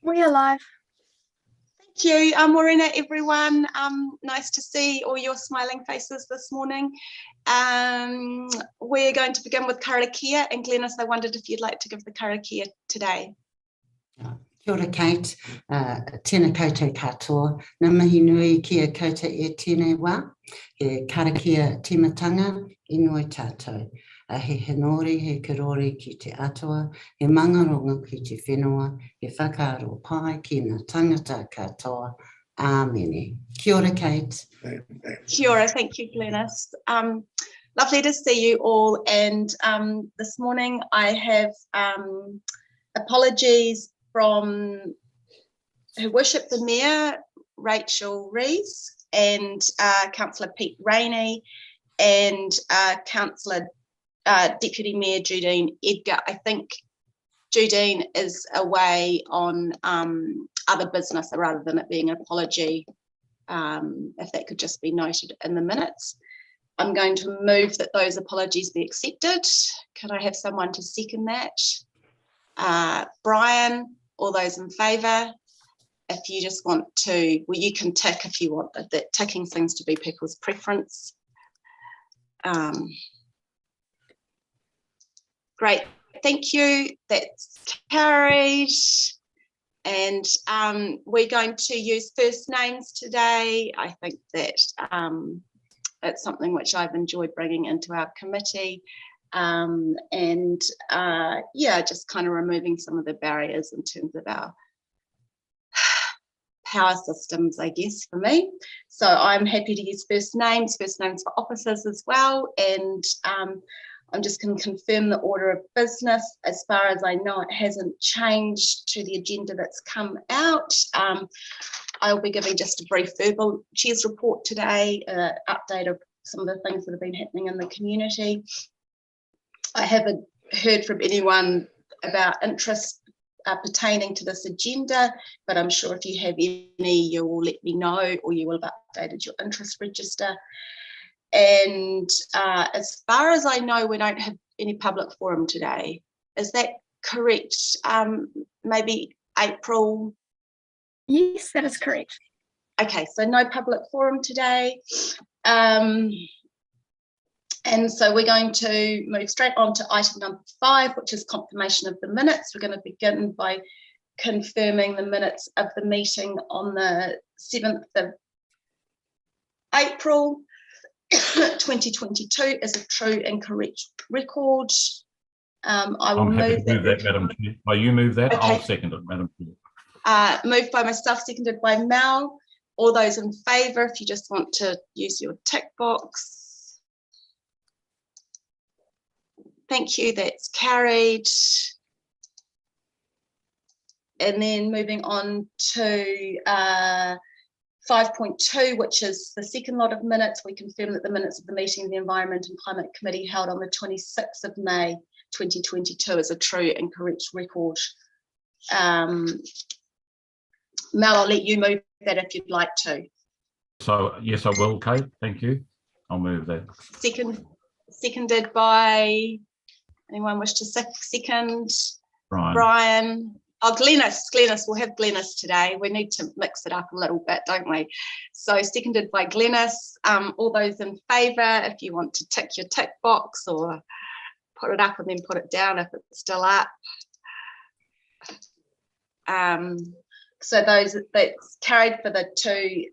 We are live. Thank you, Morena, everyone. Nice to see all your smiling faces this morning. We're going to begin with karakia, and Glenys, I wondered if you'd like to give the karakia today. Kia ora, Kate. Tēnā koutou katoa. Nā mihi nui kia koutou e tēnei wā. He karakia timatanga inoi tātou. He henori, he kirori ki te atua, he mangaronga ki te whenua, he whakaaro pai ki ngā tangata katoa. Āmene. Kia ora, Kate. Kia ora, thank you, Glenys. Lovely to see you all, and this morning I have apologies from Her Worship the Mayor, Rachel Rees, and Councillor Pete Rainey, and Councillor Deputy Mayor Judine Edgar. I think Judine is away on other business rather than it being an apology, if that could just be noted in the minutes. I'm going to move that those apologies be accepted. Can I have someone to second that? Brian, all those in favour? If you just want to, well, you can tick if you want, that ticking seems to be people's preference. Great, thank you, that's carried. And we're going to use first names today. I think that it's something which I've enjoyed bringing into our committee. Yeah, just kind of removing some of the barriers in terms of our power systems, I guess, for me. So I'm happy to use first names for officers as well. And I'm just going to confirm the order of business. As far as I know, it hasn't changed to the agenda that's come out. I'll be giving just a brief verbal Chair's report today, update of some of the things that have been happening in the community. I haven't heard from anyone about interest pertaining to this agenda, but I'm sure if you have any, you will let me know, or you will have updated your interest register. And as far as I know, we don't have any public forum today. Is that correct? Maybe April? Yes, that is correct. Okay, so no public forum today. And so we're going to move straight on to item number 5, which is confirmation of the minutes. We're going to begin by confirming the minutes of the meeting on the 7th of April 2022 is a true and correct record. I will move that, Madam Chair. Will you move that? Okay. I'll second it, Madam Chair. Moved by myself, seconded by Mel. All those in favour, if you just want to use your tick box. Thank you, that's carried. And then moving on to 5.2, which is the second lot of minutes. We confirm that the minutes of the meeting of the Environment and Climate Committee held on the 26th of May 2022 is a true and correct record. Mel, I'll let you move that if you'd like to. So yes, I will, Kate. Thank you. I'll move that. Seconded by, anyone wish to second? Brian. Oh, Glenys, we'll have Glenys today. We need to mix it up a little bit, don't we? So seconded by Glenys. All those in favour, if you want to tick your tick box or put it up and then put it down if it's still up. So that's carried for the 2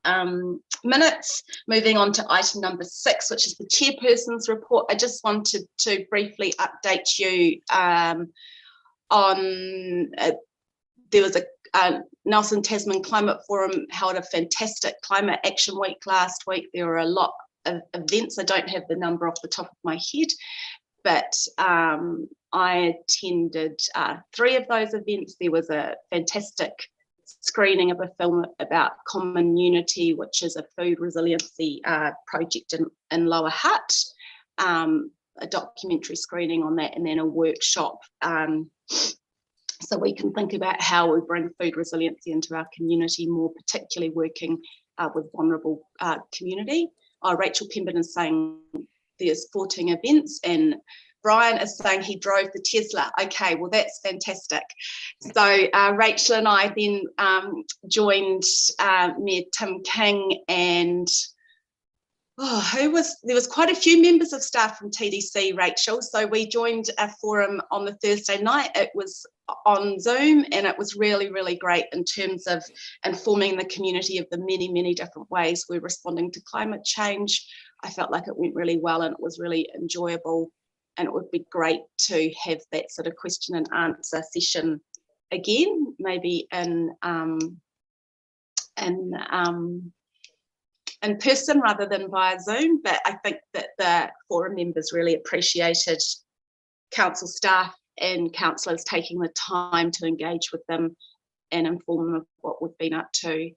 minutes. Moving on to item number 6, which is the chairperson's report. I just wanted to briefly update you on there was a Nelson Tasman Climate Forum held a fantastic Climate Action Week last week. There were a lot of events. I don't have the number off the top of my head, but I attended 3 of those events. There was a fantastic screening of a film about Common Unity, which is a food resiliency project in Lower Hutt, a documentary screening on that, and then a workshop so we can think about how we bring food resiliency into our community, more particularly working with vulnerable community. Rachel Pemberton is saying there's 14 events, and Brian is saying he drove the Tesla. Okay, well, that's fantastic. So Rachel and I then joined Mayor Tim King and there was quite a few members of staff from TDC, Rachel. So we joined a forum on the Thursday night. It was on Zoom, and it was really, really great in terms of informing the community of the many, many different ways we're responding to climate change. I felt like it went really well and it was really enjoyable. And it would be great to have that sort of question and answer session again, maybe in person rather than via Zoom. But I think that the forum members really appreciated council staff and councillors taking the time to engage with them and inform them of what we've been up to.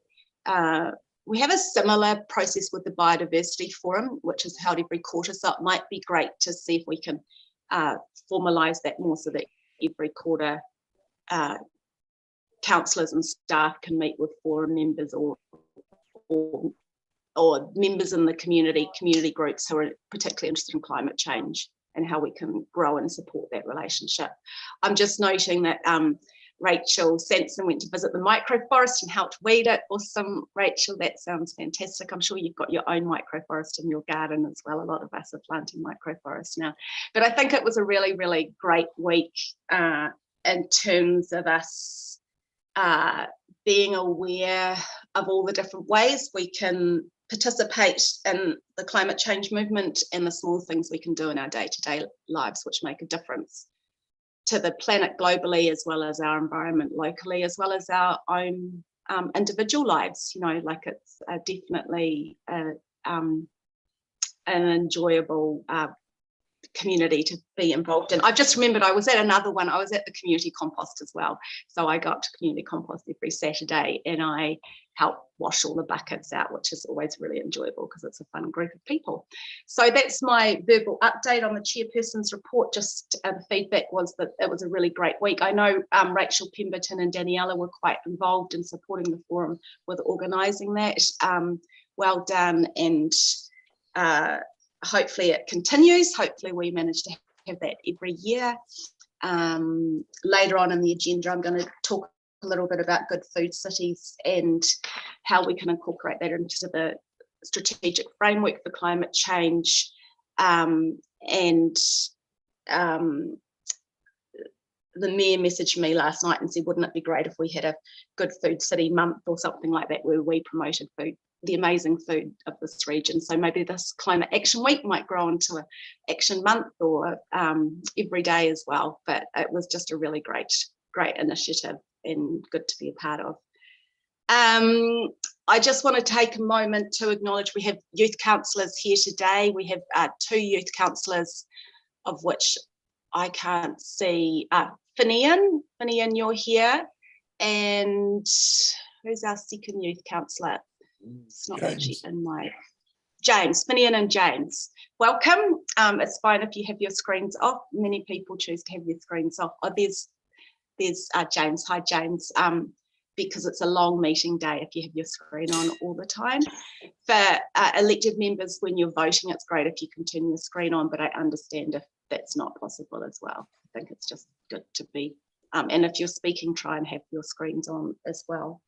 We have a similar process with the Biodiversity Forum, which is held every quarter, so it might be great to see if we can formalise that more so that every quarter councillors and staff can meet with forum members or members in the community groups who are particularly interested in climate change and how we can grow and support that relationship. I'm just noting that Rachel Sanson went to visit the microforest and helped weed it. Awesome, Rachel, that sounds fantastic. I'm sure you've got your own microforest in your garden as well. A lot of us are planting microforests now. But I think it was a really, really great week in terms of us being aware of all the different ways we can participate in the climate change movement and the small things we can do in our day-to-day lives which make a difference to the planet globally, as well as our environment locally, as well as our own individual lives. You know, like it's definitely an enjoyable community to be involved in. I've just remembered I was at another one. I was at the community compost as well. So I got to community compost every Saturday and I help wash all the buckets out, which is always really enjoyable because it's a fun group of people. So that's my verbal update on the chairperson's report. Just the feedback was that it was a really great week. I know Rachel Pemberton and Daniela were quite involved in supporting the forum with organising that. Well done, and hopefully it continues. Hopefully we manage to have that every year. Later on in the agenda, I'm going to talk a little bit about good food cities and how we can incorporate that into the strategic framework for climate change. The mayor messaged me last night and said, wouldn't it be great if we had a good food city month or something like that where we promoted food, the amazing food of this region. So maybe this climate action week might grow into an action month or every day as well. But it was just a really great initiative and good to be a part of. I just want to take a moment to acknowledge we have youth councillors here today. We have 2 youth councillors, of which I can't see. Finian, you're here. And who's our second youth councillor? It's not actually in my... James, Finian and James. Welcome. It's fine if you have your screens off. Many people choose to have their screens off. Oh, there's James. Hi, James. Because it's a long meeting day if you have your screen on all the time. For elected members, when you're voting, it's great if you can turn your screen on, but I understand if that's not possible as well. I think it's just good to be, and if you're speaking, try and have your screens on as well.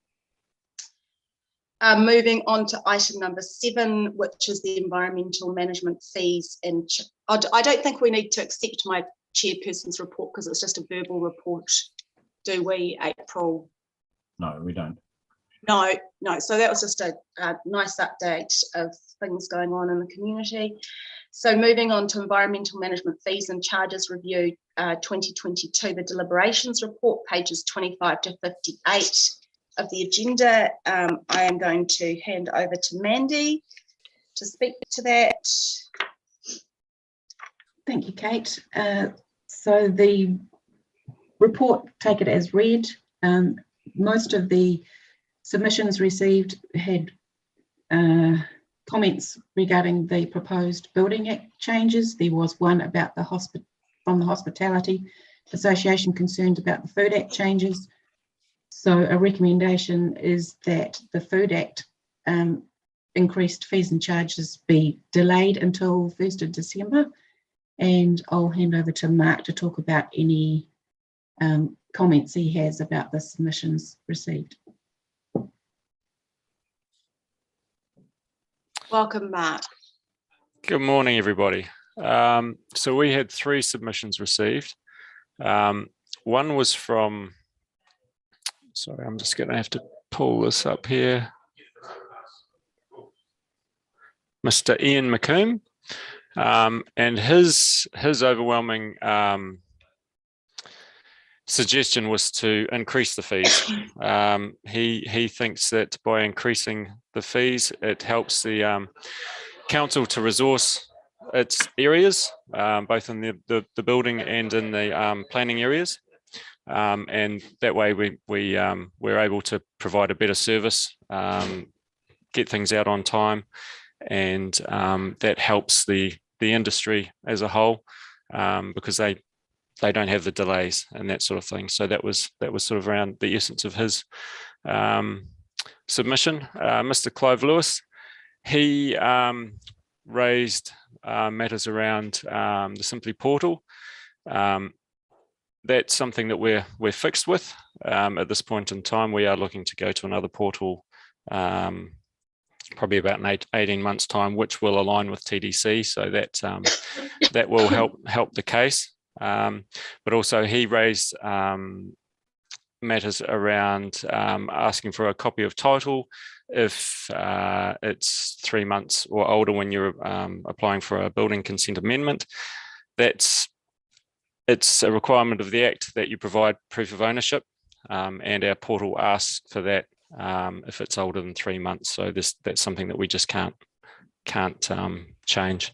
Moving on to item number 7, which is the environmental management fees. And I don't think we need to accept my chairperson's report because it's just a verbal report. Do we, April? No, we don't. No. So that was just a nice update of things going on in the community. So moving on to environmental management fees and charges review 2022, the deliberations report, pages 25 to 58 of the agenda. I am going to hand over to Mandy to speak to that. Thank you, Kate. So the report, take it as read. Most of the submissions received had comments regarding the proposed Building Act changes. There was one about from the Hospitality Association concerned about the Food Act changes. So a recommendation is that the Food Act increased fees and charges be delayed until 1st of December, and I'll hand over to Mark to talk about any comments he has about the submissions received. Welcome, Mark. Good morning, everybody. So we had 3 submissions received. One was from, sorry, I'm just going to have to pull this up here. Mr. Ian McComb, and his overwhelming suggestion was to increase the fees. He thinks that by increasing the fees, it helps the council to resource its areas, both in the building and in the planning areas. And that way we're able to provide a better service, get things out on time, and that helps the industry as a whole, because they don't have the delays and that sort of thing. So that was sort of around the essence of his submission. Mr. Clive Lewis, he raised matters around the Simply portal. That's something that we're fixed with at this point in time. We are looking to go to another portal probably about 18 months time, which will align with TDC, so that will help the case. But also he raised matters around asking for a copy of title if it's 3 months or older when you're applying for a building consent amendment. It's a requirement of the Act that you provide proof of ownership, and our portal asks for that if it's older than 3 months. So that's something that we just can't change.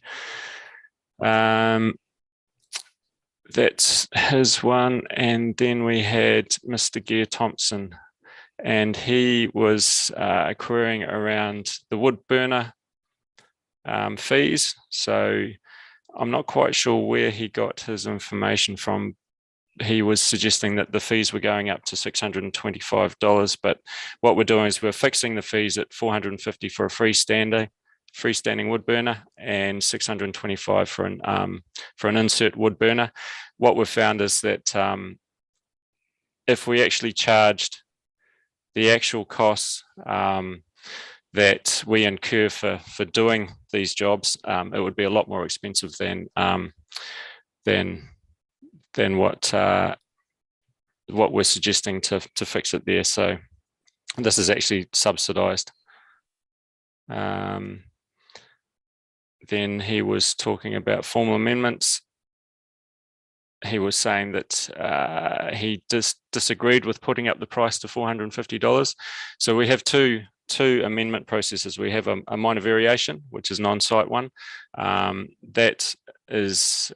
That's his one. And then we had Mr. Gear Thompson, and he was querying around the wood burner fees. So I'm not quite sure where he got his information from. He was suggesting that the fees were going up to $625, but what we're doing is we're fixing the fees at $450 for a freestanding wood burner and $625 for an insert wood burner. What we've found is that if we actually charged the actual costs that we incur for doing these jobs, it would be a lot more expensive than what we're suggesting to fix it there. So this is actually subsidised. Then he was talking about formal amendments. He was saying that he disagreed with putting up the price to $450. So we have two amendment processes. We have a minor variation, which is an on-site one. That is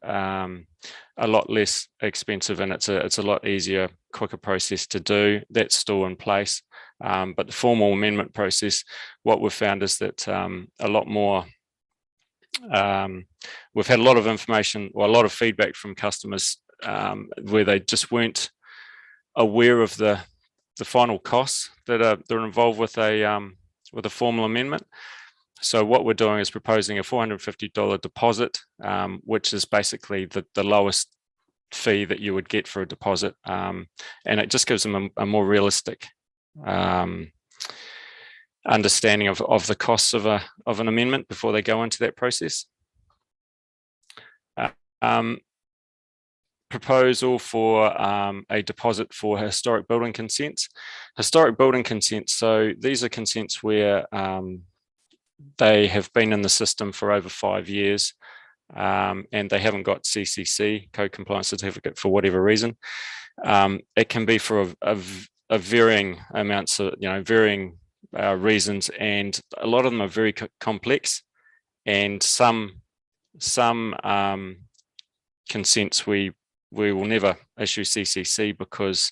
a lot less expensive, and it's a lot easier, quicker process to do. That's still in place. But the formal amendment process, what we've found is that a lot more. We've had a lot of information, or a lot of feedback from customers where they just weren't aware of the final costs that are involved with a formal amendment. So what we're doing is proposing a $450 deposit, which is basically the lowest fee that you would get for a deposit, and it just gives them a more realistic understanding of the costs of an amendment before they go into that process. Proposal for a deposit for historic building consents. Historic building consents, so these are consents where they have been in the system for over 5 years, and they haven't got CCC, Code Compliance Certificate, for whatever reason. It can be for a varying amounts of, varying reasons, and a lot of them are very complex, and some consents we will never issue CCC because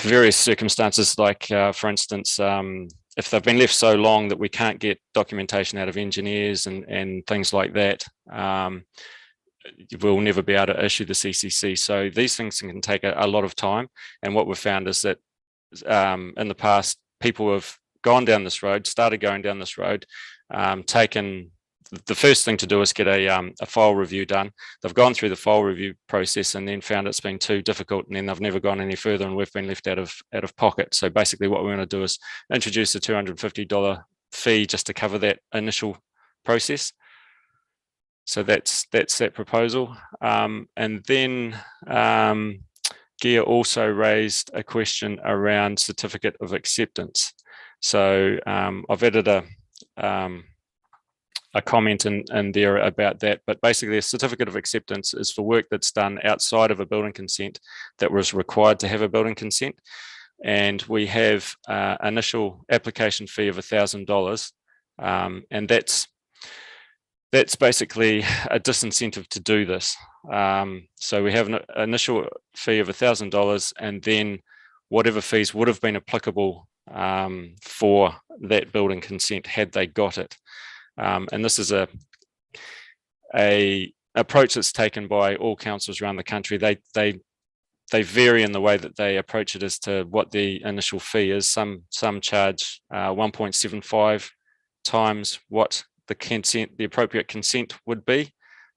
various circumstances, like for instance, if they've been left so long that we can't get documentation out of engineers and things like that, we'll never be able to issue the CCC. So these things can take a lot of time. And what we've found is that in the past, people have gone down this road, started going down this road, taken the first thing to do is get a file review done. They've gone through the file review process and then found it's been too difficult, and then they've never gone any further, and we've been left out of pocket. So basically what we're going to do is introduce a $250 fee just to cover that initial process. So that's that proposal. And then Gia also raised a question around certificate of acceptance. So I've added a comment in there about that, but basically a certificate of acceptance is for work that's done outside of a building consent that was required to have a building consent. And we have initial application fee of $1,000, and that's basically a disincentive to do this. So we have an initial fee of $1,000, and then whatever fees would have been applicable for that building consent had they got it. And this is a approach that's taken by all councils around the country. They vary in the way that they approach it as to what the initial fee is. Some charge 1.75 times what the appropriate consent would be.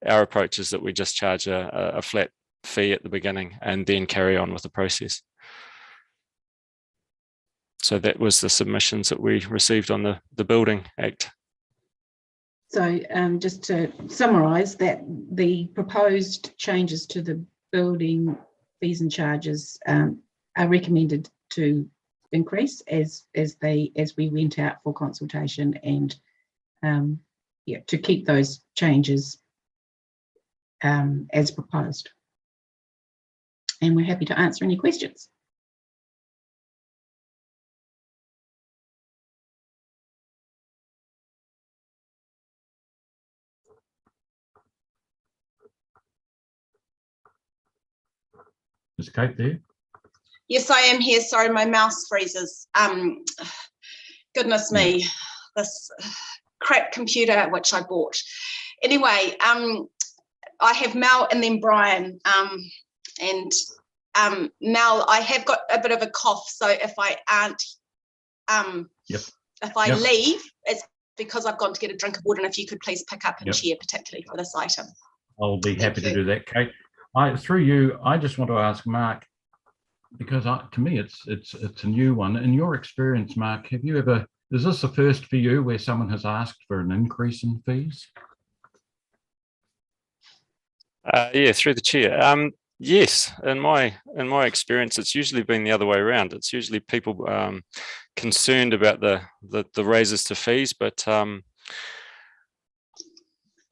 Our approach is that we just charge a flat fee at the beginning and then carry on with the process. So that was the submissions that we received on the Building Act. So just to summarise, that the proposed changes to the building fees and charges are recommended to increase as we went out for consultation, and to keep those changes as proposed. And we're happy to answer any questions. Is Kate there? Yes, I am here. Sorry, my mouse freezes. Goodness me, this crap computer which I bought. Anyway, I have Mel and then Brian. Mel, I have got a bit of a cough, so if I aren't, if I leave, it's because I've gone to get a drink of water. And if you could please pick up and chair, particularly for this item. I'll be happy to do that, Kate. Through you, I just want to ask Mark, because to me it's a new one. In your experience, Mark, have you ever, is this the first for you where someone has asked for an increase in fees? Yeah, through the chair. Yes, in my experience, it's usually been the other way around. It's usually people concerned about the raises to fees, but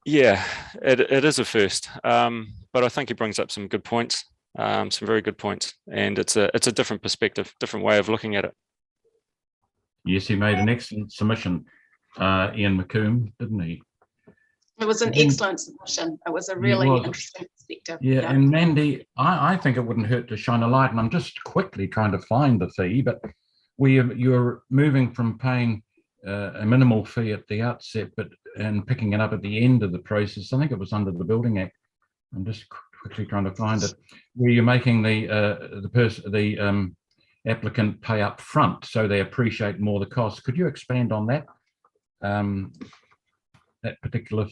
yeah, it is a first. But I think he brings up some good points, some very good points, and it's a different perspective, different way of looking at it. Yes, he made an excellent submission, Ian McComb, didn't he? It was an excellent submission. It was a really interesting perspective. Yeah, and Mandy, I think it wouldn't hurt to shine a light, and I'm just quickly trying to find the fee, but you're moving from paying a minimal fee at the outset, and picking it up at the end of the process. I think it was under the Building Act. I'm just quickly trying to find it, where you're making the applicant pay up front so they appreciate more the cost. Could you expand on that? That particular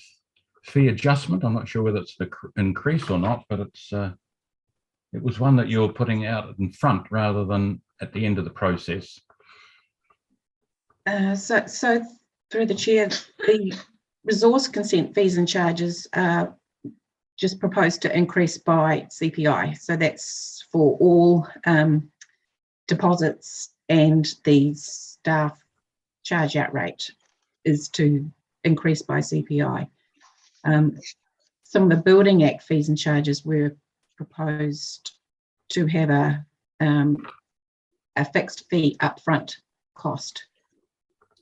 fee adjustment? I'm not sure whether it's the increase or not, but it was one that you're putting out in front rather than at the end of the process. So through the chair, the resource consent fees and charges are just proposed to increase by CPI. So that's for all deposits, and the staff charge out rate is to increase by CPI. Some of the Building Act fees and charges were proposed to have a fixed fee upfront cost,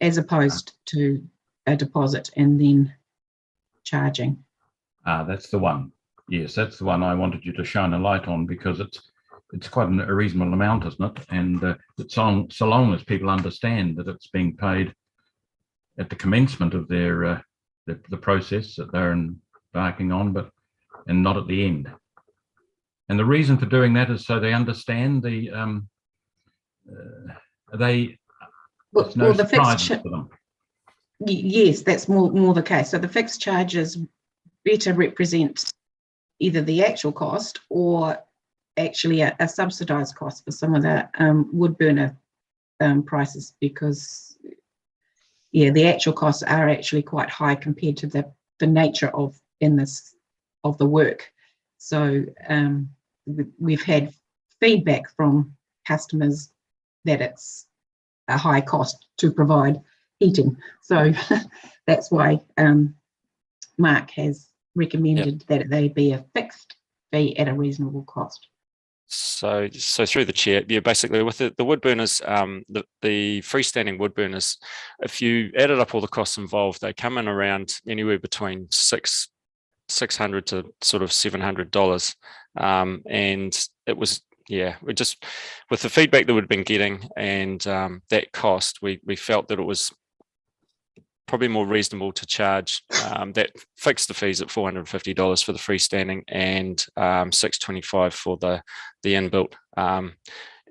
as opposed to a deposit and then charging. That's the one. Yes, that's the one I wanted you to shine a light on, because it's quite a reasonable amount, isn't it? And it's so long as people understand that it's being paid at the commencement of their the process that they're embarking on, and not at the end. And the reason for doing that is so they understand the the fixed for them. Yes, that's more the case. So the fixed charges better represent either the actual cost or actually a subsidised cost for some of the wood burner prices, because the actual costs are actually quite high compared to the nature of the work. So we've had feedback from customers that it's a high cost to provide heating. So that's why Mark has recommended that they be a fixed fee at a reasonable cost. So through the chair, basically with the wood burners, the freestanding wood burners, if you added up all the costs involved, they come in around anywhere between $600 to sort of $700, and it was we just, with the feedback that we'd been getting and that cost, we felt that it was probably more reasonable to charge that, fix the fees at $450 for the freestanding and $625 for the inbuilt,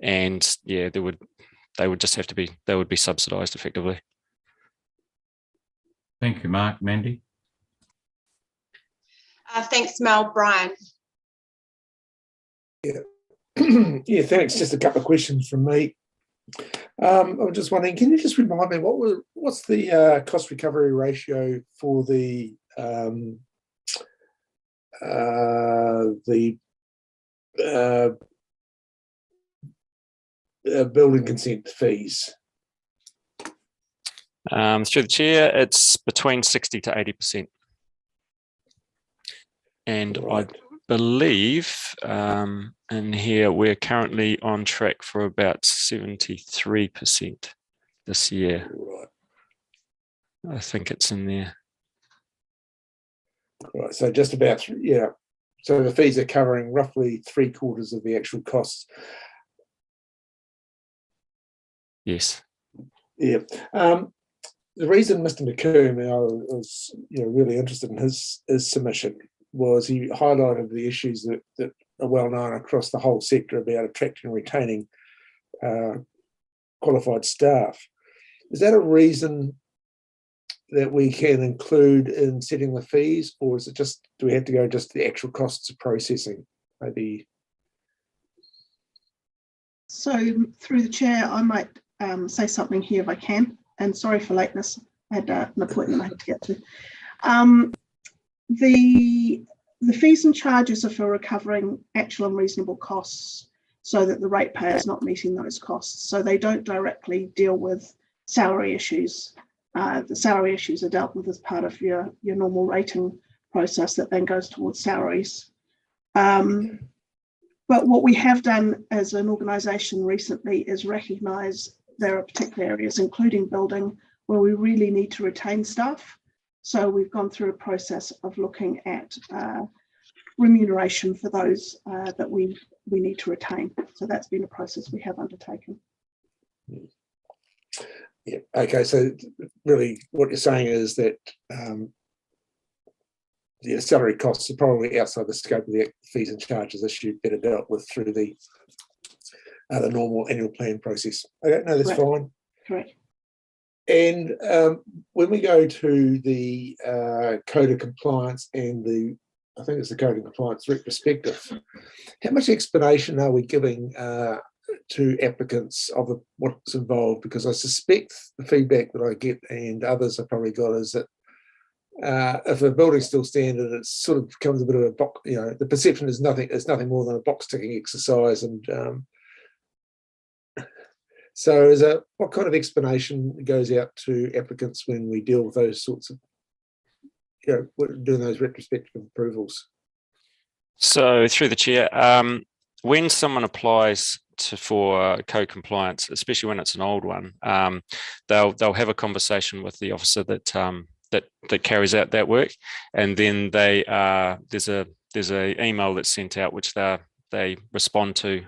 and they would just have to be, they would be subsidised effectively. Thank you, Mark. Mandy? Thanks, Mel. Brian? Yeah, thanks. Just a couple of questions from me. I'm just wondering, can you just remind me what's the cost recovery ratio for the building consent fees? Through the chair, it's between 60 to 80%. And Right. I believe in here we're currently on track for about 73% this year. Right. I think it's in there. Right. So just about, yeah. So the fees are covering roughly 3/4 of the actual costs. Yes. Yeah. The reason Mr. McComb, I was really interested in his submission, was he highlighted the issues that are well known across the whole sector about attracting and retaining qualified staff. Is that a reason that we can include in setting the fees, or is it just, do we have to go just to the actual costs of processing? Maybe. So through the chair, I might say something here if I can. And sorry for lateness. I had an appointment I had to get to. The fees and charges are for recovering actual and reasonable costs so that the ratepayer is not meeting those costs. So they don't directly deal with salary issues. The salary issues are dealt with as part of your normal rating process that then goes towards salaries. But what we have done as an organisation recently is recognise there are particular areas, including building, where we really need to retain staff. So we've gone through a process of looking at remuneration for those that we need to retain. So that's been a process we have undertaken. Yeah. Okay. So really, what you're saying is that the salary costs are probably outside the scope of the fees and charges issue, better dealt with through the normal annual plan process. Okay, no, that's fine. Correct. And when we go to the code of compliance and I think it's the code of compliance retrospective, how much explanation are we giving to applicants of what's involved? Because I suspect the feedback that I get, and others have probably got, is that if a building's still standard, it sort of becomes a bit of a box. The perception is nothing more than a box ticking exercise. And so, what kind of explanation goes out to applicants when we deal with those sorts of, doing those retrospective approvals? So, through the chair, when someone applies for code compliance, especially when it's an old one, they'll have a conversation with the officer that carries out that work, and then there's a email that's sent out which they respond to,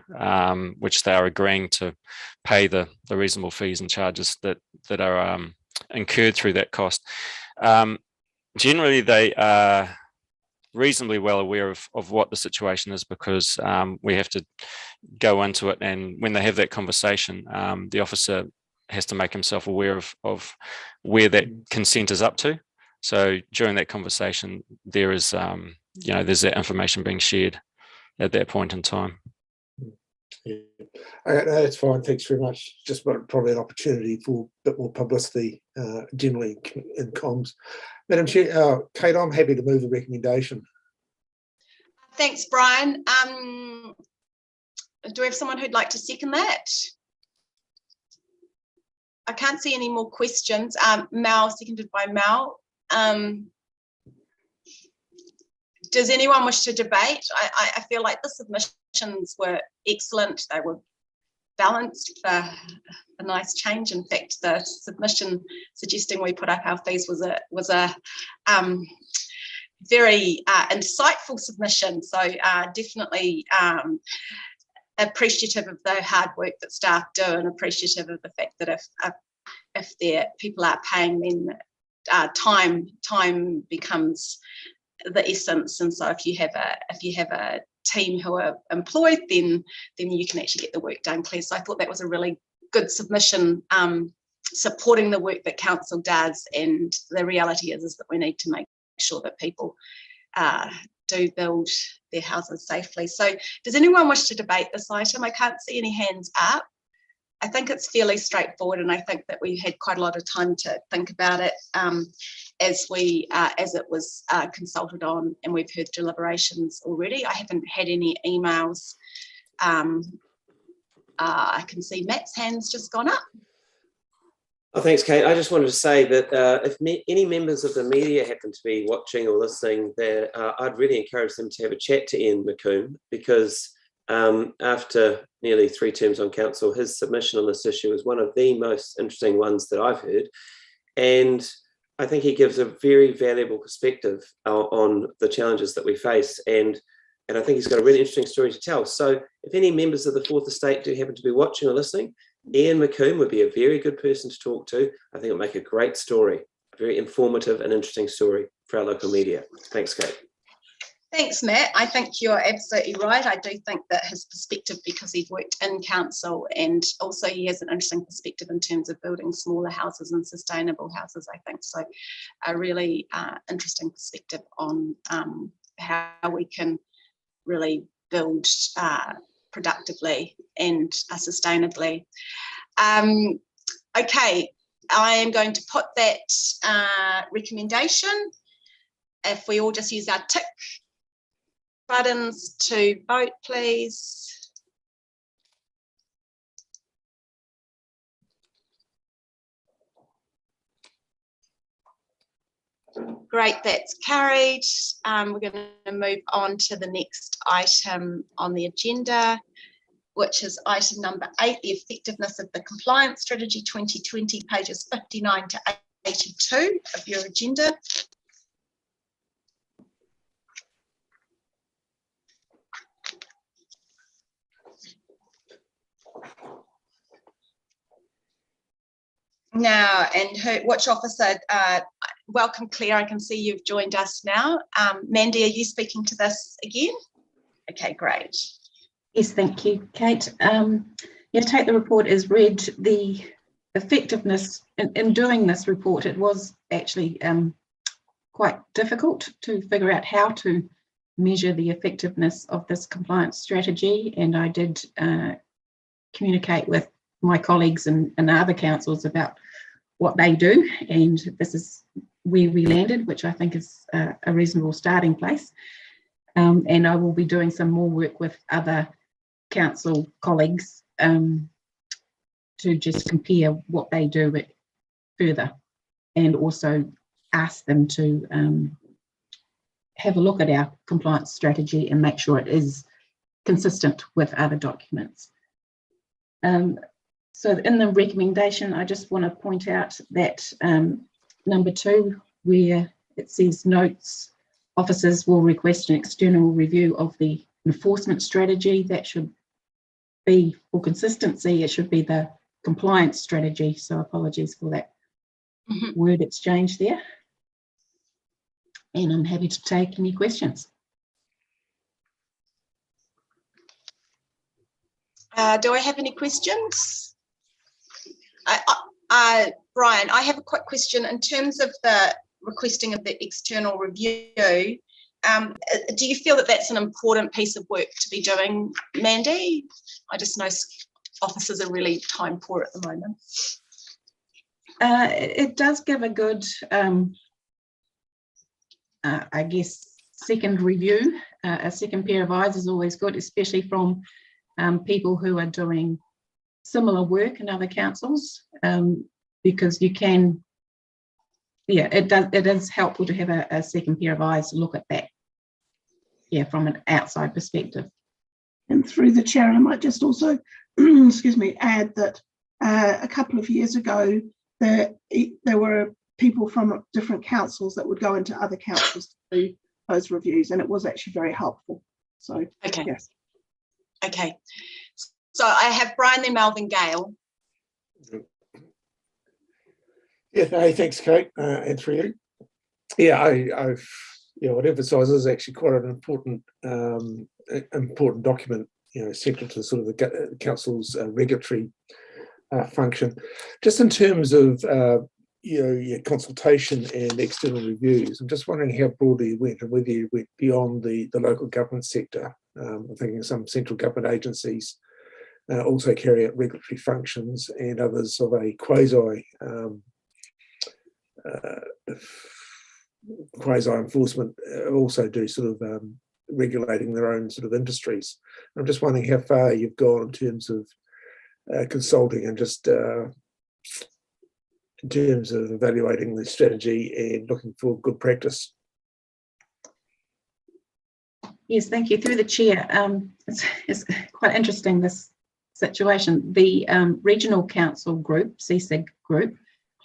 which they are agreeing to pay the reasonable fees and charges that are incurred through that cost. Generally, they are reasonably well aware of what the situation is, because we have to go into it, and when they have that conversation, the officer has to make himself aware of where that consent is up to. So during that conversation, there is, there's that information being shared at that point in time. Yeah. That's fine. Thanks very much. Just probably an opportunity for a bit more publicity generally in comms. Madam Chair, Kate, I'm happy to move the recommendation. Thanks, Brian. Do we have someone who'd like to second that? I can't see any more questions. Mal, seconded by Mal. Does anyone wish to debate? I feel like the submissions were excellent. They were balanced for a nice change. In fact, the submission suggesting we put up our fees was a very insightful submission. So definitely appreciative of the hard work that staff do, and appreciative of the fact that if their people are paying, then time becomes the essence. And so if you have a team who are employed, then you can actually get the work done clear. So I thought that was a really good submission, supporting the work that council does. And the reality is that we need to make sure that people do build their houses safely. So does anyone wish to debate this item? I can't see any hands up. I think it's fairly straightforward, and I think that we had quite a lot of time to think about it as it was consulted on, and we've heard deliberations already. I haven't had any emails. I can see Matt's hand's just gone up. Oh, thanks, Kate. I just wanted to say that if any members of the media happen to be watching or listening, there, I'd really encourage them to have a chat to Ian McComb, because after nearly 3 terms on council, his submission on this issue is one of the most interesting ones that I've heard. And I think he gives a very valuable perspective on the challenges that we face. And I think he's got a really interesting story to tell. So if any members of the Fourth Estate do happen to be watching or listening, Ian McComb would be a very good person to talk to. I think it'll make a great story, a very informative and interesting story for our local media. Thanks, Kate. Thanks, Matt. I think you're absolutely right. I do think that his perspective, because he's worked in council, and also he has an interesting perspective in terms of building smaller houses and sustainable houses, I think. So a really interesting perspective on how we can really build productively and sustainably. Okay, I am going to put that recommendation. If we all just use our tick buttons to vote, please. Great, that's carried. We're going to move on to the next item on the agenda, which is item number 8, the effectiveness of the compliance strategy 2020, pages 59 to 82 of your agenda. Now, and watch officer, welcome, Claire. I can see you've joined us now. Mandy, are you speaking to this again? Okay, great. Yes, thank you, Kate. Take the report as read. The effectiveness in doing this report, it was actually quite difficult to figure out how to measure the effectiveness of this compliance strategy, and I did communicate with my colleagues and other councils about what they do, and this is where we landed, which I think is a reasonable starting place. And I will be doing some more work with other council colleagues to just compare what they do further, and also ask them to have a look at our compliance strategy and make sure it is consistent with other documents. So in the recommendation, I just want to point out that number 2, where it says notes, officers will request an external review of the enforcement strategy. That should be, for consistency, it should be the compliance strategy. So apologies for that word exchange there. And I'm happy to take any questions. Do I have any questions? Brian, I have a quick question in terms of the requesting of the external review. Do you feel that that's an important piece of work to be doing, Mandy? I just know officers are really time poor at the moment. It does give a good, I guess, second review. A second pair of eyes is always good, especially from people who are doing similar work in other councils, because you can, it is helpful to have a second pair of eyes to look at that, from an outside perspective. And through the chair, I might just also, excuse me, add that a couple of years ago, there were people from different councils that would go into other councils to do those reviews, and it was actually very helpful. So, okay. Yes. Okay. So I have Brian, then Melvin, Gail. Yeah, hey, thanks, Kate, and for you. Yeah, I've what emphasises actually quite an important document, central to sort of the council's regulatory function. Just in terms of your consultation and external reviews, I'm just wondering how broadly you went and whether you went beyond the local government sector. I'm thinking some central government agencies also carry out regulatory functions, and others of a quasi enforcement also do sort of regulating their own sort of industries. I'm just wondering how far you've gone in terms of consulting and just in terms of evaluating the strategy and looking for good practice. Yes, thank you. Through the chair, it's quite interesting, this situation. The regional council group, CSIG group,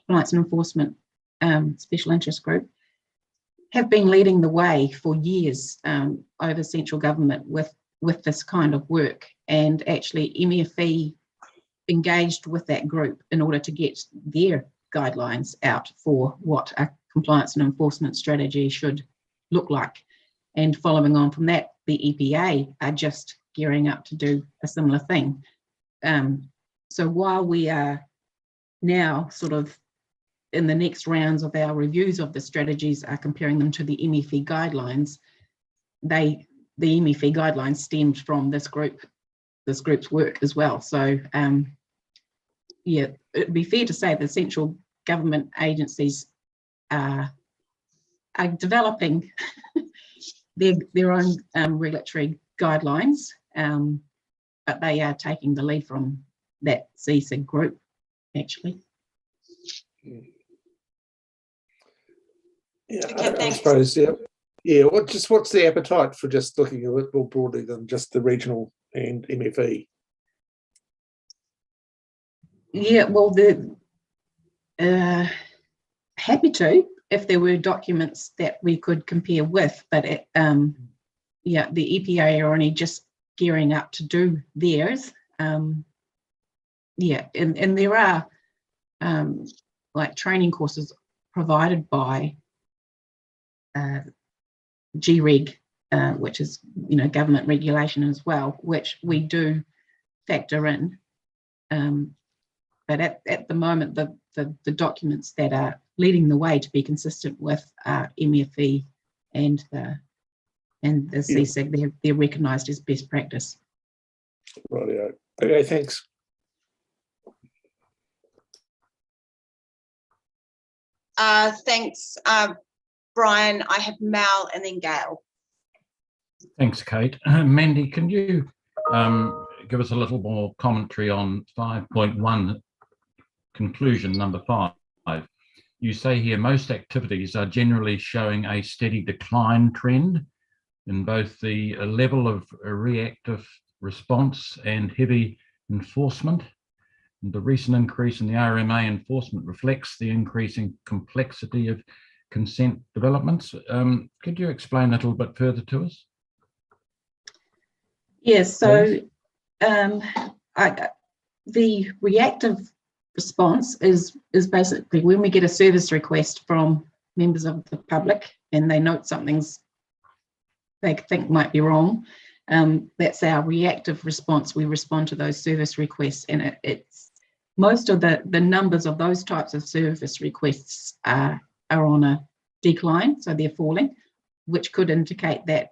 Compliance and Enforcement Special Interest Group, have been leading the way for years over central government with this kind of work, and actually MFE engaged with that group in order to get their guidelines out for what a compliance and enforcement strategy should look like. And following on from that, the EPA are just gearing up to do a similar thing. So while we are now sort of in the next rounds of our reviews of the strategies are comparing them to the MFE guidelines, the MFE guidelines stemmed from this group's work as well. So it'd be fair to say the central government agencies are developing their own regulatory guidelines, but they are taking the lead from that CSIG group, actually. Yeah, Okay, I suppose, what's the appetite for just looking a bit more broadly than just the regional and MFE? Yeah, well, happy to, if there were documents that we could compare with, but the EPA are only just gearing up to do theirs. And there are like training courses provided by GREG, which is government regulation as well, which we do factor in. But at the moment, the documents that are leading the way to be consistent with MFE and the CSIG, they're recognised as best practice. Right. Okay, thanks. Thanks, Brian. I have Mel and then Gail. Thanks, Kate. Mandy, can you give us a little more commentary on 5.1, conclusion number 5? You say here most activities are generally showing a steady decline trend in both the level of reactive response and heavy enforcement. And the recent increase in the RMA enforcement reflects the increasing complexity of consent developments. Could you explain a little bit further to us? Yes, so the reactive response is basically when we get a service request from members of the public and they note something's they think might be wrong. That's our reactive response. We respond to those service requests, and most of the numbers of those types of service requests are on a decline, so they're falling, which could indicate that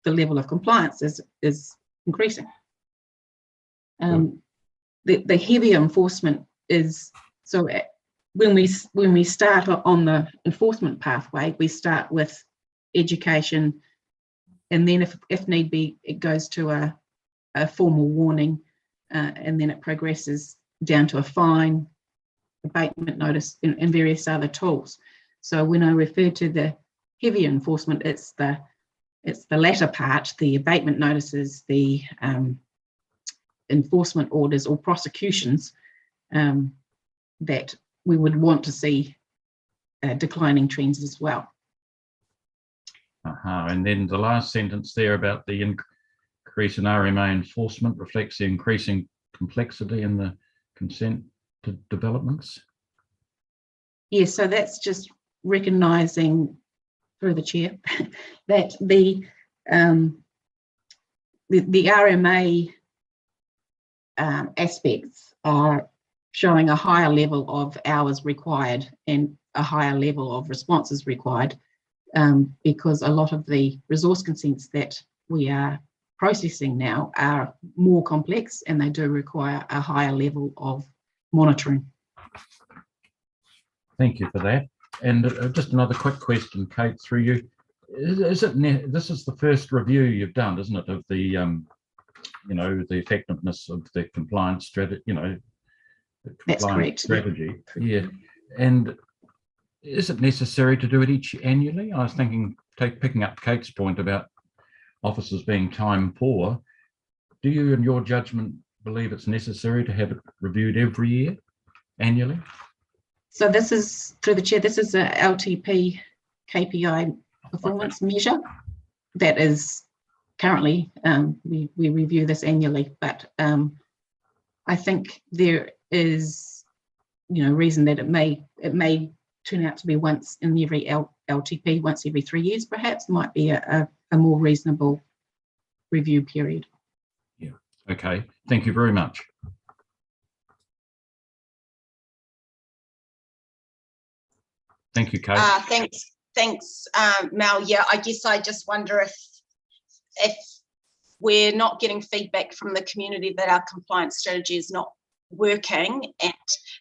the level of compliance is increasing. The heavy enforcement is, so when we start on the enforcement pathway, we start with education, and then if need be, it goes to a formal warning, and then it progresses down to a fine, abatement notice, and various other tools. So when I refer to the heavy enforcement, it's the latter part, the abatement notices, the enforcement orders or prosecutions, that we would want to see declining trends as well. And then the last sentence there about the increase in RMA enforcement reflects the increasing complexity in the consent to developments. Yes, so that's just recognising, through the chair, that the RMA aspects are showing a higher level of hours required and a higher level of responses required, because a lot of the resource consents that we are processing now are more complex, and they do require a higher level of monitoring. Thank you for that. And just another quick question, Kate, through you. This is the first review you've done, isn't it, of the the effectiveness of the compliance strategy, That's correct. strategy. Yeah. And is it necessary to do it each annually? I was thinking, picking up Kate's point about officers being time poor. Do you, in your judgment, believe it's necessary to have it reviewed every year, annually? So this is, through the chair, this is a LTP KPI performance measure that is currently, we review this annually, but I think there is, reason that it may turn out to be once in every LTP, once every 3 years, perhaps, might be a more reasonable review period. Yeah. Okay. Thank you very much. Thank you, Kate. Thanks, Mel. Yeah, I guess I just wonder if we're not getting feedback from the community that our compliance strategy is not working, and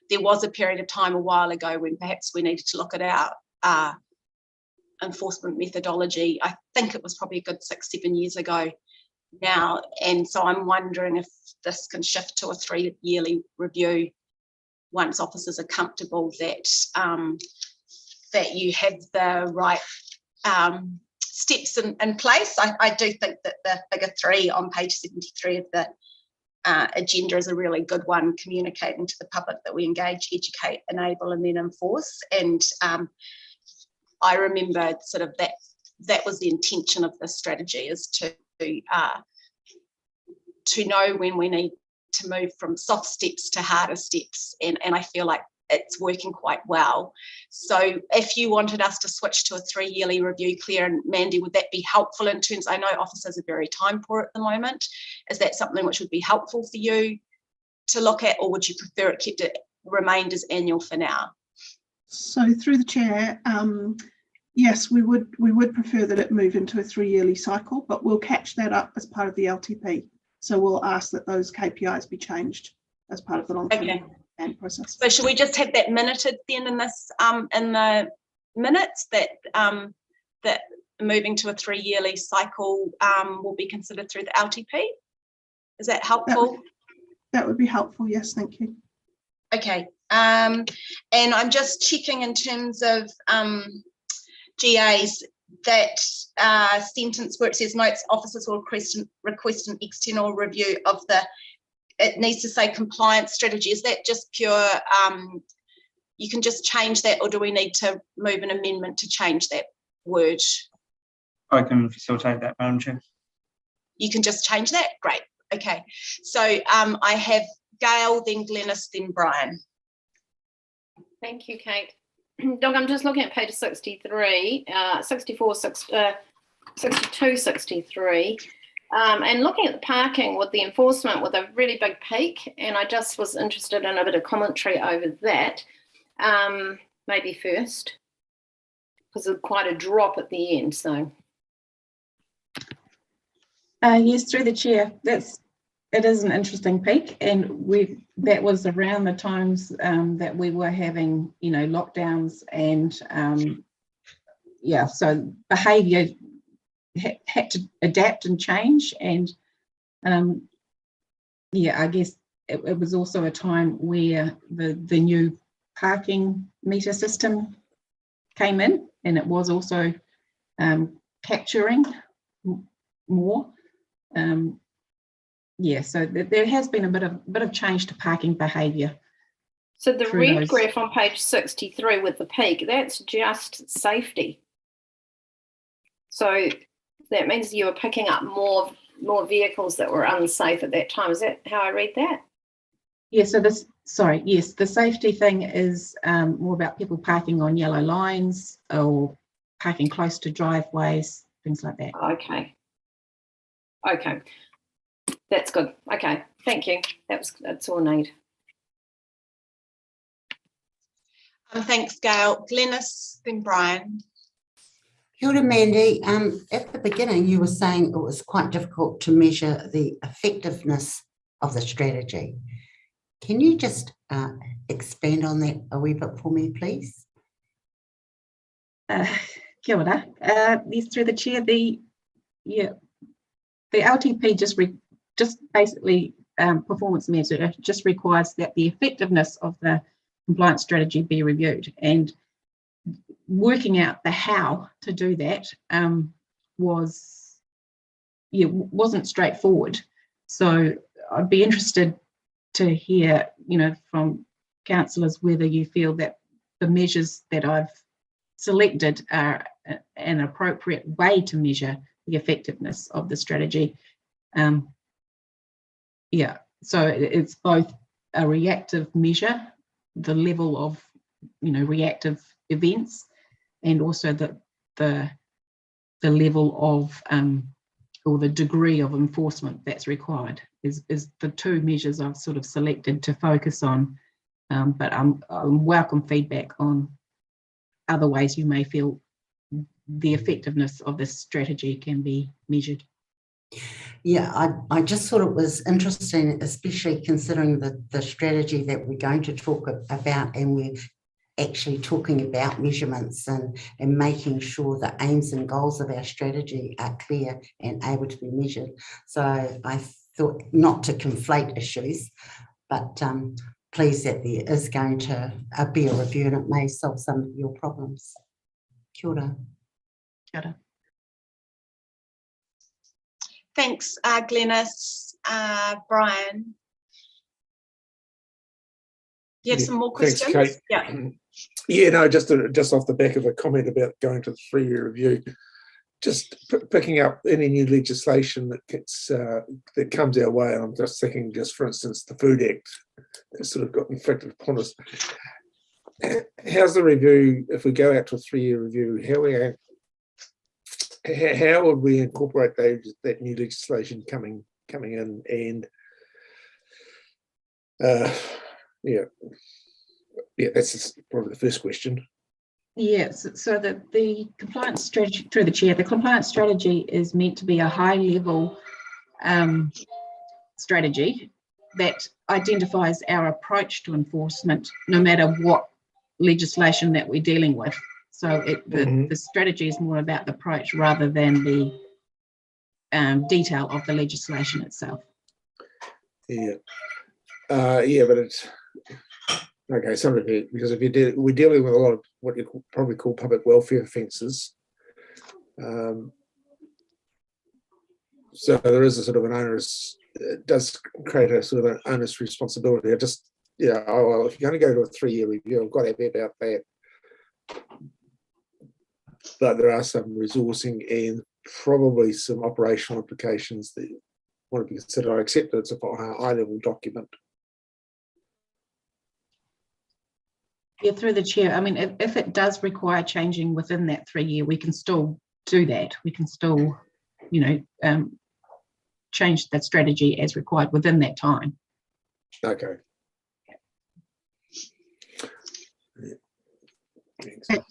there was a period of time a while ago when perhaps we needed to look at our enforcement methodology. I think it was probably a good 6-7 years ago now, and so I'm wondering if this can shift to a 3-yearly review once officers are comfortable that that you have the right steps in place. I do think that the figure 3 on page 73 of the agenda is a really good one, communicating to the public that we engage, educate, enable, and then enforce. And I remember sort of that was the intention of the strategy, is to know when we need to move from soft steps to harder steps, and I feel like it's working quite well. So if you wanted us to switch to a 3-yearly review, Claire and Mandy, would that be helpful in terms, I know officers are very time poor at the moment, is that something which would be helpful for you to look at, or would you prefer it remained as annual for now? So through the chair, yes, we would prefer that it move into a 3-yearly cycle, but we'll catch that up as part of the LTP. So we'll ask that those KPIs be changed as part of the long-term plan process. So should we just have that minuted then in this in the minutes that that moving to a 3-yearly cycle will be considered through the LTP? Is that helpful? That would be helpful, yes, thank you. Okay, and I'm just checking in terms of GAs, that sentence where it says notes officers will request an external review of it needs to say compliance strategy. Is that just pure, you can just change that, or do we need to move an amendment to change that word? I can facilitate that, Madam Chair. You can just change that? Great. Okay. So I have Gail, then Glenys, then Brian. Thank you, Kate. Doug, I'm just looking at page 63, 64, 62, 63. And looking at the parking with the enforcement with a really big peak, and I just was interested in a bit of commentary over that, maybe first, because it's quite a drop at the end. So, yes, through the chair, it is an interesting peak, and that was around the times that we were having, lockdowns, and yeah, so behaviour had to adapt and change, and yeah, I guess it was also a time where the new parking meter system came in, and it was also capturing more. Yeah, so there has been a bit of change to parking behaviour. So the red graph on page 63 with the peak, that's just safety. So that means you were picking up more vehicles that were unsafe at that time. Is that how I read that? Yeah, so yes, the safety thing is more about people parking on yellow lines or parking close to driveways, things like that. Okay. That's good. Okay, thank you. That's all I need. Thanks, Gail. Glenys, then Brian. Kia ora, Mandy. At the beginning, you were saying it was quite difficult to measure the effectiveness of the strategy. Can you just expand on that a wee bit for me, please? Kia ora. Yes, through the chair, the LTP just basically performance measure just requires that the effectiveness of the compliance strategy be reviewed, and working out the how to do that wasn't straightforward. So I'd be interested to hear, from councillors whether you feel that the measures that I've selected are an appropriate way to measure the effectiveness of the strategy. Yeah, so it's both a reactive measure, the level of, reactive events, and also the level of or the degree of enforcement that's required is the two measures I've sort of selected to focus on. But I'm welcome feedback on other ways you may feel the effectiveness of this strategy can be measured. Yeah, I just thought it was interesting, especially considering the strategy that we're going to talk about, and we're actually talking about measurements and making sure the aims and goals of our strategy are clear and able to be measured. So I thought not to conflate issues, but pleased that there is going to be a review and it may solve some of your problems. Kia ora. Kia ora. Thanks, Glenys. Brian. You have some more questions? Thanks, Kate. Yeah. Yeah, no, just off the back of a comment about going to the 3-year review, just picking up any new legislation that comes our way. I'm just thinking, just for instance, the Food Act that sort of got inflicted upon us. How's the review, if we go out to a 3-year review, how would we incorporate that new legislation coming in? And yeah, that's probably the first question. Yes, so the compliance strategy, through the chair, the compliance strategy is meant to be a high-level strategy that identifies our approach to enforcement, no matter what legislation that we're dealing with. So the strategy is more about the approach rather than the detail of the legislation itself. Yeah, but it's okay. Some of it, because we're dealing with a lot of what you probably call public welfare offences. So there is a sort of an onerous. It does create a sort of an onerous responsibility. If you're going to go to a 3-year review, I've got to be about that. But there are some resourcing and probably some operational implications that want to be considered. I accept that it's a high-level document. Yeah, through the chair, I mean, if it does require changing within that 3-year, we can still do that. We can still, change that strategy as required within that time. Okay.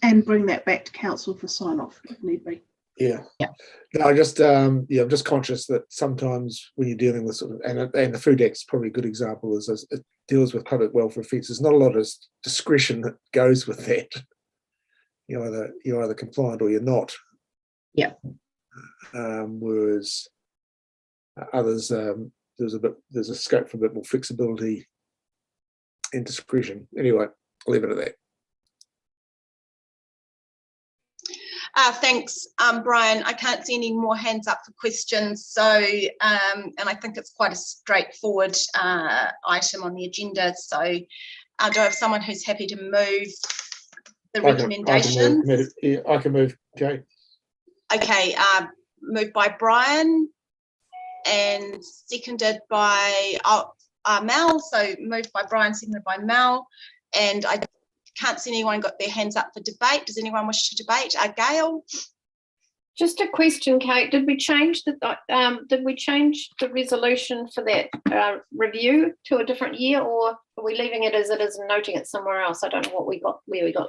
And bring that back to council for sign off if need be. Yeah. Yeah. No, I just I'm just conscious that sometimes when you're dealing with sort of, and the Food Act's probably a good example, is it deals with public welfare offences. Not a lot of discretion that goes with that. You're either compliant or you're not. Yeah. Whereas others, there's a scope for a bit more flexibility and discretion. Anyway, I'll leave it at that. Thanks, Brian. I can't see any more hands up for questions. So, and I think it's quite a straightforward item on the agenda. So, do I have someone who's happy to move the recommendation? I can move, Kate. Okay, moved by Brian and seconded by Mel. So, moved by Brian, seconded by Mel. And I can't see anyone got their hands up for debate. Does anyone wish to debate? Gail? Just a question, Kate. Did we change the resolution for that review to a different year, or are we leaving it as it is and noting it somewhere else? I don't know where we got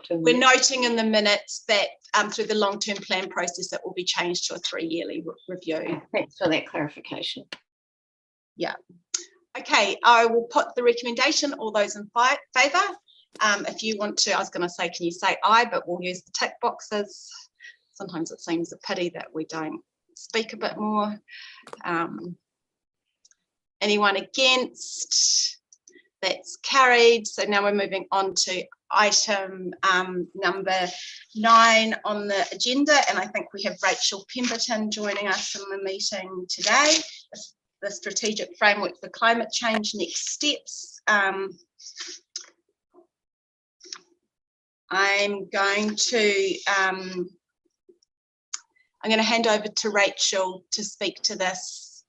to. We're noting in the minutes that through the long-term plan process, it will be changed to a 3-yearly review. Thanks for that clarification. Yeah. Okay, I will put the recommendation. All those in favour? If you want to, I was going to say, can you say aye, but we'll use the tick boxes. Sometimes it seems a pity that we don't speak a bit more. Anyone against? That's carried. So now we're moving on to item number 9 on the agenda, and I think we have Rachel Pemberton joining us in the meeting today. The strategic framework for climate change, next steps. I'm going to hand over to Rachel to speak to this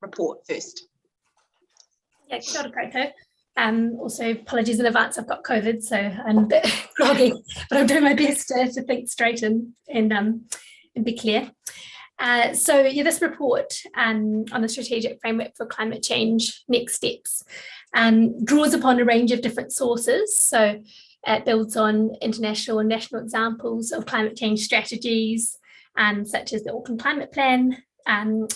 report first. Yeah, kia ora koutou. Also, apologies in advance, I've got COVID, so I'm a bit groggy, but I'm doing my best to think straight and be clear. So yeah, this report on the strategic framework for climate change, next steps, draws upon a range of different sources. So it builds on international and national examples of climate change strategies, such as the Auckland Climate Plan,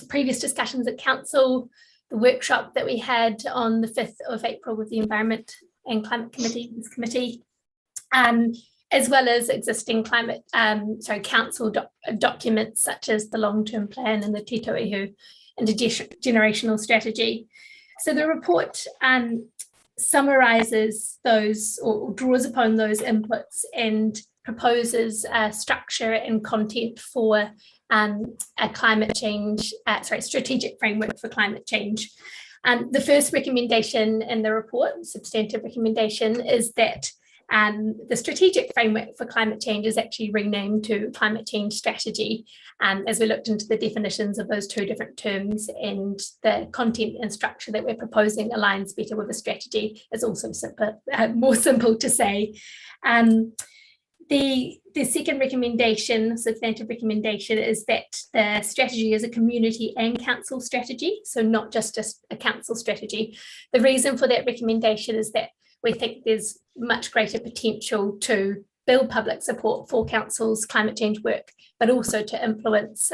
previous discussions at Council, the workshop that we had on the 5th of April with the Environment and Climate Committee, as well as existing council documents such as the long-term plan and the Te Tauihu intergenerational strategy. So the report summarises those or draws upon those inputs and proposes a structure and content for a climate change, strategic framework for climate change. The first recommendation in the report, substantive recommendation, is that the strategic framework for climate change is actually renamed to climate change strategy, as we looked into the definitions of those two different terms, and the content and structure that we're proposing aligns better with the strategy. It's also more simple to say. The second recommendation, substantive recommendation, is that the strategy is a community and council strategy, so not just a council strategy. The reason for that recommendation is that we think there's much greater potential to build public support for council's climate change work, but also to influence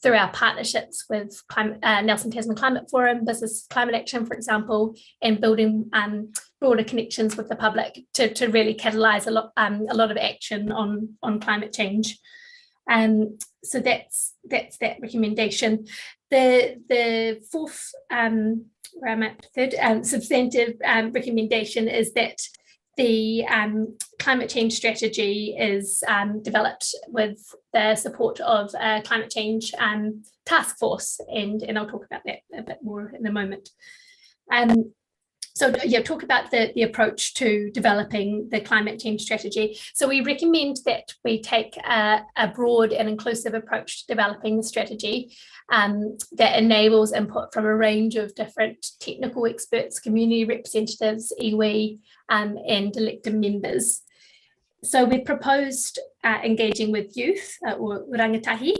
through our partnerships with Nelson Tasman Climate Forum, Business Climate Action, for example, and building broader connections with the public to really catalyse a lot of action on climate change. So that's that recommendation. The fourth, where I'm at, third substantive recommendation is that the climate change strategy is developed with the support of a climate change task force, and I'll talk about that a bit more in a moment. So yeah, talk about the approach to developing the climate change strategy. So we recommend that we take a broad and inclusive approach to developing the strategy that enables input from a range of different technical experts, community representatives, iwi, and elected members. So we proposed engaging with youth or rangatahi,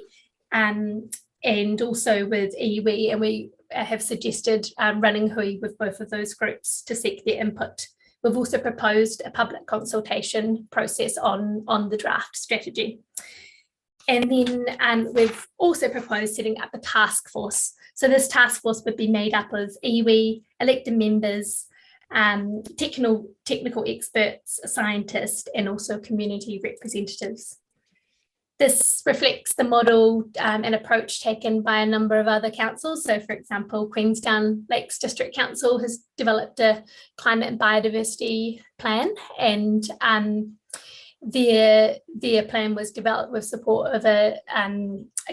and also with iwi, and we have suggested running hui with both of those groups to seek their input. We've also proposed a public consultation process on the draft strategy. And then we've also proposed setting up a task force. So this task force would be made up of iwi, elected members, technical experts, scientists, and also community representatives. This reflects the model and approach taken by a number of other councils. So, for example, Queenstown Lakes District Council has developed a climate and biodiversity plan, and their plan was developed with support of a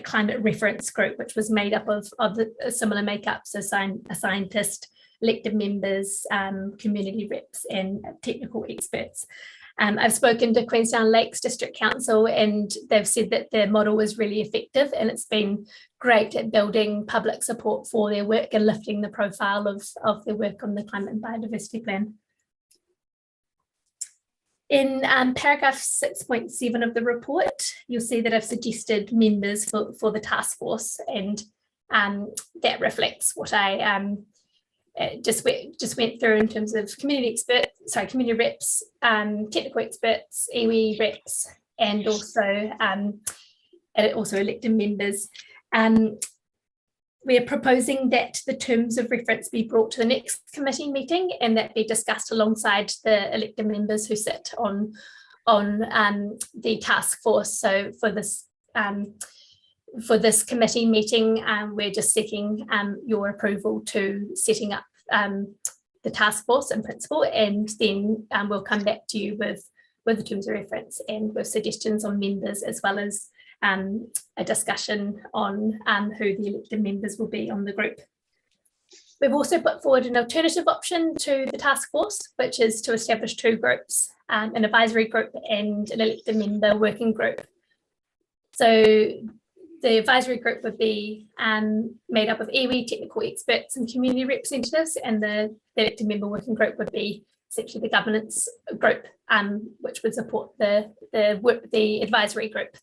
climate reference group, which was made up of a similar makeup, so a scientist, elected members, community reps, and technical experts. I've spoken to Queenstown Lakes District Council, and they've said that their model was really effective, and it's been great at building public support for their work and lifting the profile of their work on the climate and biodiversity plan. In paragraph 6.7 of the report, you'll see that I've suggested members for the task force, and that reflects what I just went through in terms of community reps, technical experts, iwi reps, and also elected members. We are proposing that the terms of reference be brought to the next committee meeting, and that be discussed alongside the elected members who sit on the task force. So for this committee meeting, we're just seeking your approval to setting up the task force in principle, and then we'll come back to you with the terms of reference and with suggestions on members, as well as a discussion on who the elected members will be on the group. We've also put forward an alternative option to the task force, which is to establish two groups, an advisory group and an elected member working group. So the advisory group would be made up of iwi, technical experts, and community representatives, and the elected member working group would be essentially the governance group, which would support the advisory group.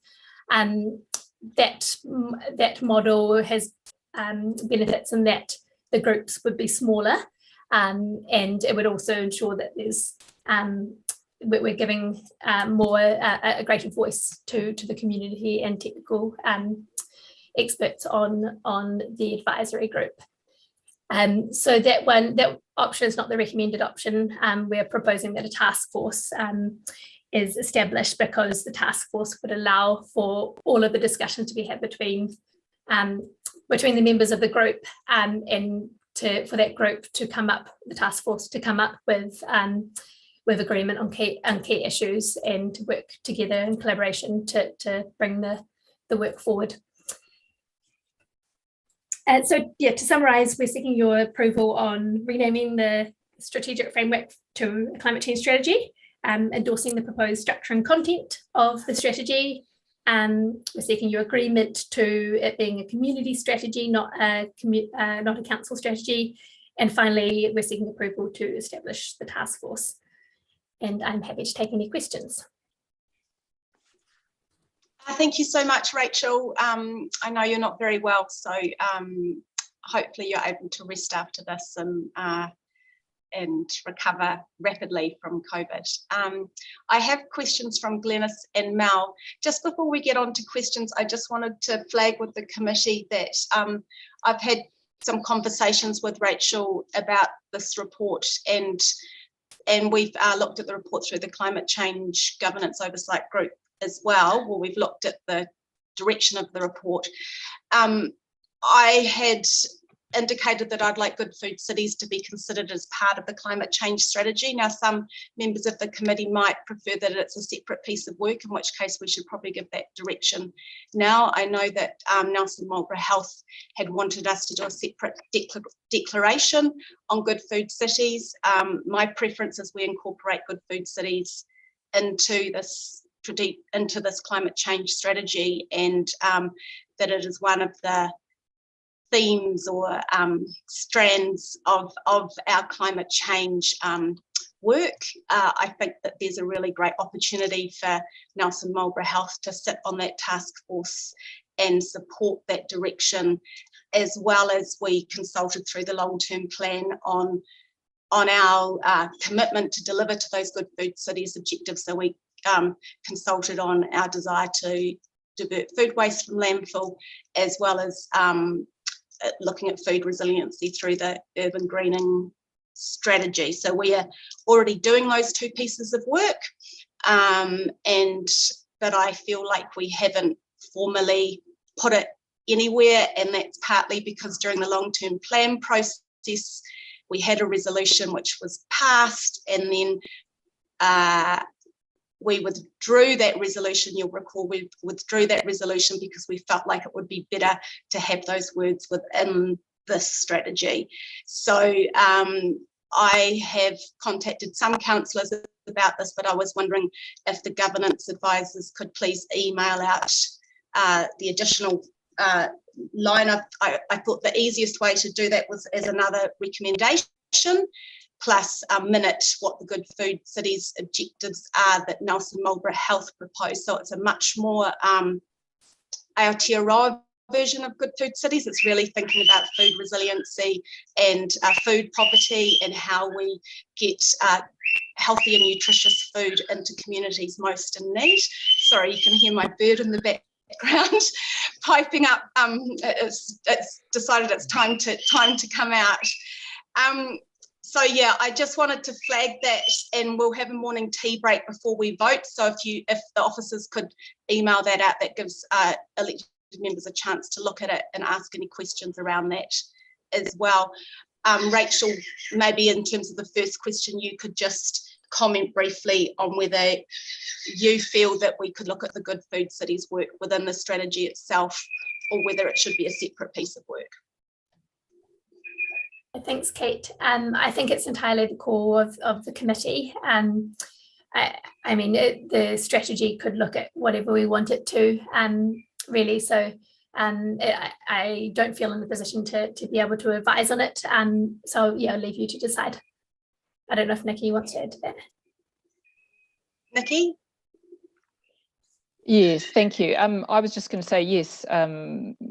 That model has benefits in that the groups would be smaller, and it would also ensure that we're giving a greater voice to the community and technical experts on the advisory group. So that option is not the recommended option. We're proposing that a task force is established, because the task force would allow for all of the discussions to be had between the members of the group, and for that group to come up, the task force to come up with agreement on key issues, and to work together in collaboration to bring the work forward. So yeah, to summarise, we're seeking your approval on renaming the strategic framework to a climate change strategy, endorsing the proposed structure and content of the strategy. We're seeking your agreement to it being a community strategy, not a council strategy. And finally, we're seeking approval to establish the task force. And I'm happy to take any questions. Thank you so much, Rachel. I know you're not very well, so hopefully you're able to rest after this and recover rapidly from COVID. I have questions from Glenys and Mel. Just before we get on to questions, I just wanted to flag with the committee that I've had some conversations with Rachel about this report, and we've looked at the report through the Climate Change Governance Oversight Group as well. Well, we've looked at the direction of the report. I had indicated that I'd like Good Food Cities to be considered as part of the climate change strategy. Now, some members of the committee might prefer that it's a separate piece of work, in which case we should probably give that direction now. I know that Nelson Marlborough Health had wanted us to do a separate declaration on Good Food Cities. My preference is we incorporate Good Food Cities into this climate change strategy, and that it is one of the themes or strands of our climate change work. I think that there's a really great opportunity for Nelson Marlborough Health to sit on that task force and support that direction, as well as we consulted through the long-term plan on our commitment to deliver to those Good Food Cities objectives. So we consulted on our desire to divert food waste from landfill, as well as looking at food resiliency through the urban greening strategy. So we are already doing those two pieces of work, but I feel like we haven't formally put it anywhere, and that's partly because during the long-term plan process we had a resolution which was passed, and then we withdrew that resolution. You'll recall we withdrew that resolution because we felt like it would be better to have those words within this strategy. So I have contacted some councillors about this, but I was wondering if the governance advisors could please email out the additional line up. I thought the easiest way to do that was as another recommendation, plus minute what the Good Food Cities objectives are that Nelson Marlborough Health proposed. So it's a much more Aotearoa version of Good Food Cities. It's really thinking about food resiliency and food poverty and how we get healthy and nutritious food into communities most in need. Sorry, you can hear my bird in the background piping up. It's decided it's time to come out. So yeah, I just wanted to flag that, and we'll have a morning tea break before we vote. So if the officers could email that out, that gives elected members a chance to look at it and ask any questions around that as well. Rachel, maybe in terms of the first question, you could just comment briefly on whether you feel that we could look at the Good Food Cities work within the strategy itself, or whether it should be a separate piece of work. Thanks, Kate. I think it's entirely the core of the committee. I mean, the strategy could look at whatever we want it to, really. So I don't feel in the position to be able to advise on it. So yeah, I'll leave you to decide. I don't know if Nikki wants to add to that. Nikki? Yes, thank you. I was just going to say, yes,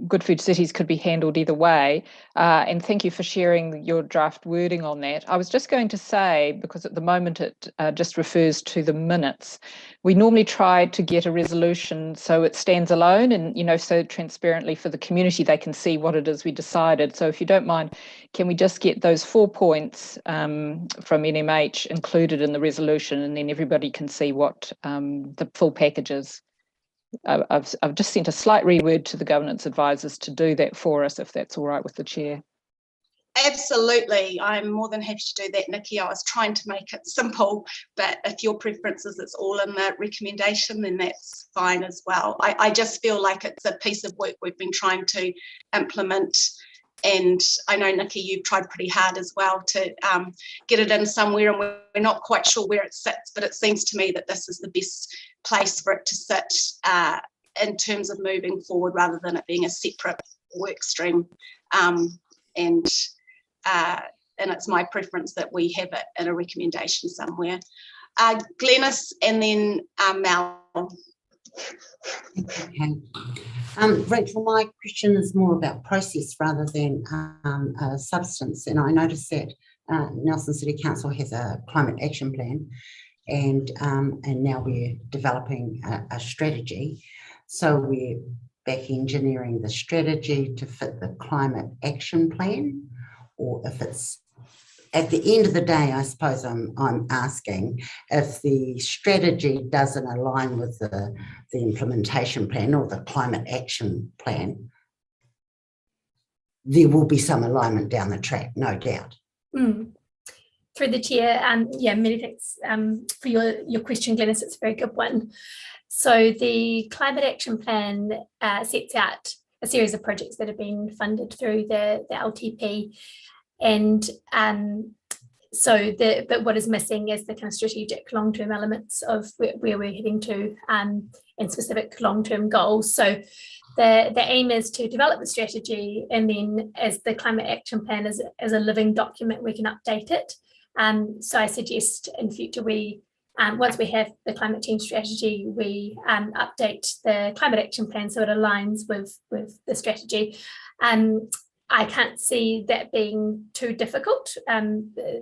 Good Food Cities could be handled either way. And thank you for sharing your draft wording on that. I was just going to say, because at the moment it just refers to the minutes, we normally try to get a resolution so it stands alone and, you know, so transparently for the community they can see what it is we decided. So if you don't mind, can we just get those 4 points from NMH included in the resolution, and then everybody can see what the full package is? I've just sent a slight reword to the governance advisors to do that for us, if that's all right with the chair. Absolutely, I'm more than happy to do that, Nikki. I was trying to make it simple, but if your preference is it's all in the recommendation, then that's fine as well. I just feel like it's a piece of work we've been trying to implement, and I know, Nikki, you've tried pretty hard as well to get it in somewhere, and we're not quite sure where it sits, but it seems to me that this is the best place for it to sit in terms of moving forward, rather than it being a separate work stream. And it's my preference that we have it in a recommendation somewhere. Glenys, and then Mel. Okay. Rachel, my question is more about process rather than substance. And I noticed that Nelson City Council has a climate action plan, and now we're developing a strategy. So we're back engineering the strategy to fit the climate action plan, or if it's at the end of the day, I suppose I'm asking if the strategy doesn't align with the implementation plan or the climate action plan, there will be some alignment down the track, no doubt. Through the chair, yeah, many thanks for your question, Glenys. It's a very good one. So the climate action plan sets out a series of projects that have been funded through the LTP, and but what is missing is the kind of strategic long-term elements of where we're heading to, and specific long-term goals. So the aim is to develop the strategy, and then as the climate action plan is a living document, we can update it. So I suggest in future once we have the climate change strategy, we update the climate action plan so it aligns with the strategy. I can't see that being too difficult.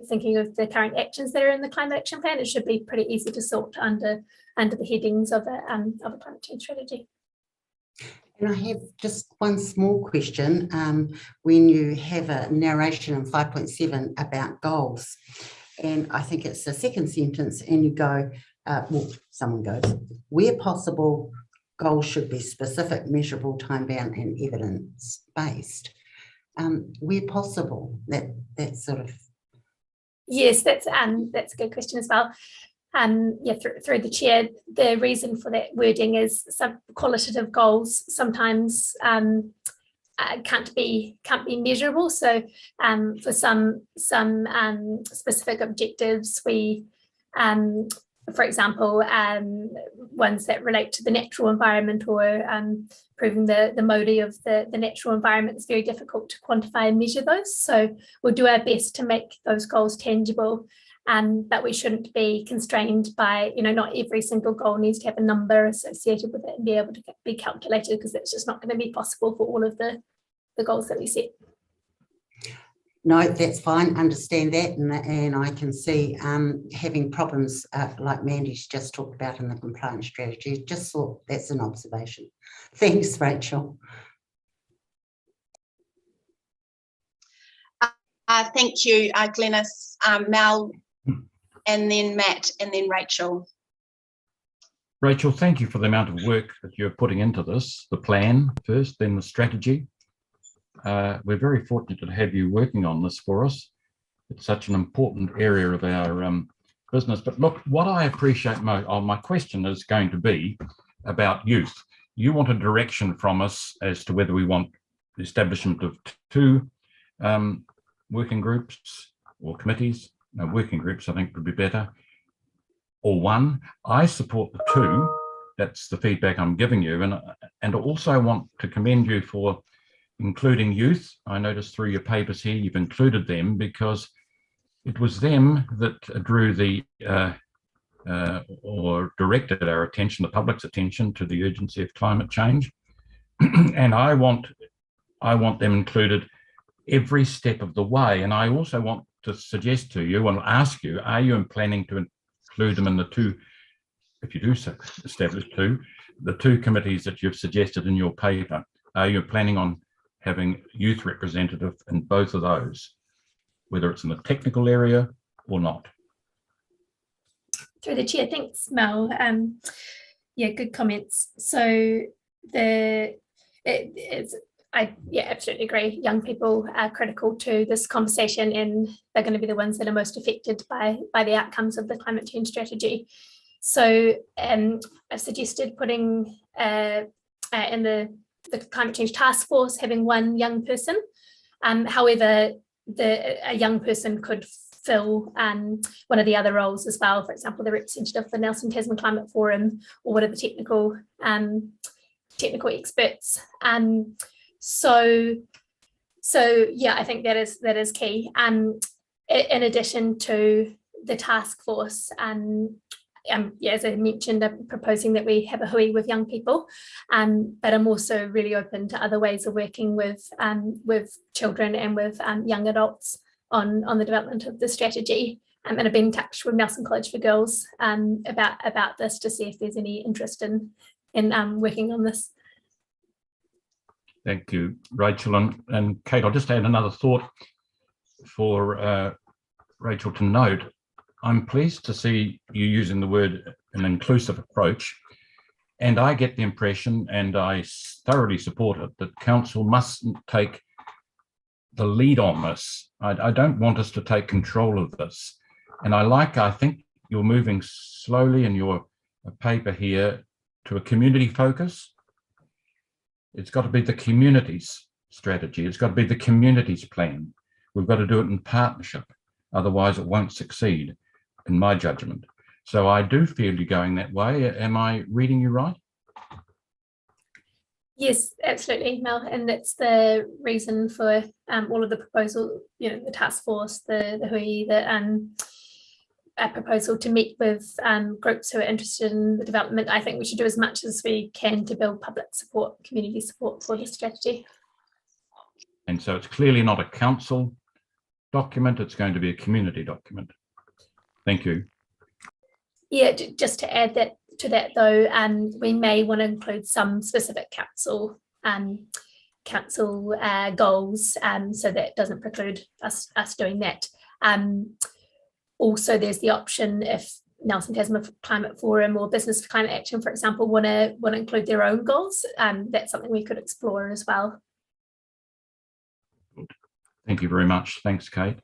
Thinking of the current actions that are in the climate action plan, it should be pretty easy to sort under the headings of a climate change strategy. And I have just one small question. When you have a narration in 5.7 about goals, and I think it's the second sentence, and you go, well, someone goes, where possible, goals should be specific, measurable, time-bound, and evidence-based. Where possible, that sort of. Yes, that's a good question as well. Yeah, through the chair, the reason for that wording is some qualitative goals sometimes can't be measurable. So for some specific objectives, we for example, ones that relate to the natural environment or improving the modi of the natural environment, it's very difficult to quantify and measure those. So we'll do our best to make those goals tangible, but we shouldn't be constrained by, not every single goal needs to have a number associated with it and be able to be calculated, because that's just not going to be possible for all of the goals that we set. No, that's fine, understand that, and I can see having problems like Mandy's just talked about in the compliance strategy. Just thought that's an observation. Thanks, Rachel. Thank you, Glenys, Mel, and then Matt, and then Rachel. Rachel, thank you for the amount of work that you're putting into this, the plan first, then the strategy. We're very fortunate to have you working on this for us. It's such an important area of our business. But look, what I appreciate most, my question is going to be about youth. You want a direction from us as to whether we want the establishment of 2 working groups or committees. No, working groups, I think, would be better, or 1. I support the 2. That's the feedback I'm giving you, and also want to commend you for including youth. I noticed through your papers here you've included them because it was them that drew the or directed our attention, the public's attention, to the urgency of climate change. And I want them included every step of the way. And I also want to suggest to you and ask you, are you planning to include them in the 2, if you do establish 2, the 2 committees that you've suggested in your paper? Are you planning on having youth representative in both of those, whether it's in the technical area or not? Through the chair, thanks, Mel. Yeah, good comments. So I absolutely agree. Young people are critical to this conversation, and they're going to be the ones that are most affected by the outcomes of the climate change strategy. So I've suggested putting in the climate change task force having 1 young person. However, a young person could fill one of the other roles as well. For example, the representative of the Nelson Tasman Climate Forum, or one of the technical experts. So yeah, I think that is key. In addition to the task force, yeah, as I mentioned, I'm proposing that we have a hui with young people, but I'm also really open to other ways of working with children and with young adults on the development of the strategy. And I've been in touch with Nelson College for Girls about this to see if there's any interest in working on this. Thank you, Rachel. And Kate, I'll just add another thought for Rachel to note. I'm pleased to see you using the word an inclusive approach, and I get the impression, and I thoroughly support it, that council mustn't take the lead on this. I don't want us to take control of this. And I think you're moving slowly in your paper here to a community focus. It's got to be the community's strategy. It's got to be the community's plan. We've got to do it in partnership. Otherwise it won't succeed, in my judgment. So I do feel you're going that way. Am I reading you right? Yes, absolutely, Mel, and that's the reason for all of the proposal, the task force, the hui, a proposal to meet with groups who are interested in the development. I think we should do as much as we can to build public support, community support for this strategy. And so it's clearly not a council document, it's going to be a community document. Thank you. Yeah, just to add that to that though, we may want to include some specific council goals, so that doesn't preclude us doing that. Also, there's the option if Nelson Tasman Climate Forum or Business for Climate Action, for example, want to include their own goals. That's something we could explore as well. Thank you very much. Thanks, Kate.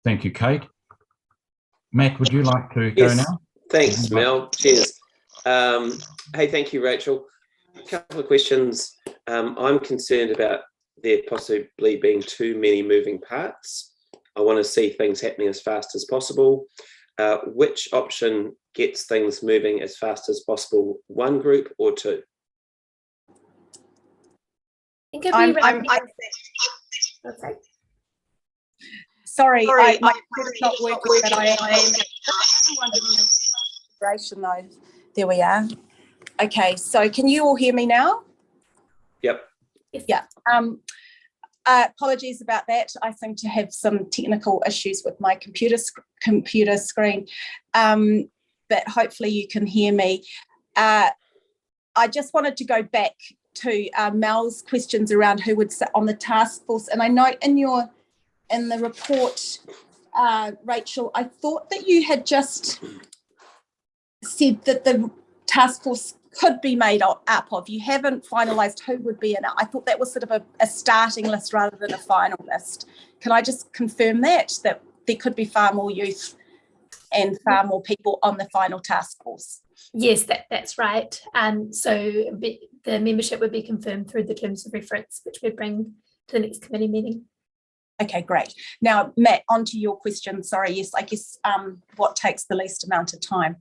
Thank you, Kate. Matt, would you like to go now? Thanks, Mel. Cheers. Hey, thank you, Rachel. A couple of questions. I'm concerned about there possibly being too many moving parts. I want to see things happening as fast as possible. Which option gets things moving as fast as possible? One group or two? Sorry, I it's not working, but I am. Though. There we are. Okay, so can you all hear me now? Yep. Yeah. Apologies about that. I seem to have some technical issues with my computer screen, but hopefully you can hear me. I just wanted to go back to Mel's questions around who would sit on the task force, and I know in the report, Rachel, I thought that you had just said that the task force could be made up of. You haven't finalised who would be in it. I thought that was sort of a starting list rather than a final list. Can I just confirm that there could be far more youth and far more people on the final task force? Yes, that's right. So the membership would be confirmed through the terms of reference, which we bring to the next committee meeting. Okay, great. Now, Matt, on to your question. Sorry, yes, I guess what takes the least amount of time?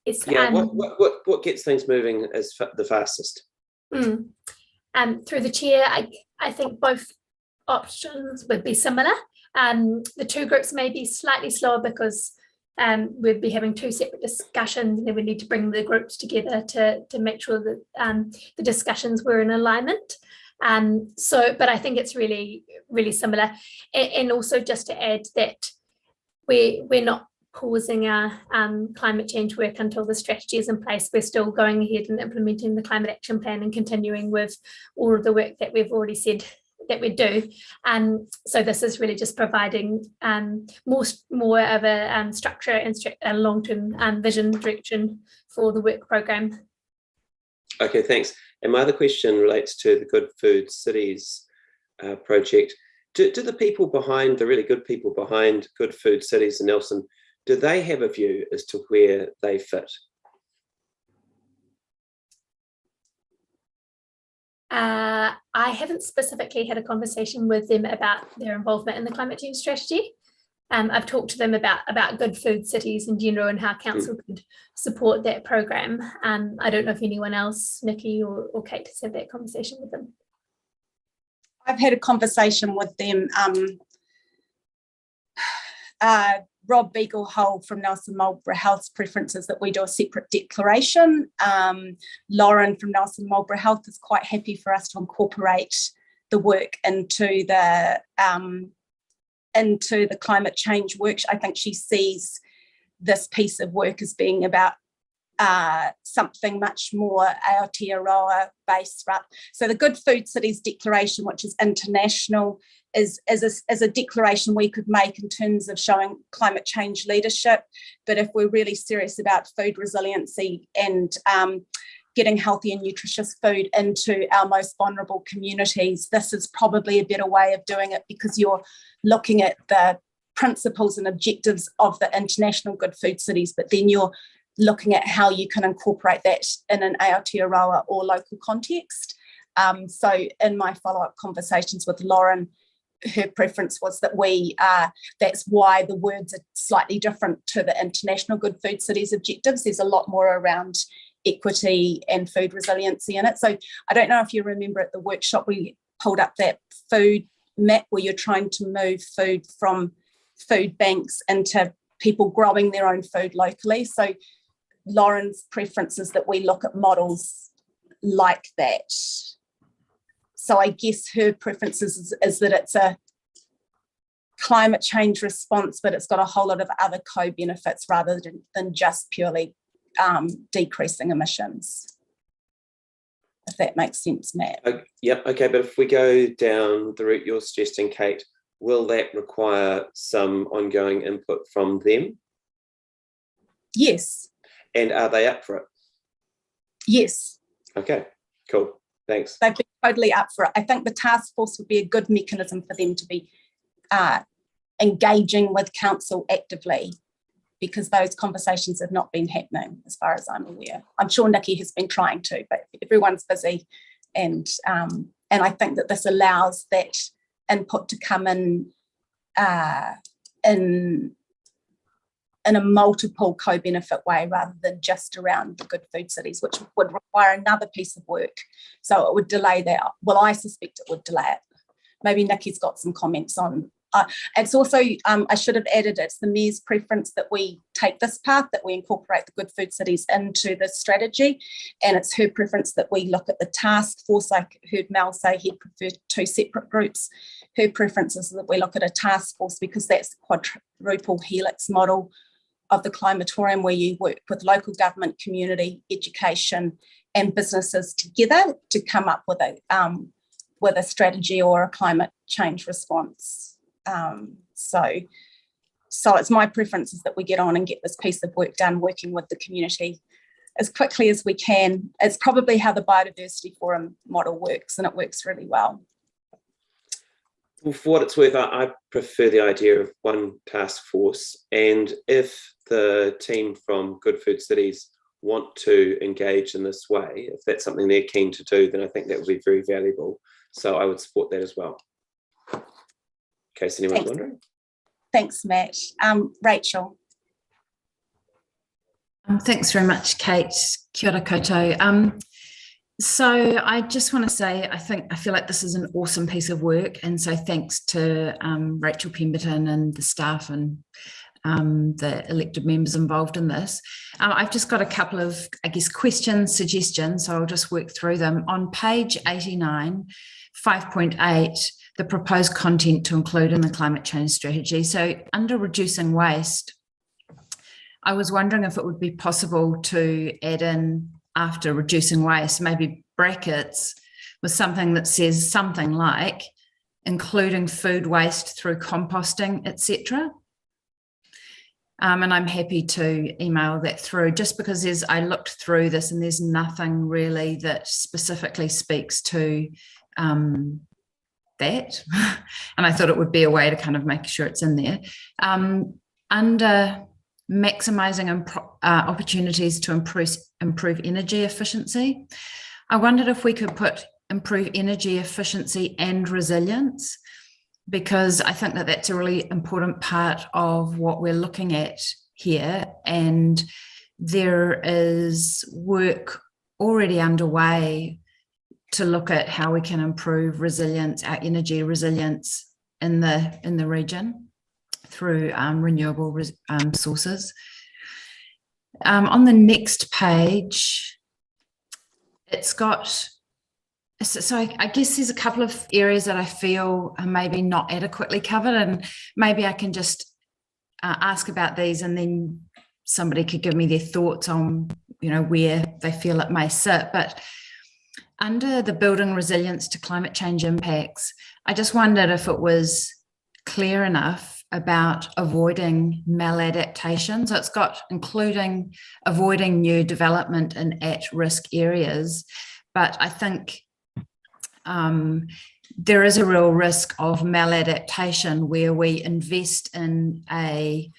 Yes, yeah, what gets things moving as the fastest? Through the chair, I think both options would be similar. The two groups may be slightly slower because we'd be having two separate discussions, and then we need to bring the groups together to make sure that the discussions were in alignment. But I think it's really, really similar. And also just to add that we're not pausing our climate change work until the strategy is in place. We're still going ahead and implementing the climate action plan and continuing with all of the work that we've already said that we do. So this is really just providing more of a structure and a long-term vision direction for the work program. Okay, thanks. And my other question relates to the Good Food Cities project. Do the people behind, the really good people behind Good Food Cities in Nelson, do they have a view as to where they fit? I haven't specifically had a conversation with them about their involvement in the climate change strategy. I've talked to them about Good Food Cities in general and how council could support that program. I don't know if anyone else, Nikki or Kate, has had that conversation with them. I've had a conversation with them. Rob Beaglehole from Nelson Marlborough Health's preference is that we do a separate declaration. Lauren from Nelson Marlborough Health is quite happy for us to incorporate the work into the climate change work. I think she sees this piece of work as being about something much more Aotearoa based. Right? So the Good Food Cities Declaration, which is international, is a declaration we could make in terms of showing climate change leadership. But if we're really serious about food resiliency and getting healthy and nutritious food into our most vulnerable communities, this is probably a better way of doing it, because you're looking at the principles and objectives of the international Good Food Cities, but then you're looking at how you can incorporate that in an Aotearoa or local context. So in my follow-up conversations with Lauren her preference was that that's why the words are slightly different to the International Good Food Cities objectives. There's a lot more around equity and food resiliency in it. So I don't know if you remember at the workshop, we pulled up that food map where you're trying to move food from food banks into people growing their own food locally. So Lauren's preference is that we look at models like that. So I guess her preference is that it's a climate change response, but it's got a whole lot of other co-benefits rather than just purely decreasing emissions. If that makes sense, Matt. Yep, okay, but if we go down the route you're suggesting, Kate, will that require some ongoing input from them? Yes. And are they up for it? Yes. Okay, cool, thanks. They've been totally up for it. I think the task force would be a good mechanism for them to be engaging with council actively, because those conversations have not been happening as far as I'm aware. I'm sure Nikki has been trying to, but everyone's busy. And I think that this allows that input to come in a multiple co-benefit way rather than just around the Good Food Cities, which would require another piece of work. So it would delay that. Well, I suspect it would delay it. Maybe Nikki's got some comments on. It's also, I should have added, it's the Mayor's preference that we take this path, that we incorporate the Good Food Cities into the strategy, and it's her preference that we look at the task force. I heard Mel say he'd prefer 2 separate groups. Her preference is that we look at a task force because that's the quadruple helix model of the climatorium, where you work with local government, community, education and businesses together to come up with a strategy or a climate change response. So it's my preference is that we get on and get this piece of work done, working with the community as quickly as we can. It's probably how the Biodiversity Forum model works, and it works really well. Well, for what it's worth, I prefer the idea of one task force, and if the team from Good Food Cities want to engage in this way, if that's something they're keen to do, then I think that would be very valuable. So I would support that as well. In case anyone's wondering. Thanks, Matt. Rachel. Thanks very much, Kate. Kia ora koutou. So I just want to say, I feel like this is an awesome piece of work. And so thanks to Rachel Pemberton and the staff and the elected members involved in this. I've just got a couple of, I guess, questions, suggestions, so I'll just work through them. On page 89, 5.8, the proposed content to include in the climate change strategy. So under reducing waste, I was wondering if it would be possible to add in, after reducing waste, maybe brackets with something that says something like including food waste through composting, etc. And I'm happy to email that through, just because I looked through this and there's nothing really that specifically speaks to that. And I thought it would be a way to kind of make sure it's in there. Under maximising opportunities to improve energy efficiency, I wondered if we could put improve energy efficiency and resilience, because I think that that's a really important part of what we're looking at here. And there is work already underway to look at how we can improve resilience, our energy resilience in the region through renewable sources. On the next page, it's got, so I guess there's a couple of areas that I feel are maybe not adequately covered, and maybe I can just ask about these and then somebody could give me their thoughts on, where they feel it may sit. But under the building resilience to climate change impacts, I just wondered if it was clear enough about avoiding maladaptation. So it's got including avoiding new development in at-risk areas, but I think there is a real risk of maladaptation where we invest in a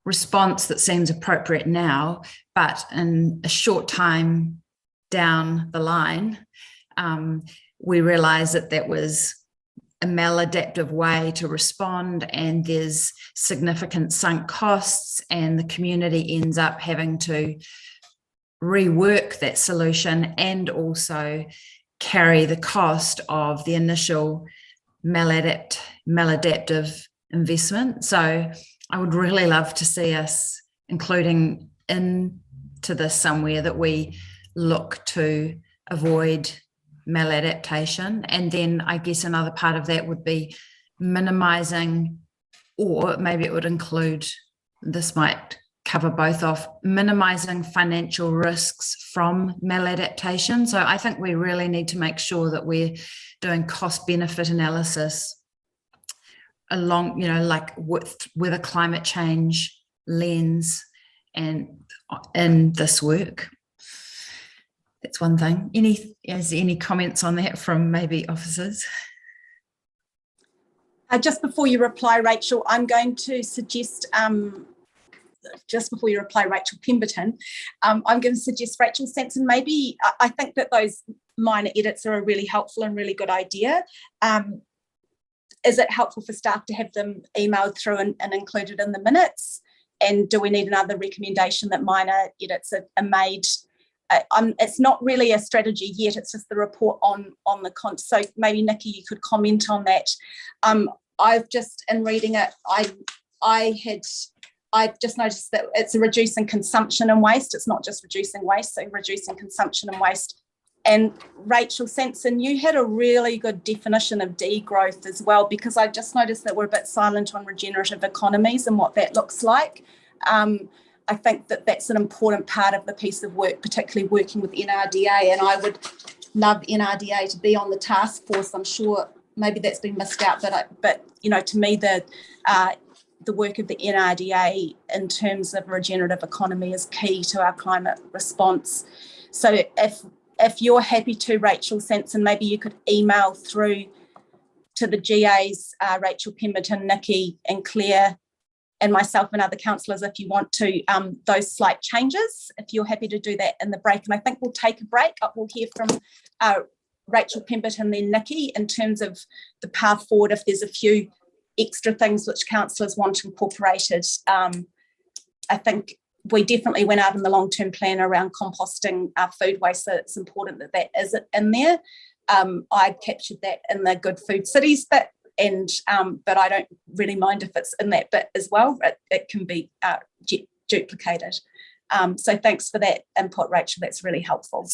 response that seems appropriate now, but in a short time down the line, we realise that that was a maladaptive way to respond, and there's significant sunk costs, and the community ends up having to rework that solution and also carry the cost of the initial maladaptive investment. So I would really love to see us including into this somewhere that we look to avoid maladaptation. And then I guess another part of that would be minimizing, or maybe it would include, this might cover both off, minimizing financial risks from maladaptation. So I think we really need to make sure that we're doing cost benefit analysis along, like with a climate change lens and in this work. That's one thing. Is there any comments on that from maybe officers? Just before you reply, Rachel, I'm going to suggest, just before you reply, Rachel Pemberton, I'm going to suggest Rachel Sanson. Maybe I think that those minor edits are a really helpful and really good idea. Is it helpful for staff to have them emailed through and included in the minutes? And do we need another recommendation that minor edits are made? It's not really a strategy yet, it's just the report on the so maybe Nikki, you could comment on that. I've just, in reading it, I just noticed that it's a reducing consumption and waste. It's not just reducing waste, so reducing consumption and waste. And Rachel Sanson, you had a really good definition of degrowth as well, because I just noticed that we're a bit silent on regenerative economies and what that looks like. I think that that's an important part of the piece of work, particularly working with NRDA, and I would love NRDA to be on the task force. I'm sure maybe that's been missed out, but to me the work of the NRDA in terms of regenerative economy is key to our climate response. So if you're happy to, Rachel Sanson, maybe you could email through to the GAs, Rachel Pemberton, Nikki and Claire, and myself and other councillors, if you want to, those slight changes, if you're happy to do that in the break. And I think we'll take a break. We'll hear from Rachel Pemberton, then Nikki, in terms of the path forward, if there's a few extra things which councillors want incorporated. I think we definitely went out in the long-term plan around composting food waste, so it's important that that is in there. I captured that in the Good Food Cities bit, and but I don't really mind if it's in that bit as well. It can be duplicated. So thanks for that input, Rachel. That's really helpful.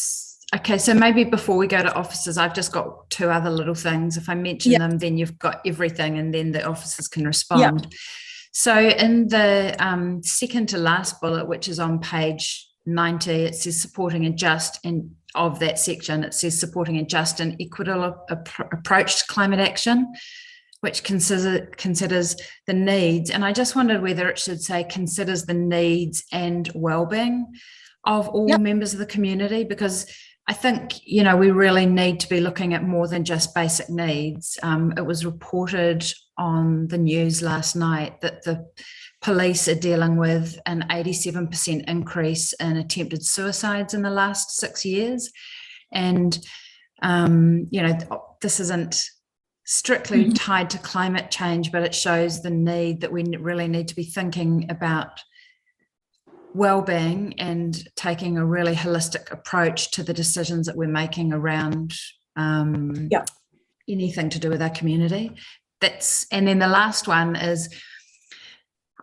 Okay, so maybe before we go to officers, I've just got two other little things. If I mention them, then you've got everything, and then the officers can respond. Yep. So in the second to last bullet, which is on page 90, it says supporting a just, and of that section, it says supporting a just and equitable approach to climate action, which considers the needs. And I just wondered whether it should say considers the needs and well-being of all members of the community, because I think, we really need to be looking at more than just basic needs. It was reported on the news last night that the police are dealing with an 87% increase in attempted suicides in the last 6 years. And, this isn't strictly tied to climate change, but it shows the need that we really need to be thinking about well-being and taking a really holistic approach to the decisions that we're making around anything to do with our community. And then the last one is,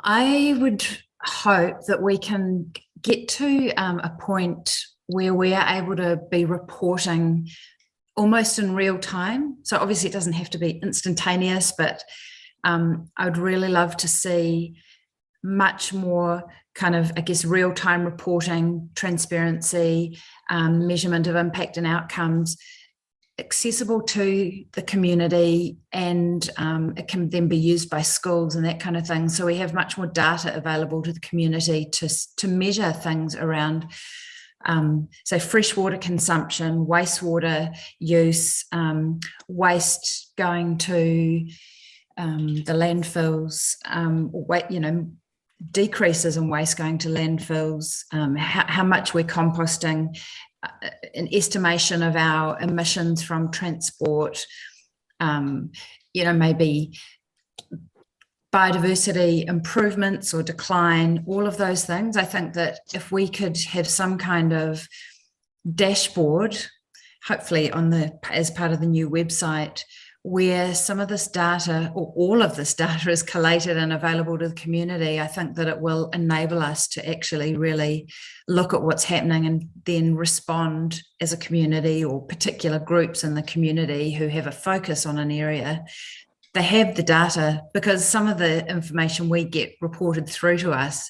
I would hope that we can get to a point where we are able to be reporting almost in real time. So obviously it doesn't have to be instantaneous, but I would really love to see much more kind of, real-time reporting, transparency, measurement of impact and outcomes accessible to the community, and it can then be used by schools and that kind of thing. So we have much more data available to the community to measure things around, say, freshwater consumption, wastewater use, waste going to the landfills, decreases in waste going to landfills, how much we're composting, an estimation of our emissions from transport, maybe biodiversity improvements or decline, all of those things. I think that if we could have some kind of dashboard, hopefully as part of the new website, where some of this data or all of this data is collated and available to the community, I think that it will enable us to actually really look at what's happening and then respond as a community, or particular groups in the community who have a focus on an area. They have the data, because some of the information we get reported through to us,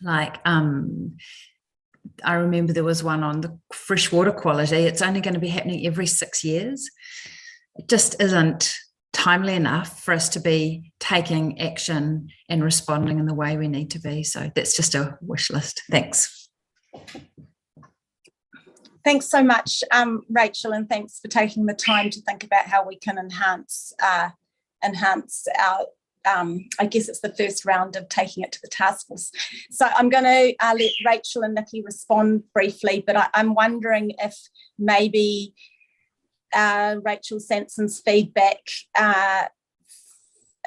like I remember there was one on the freshwater quality. It's only going to be happening every 6 years. It just isn't timely enough for us to be taking action and responding in the way we need to be. So that's just a wish list. Thanks. Thanks so much, Rachel, and thanks for taking the time to think about how we can enhance our, I guess it's the first round of taking it to the task force. So I'm going to let Rachel and Nikki respond briefly, but I'm wondering if maybe Rachel Sanson's feedback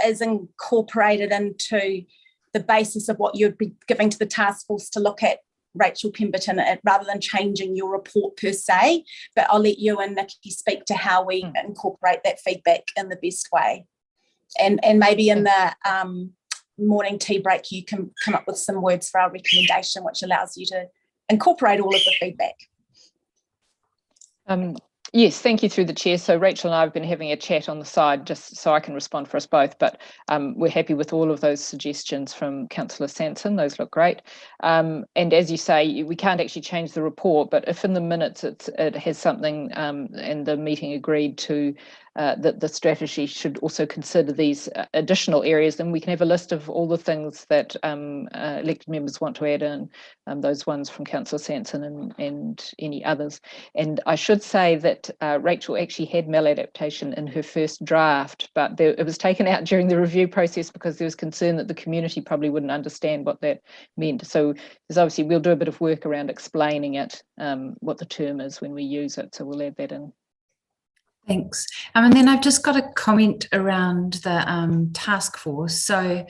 is incorporated into the basis of what you'd be giving to the task force to look at, Rachel Pemberton, rather than changing your report per se. But I'll let you and Nikki speak to how we incorporate that feedback in the best way. And maybe in the morning tea break, you can come up with some words for our recommendation, which allows you to incorporate all of the feedback. Yes, thank you through the chair. So Rachel and I have been having a chat on the side just so I can respond for us both, but we're happy with all of those suggestions from Councillor Sanson. Those look great. And as you say, we can't actually change the report, but if in the minutes it has something and the meeting agreed to that the strategy should also consider these additional areas, then we can have a list of all the things that elected members want to add in, those ones from Councillor Sanson and any others. And I should say that Rachel actually had maladaptation in her first draft, but it was taken out during the review process because there was concern that the community probably wouldn't understand what that meant. So there's obviously, we'll do a bit of work around explaining it, what the term is when we use it. So we'll add that in. Thanks. And then I've just got a comment around the task force. So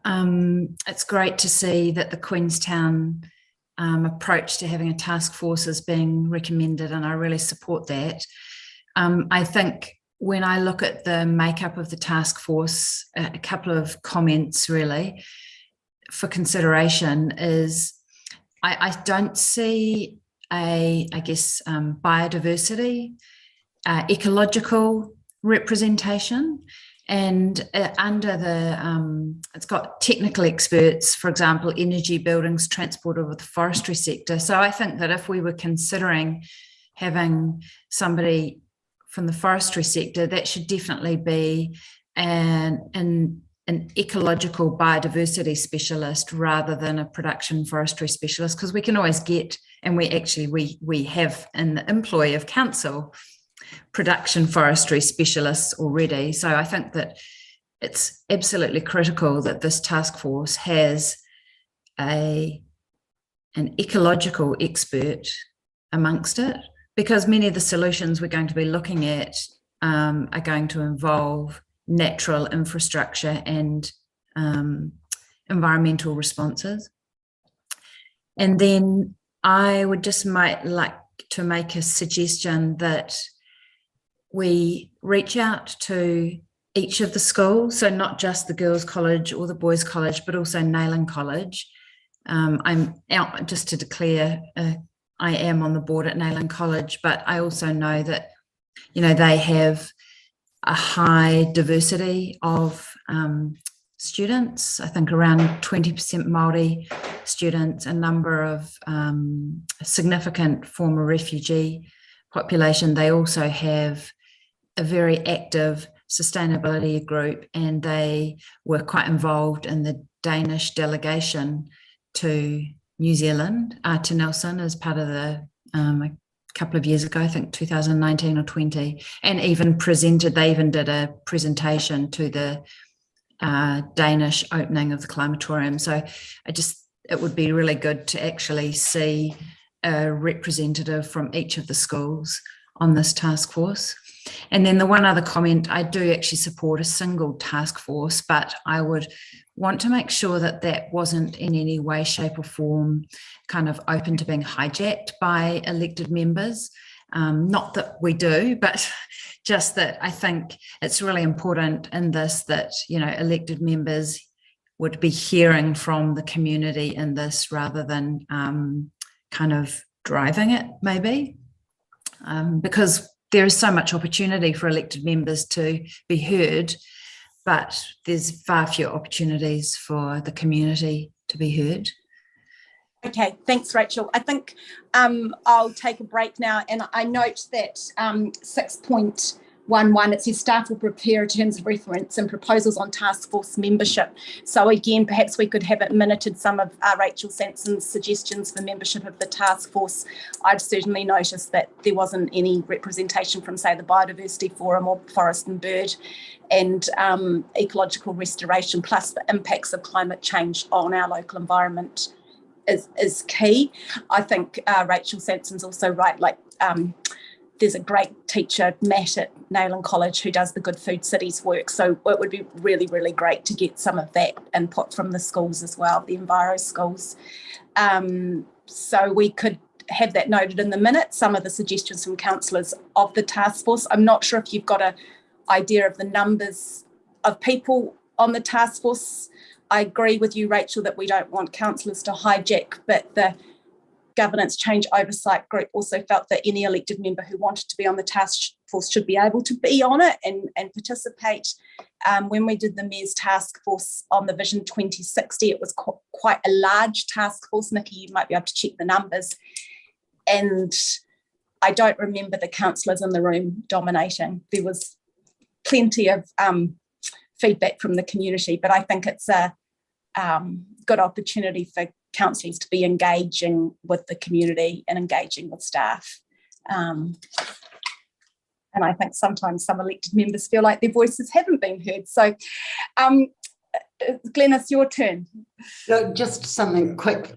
it's great to see that the Queenstown approach to having a task force is being recommended, and I really support that. I think when I look at the makeup of the task force, a couple of comments really for consideration is I don't see biodiversity, ecological representation, and under the it's got technical experts, for example, energy, buildings, transport, or the forestry sector. So I think that if we were considering having somebody from the forestry sector, that should definitely be an ecological biodiversity specialist rather than a production forestry specialist, because we can always get, and we have in the employ of council, production forestry specialists already. So I think that it's absolutely critical that this task force has an ecological expert amongst it, because many of the solutions we're going to be looking at are going to involve natural infrastructure and environmental responses. And then I would just might like to make a suggestion that we reach out to each of the schools, so not just the girls' college or the boys' college, but also Nayland College. I'm out just to declare I am on the board at Nayland College, but I also know that, they have a high diversity of students. I think around 20% Māori students, a number of significant former refugee population. They also have a very active sustainability group, and they were quite involved in the Danish delegation to New Zealand, to Nelson, as part of the a couple of years ago, I think 2019 or 20, and even they even did a presentation to the Danish opening of the climatorium. So it would be really good to actually see a representative from each of the schools on this task force. And then the one other comment, I do actually support a single task force, but I would want to make sure that that wasn't in any way, shape or form kind of open to being hijacked by elected members. Not that we do, but just that I think it's really important in this that, you know, elected members would be hearing from the community in this rather than kind of driving it maybe, because there is so much opportunity for elected members to be heard, but there's far fewer opportunities for the community to be heard. Okay, thanks, Rachel. I think I'll take a break now, and I note that 6.11, it says staff will prepare terms of reference and proposals on task force membership. So again, perhaps we could have it minuted some of Rachel Sampson's suggestions for membership of the task force. I've certainly noticed that there wasn't any representation from, say, the Biodiversity Forum or Forest and Bird, and ecological restoration, plus the impacts of climate change on our local environment is key. I think Rachel Sampson's also right, like there's a great teacher, Matt at Nayland College, who does the Good Food Cities work. So it would be really, really great to get some of that input from the schools as well, the Enviro schools. So we could have that noted in the minute, some of the suggestions from councillors of the task force. I'm not sure if you've got an idea of the numbers of people on the task force. I agree with you, Rachel, that we don't want councillors to hijack, but the Governance Change Oversight Group also felt that any elected member who wanted to be on the task force should be able to be on it and participate. When we did the Mayor's task force on the Vision 2060, it was quite a large task force. Nikki, you might be able to check the numbers. And I don't remember the councillors in the room dominating. There was plenty of feedback from the community, but I think it's a good opportunity for councillors to be engaging with the community and engaging with staff. And I think sometimes some elected members feel like their voices haven't been heard. So Glenys, your turn. So just something quick,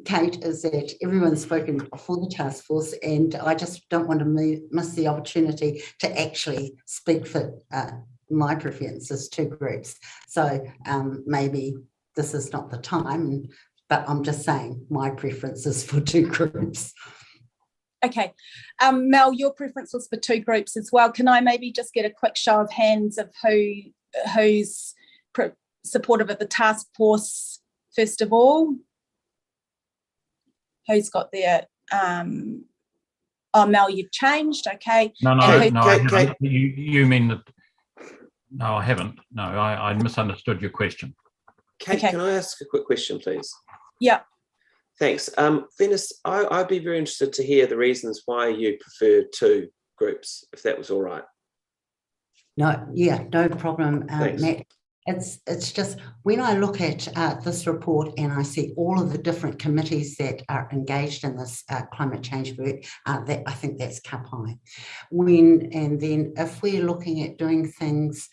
Kate, is that everyone's spoken for the task force, and I just don't want to miss the opportunity to actually speak for my preferences to groups. So maybe this is not the time, but I'm just saying my preference is for 2 groups. Okay. Mel, your preference was for 2 groups as well. Can I maybe just get a quick show of hands of who's supportive of the task force first of all? Who's got their oh, Mel, you've changed, okay. No, I haven't. You mean that? No, I haven't. No, I misunderstood your question. Kate, okay. Can I ask a quick question, please? Yeah. Thanks. Glenys, I'd be very interested to hear the reasons why you prefer 2 groups, if that was all right. No, yeah, no problem, Matt. It's just when I look at this report and I see all of the different committees that are engaged in this climate change work, that I think that's cap high. And then if we're looking at doing things,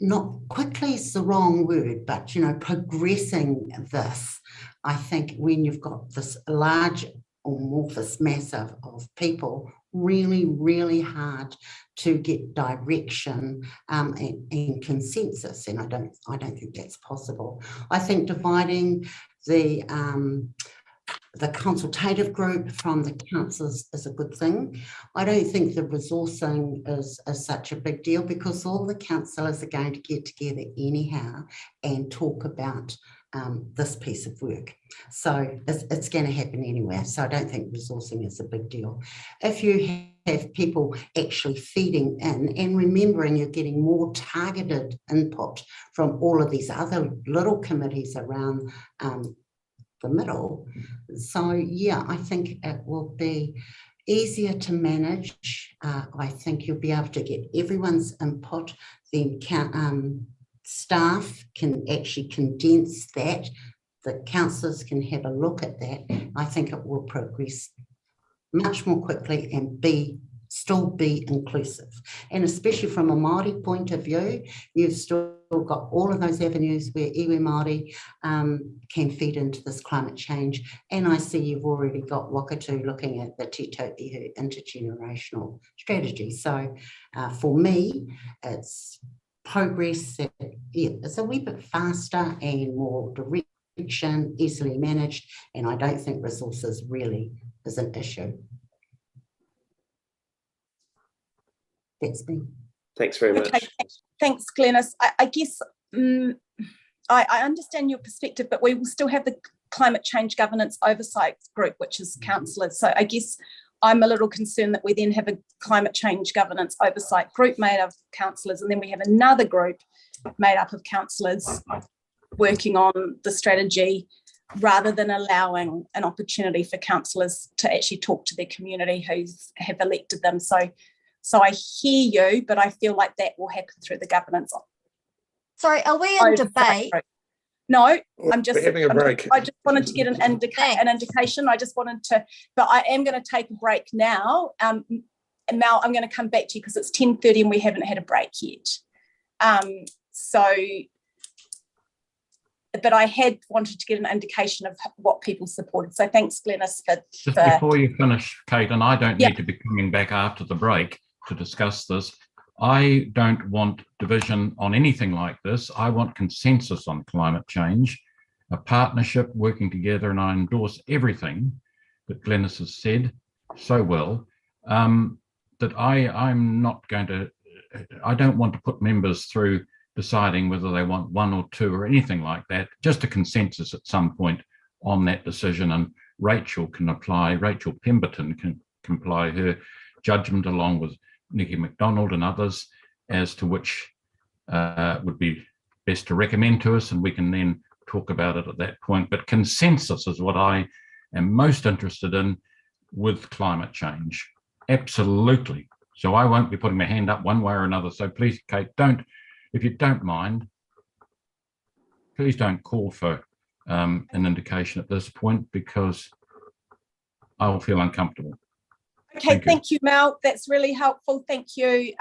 not quickly is the wrong word, but, you know, progressing this, I think when you've got this large amorphous mass of people, really, really hard to get direction and consensus, and I don't think that's possible. I think dividing the consultative group from the councillors is a good thing. I don't think the resourcing is such a big deal, because all the councillors are going to get together anyhow and talk about this piece of work. So it's going to happen anyway. So I don't think resourcing is a big deal. If you have people actually feeding in and remembering you're getting more targeted input from all of these other little committees around the middle. So yeah, I think it will be easier to manage. I think you'll be able to get everyone's input, then staff can actually condense that, the councillors can have a look at that. I think it will progress much more quickly and be still be inclusive. And especially from a Māori point of view, you've still got all of those avenues where iwi Māori can feed into this climate change. And I see you've already got Wakatu looking at the Te Tau Ihu intergenerational strategy. So for me, it's progress that, yeah, it's a wee bit faster and more direction, easily managed, and I don't think resources really is an issue. That's me. Thanks very much. Okay, thanks, Glenys. I guess I understand your perspective, but we will still have the Climate Change Governance Oversight Group, which is councillors. So I guess I'm a little concerned that we then have a Climate Change Governance Oversight Group made up of councillors, and then we have another group made up of councillors working on the strategy, rather than allowing an opportunity for councillors to actually talk to their community who have elected them. So I hear you, but I feel like that will happen through the governance. Sorry, are we in debate? No, I'm just We're having a break. I just wanted to get an indication. I just wanted to, but I am going to take a break now. Mel, I'm going to come back to you because it's 10:30 and we haven't had a break yet. But I had wanted to get an indication of what people supported. So thanks, Glenys, for just before you finish, Kate, and I don't need to be coming back after the break to discuss this. I don't want division on anything like this. I want consensus on climate change, a partnership working together, and I endorse everything that Glenys has said so well, that I'm not going to, I don't want to put members through deciding whether they want one or two or anything like that, just a consensus at some point on that decision. And Rachel Pemberton can apply her judgment along with Nikki MacDonald and others as to which would be best to recommend to us, and we can then talk about it at that point. But consensus is what I am most interested in with climate change. Absolutely. So I won't be putting my hand up one way or another. So please, Kate, if you don't mind, please don't call for an indication at this point, because I will feel uncomfortable. Okay, thank you, Mel. That's really helpful. Thank you.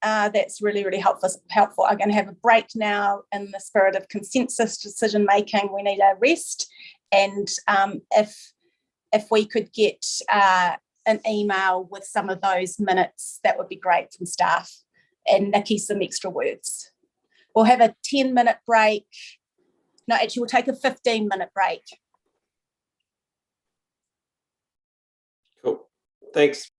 That's really, really helpful. I'm going to have a break now in the spirit of consensus decision making. We need a rest, and if we could get an email with some of those minutes, that would be great from staff, and Nikki some extra words. We'll have a 10-minute break. No, actually, we'll take a 15-minute break. Cool. Thanks.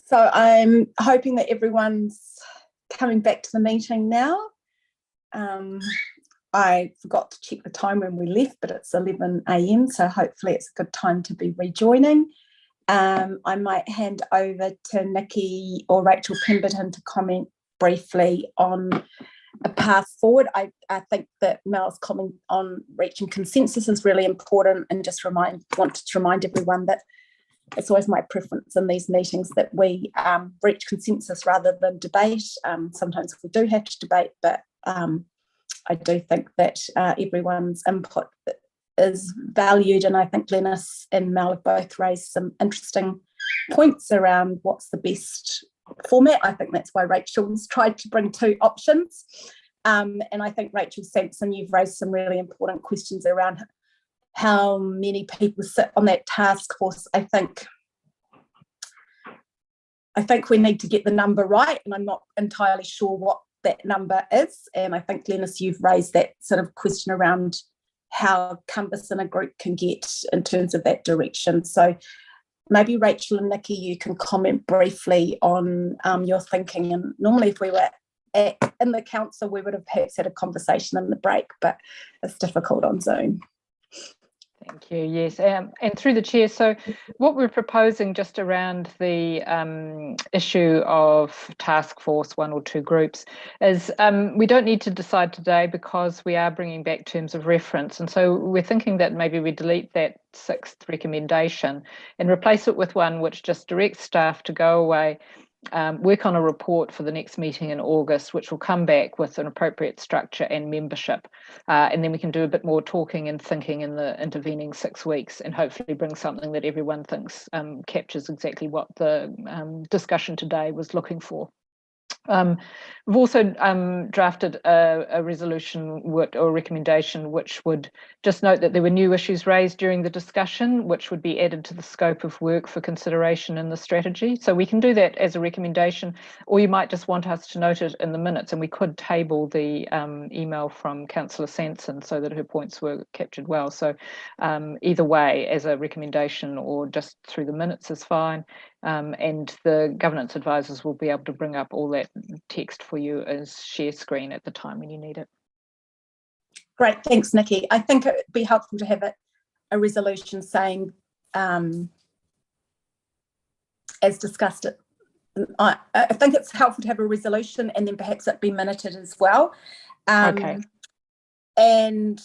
So I'm hoping that everyone's coming back to the meeting now. I forgot to check the time when we left, but it's 11 a.m, so hopefully it's a good time to be rejoining. I might hand over to Nikki or Rachel Pemberton to comment briefly on a path forward. I think that Mel's comment on reaching consensus is really important, and just wanted to remind everyone that it's always my preference in these meetings that we reach consensus rather than debate. Sometimes we do have to debate, but I do think that everyone's input is valued, and I think Glenys and Mel have both raised some interesting points around what's the best format. I think that's why Rachel's tried to bring two options, and I think Rachel Sampson, you've raised some really important questions around how many people sit on that task force. I think we need to get the number right, and I'm not entirely sure what that number is. And I think, Glenys, you've raised that sort of question around how cumbersome a group can get in terms of that direction. So maybe Rachel and Nikki, you can comment briefly on your thinking. And normally if we were in the council, we would have perhaps had a conversation in the break, but it's difficult on Zoom. Thank you. Yes, and through the chair. So what we're proposing just around the issue of task force, one or two groups, is we don't need to decide today because we are bringing back terms of reference. And so we're thinking that maybe we delete that 6th recommendation and replace it with one which just directs staff to go away, work on a report for the next meeting in August, which will come back with an appropriate structure and membership. And then we can do a bit more talking and thinking in the intervening 6 weeks and hopefully bring something that everyone thinks captures exactly what the discussion today was looking for. We've also drafted a resolution or recommendation which would just note that there were new issues raised during the discussion which would be added to the scope of work for consideration in the strategy. So we can do that as a recommendation, or you might just want us to note it in the minutes, and we could table the email from Councillor Sampson so that her points were captured well. So either way, as a recommendation or just through the minutes is fine. And the governance advisors will be able to bring up all that text for you as share screen at the time when you need it. Great, thanks, Nikki. I think it would be helpful to have a resolution saying, as discussed, I think it's helpful to have a resolution and then perhaps it be minuted as well. Okay. And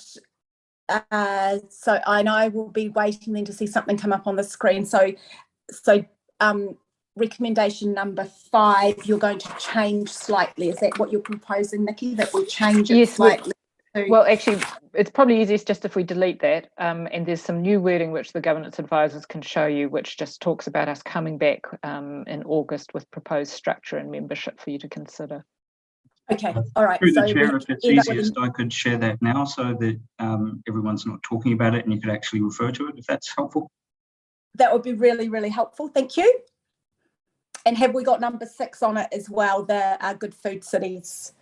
so I will be waiting then to see something come up on the screen. So recommendation number 5, you're going to change slightly. Is that what you're proposing, Nikki, that we change it slightly? Well, actually, it's probably easiest just if we delete that. And there's some new wording which the governance advisors can show you, which just talks about us coming back in August with proposed structure and membership for you to consider. Okay, all right. Through the chair, if it's easiest, I could share that now so that everyone's not talking about it and you could actually refer to it, if that's helpful. That would be really, really helpful. Thank you. And have we got number 6 on it as well, the Good Food Cities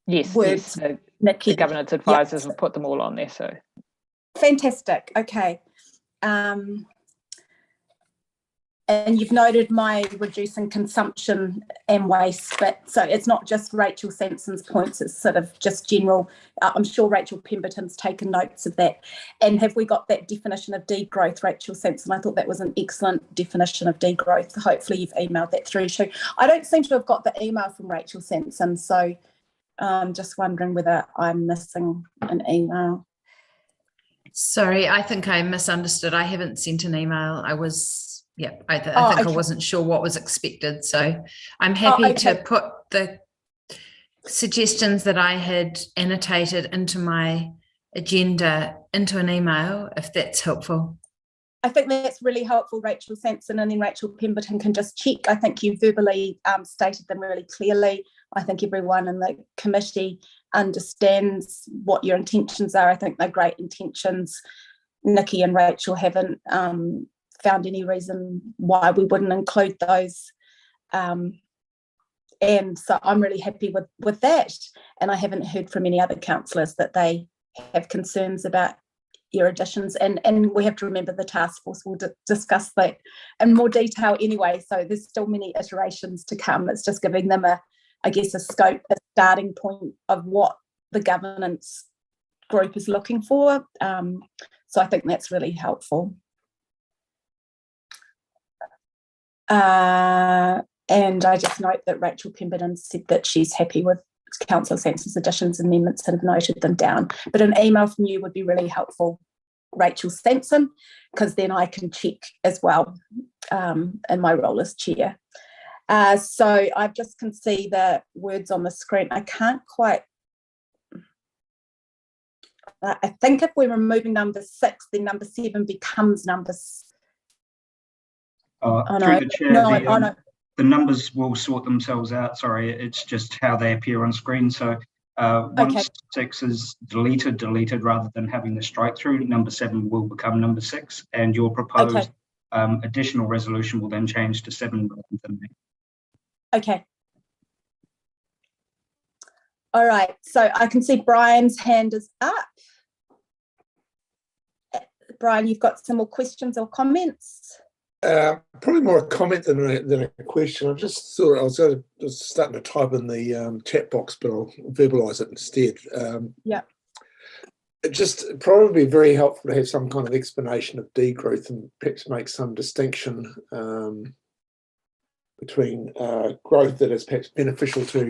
yes, words? Yes. Nikki. The governance advisors have put them all on there. So fantastic. Okay. And you've noted my reducing consumption and waste, but so it's not just Rachel Sampson's points, it's sort of just general. I'm sure Rachel Pemberton's taken notes of that. And have we got that definition of degrowth, Rachel Sampson? I thought that was an excellent definition of degrowth. Hopefully you've emailed that through too. I don't seem to have got the email from Rachel Sampson, so I'm just wondering whether I'm missing an email. Sorry, I think I misunderstood. I haven't sent an email. I think okay. I wasn't sure what was expected. So I'm happy to put the suggestions that I had annotated into my agenda into an email, if that's helpful. I think that's really helpful, Rachel Sampson, and then Rachel Pemberton can just check. I think you verbally stated them really clearly. I think everyone in the committee understands what your intentions are. I think they're great intentions. Nikki and Rachel haven't found any reason why we wouldn't include those. And so I'm really happy with that. And I haven't heard from any other councillors that they have concerns about year additions, and we have to remember the task force will discuss that in more detail anyway, so there's still many iterations to come. It's just giving them a scope, a starting point of what the governance group is looking for. So I think that's really helpful. And I just note that Rachel Pemberton said that she's happy with Councillor Sampson's additions and amendments and have noted them down. But an email from you would be really helpful, Rachel Sampson, because then I can check as well in my role as chair. So I just can see the words on the screen. I can't quite. I think if we're removing number 6, then number 7 becomes numbers. Through the chair, the numbers will sort themselves out. Sorry, it's just how they appear on screen. So once 6 is deleted rather than having the strike through, number 7 will become number 6, and your proposed additional resolution will then change to 7 rather than 8. Okay. All right, so I can see Brian's hand is up. Brian, you've got some more questions or comments? Probably more a comment than a question. I just thought I was just starting to type in the chat box, but I'll verbalise it instead. Yeah. It just probably very helpful to have some kind of explanation of degrowth and perhaps make some distinction between growth that is perhaps beneficial to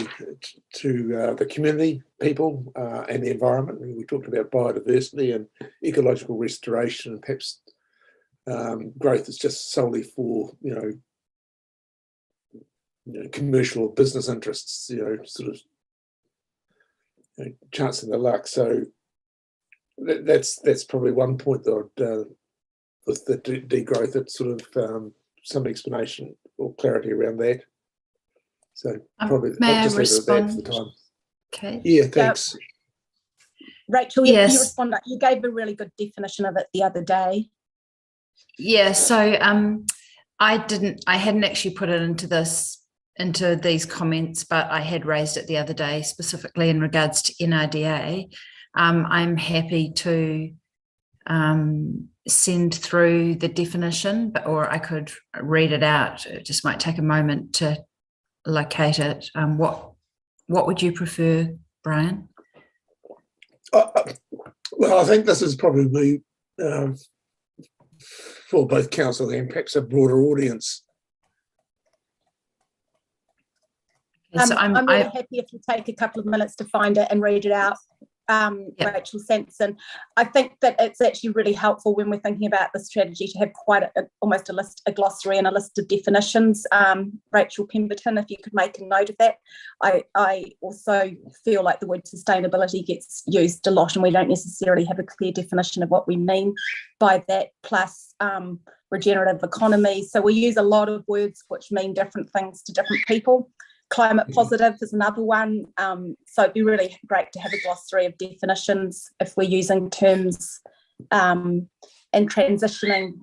the community, people, and the environment. We talked about biodiversity and ecological restoration, and perhaps growth is just solely for commercial or business interests, sort of chancing the luck. So that's probably one point that with the degrowth, it's sort of some explanation or clarity around that. So probably may I'll just I leave it at that respond? for the time. Okay. Yeah, thanks. Rachel, Yes. you respond. You gave a really good definition of it the other day. Yeah, so I hadn't actually put it into these comments, but I had raised it the other day specifically in regards to NRDA. I'm happy to send through the definition, or I could read it out. It just might take a moment to locate it. What would you prefer, Brian? Well, I think this is probably for both council and perhaps a broader audience. So I'm really happy if you take a couple of minutes to find it and read it out, Rachel Sampson. I think that it's actually really helpful when we're thinking about the strategy to have quite almost a glossary and a list of definitions. Rachel Pemberton, if you could make a note of that. I also feel like the word sustainability gets used a lot and we don't necessarily have a clear definition of what we mean by that, plus regenerative economy. So we use a lot of words which mean different things to different people. Climate positive is another one. So it'd be really great to have a glossary of definitions if we're using terms and transitioning.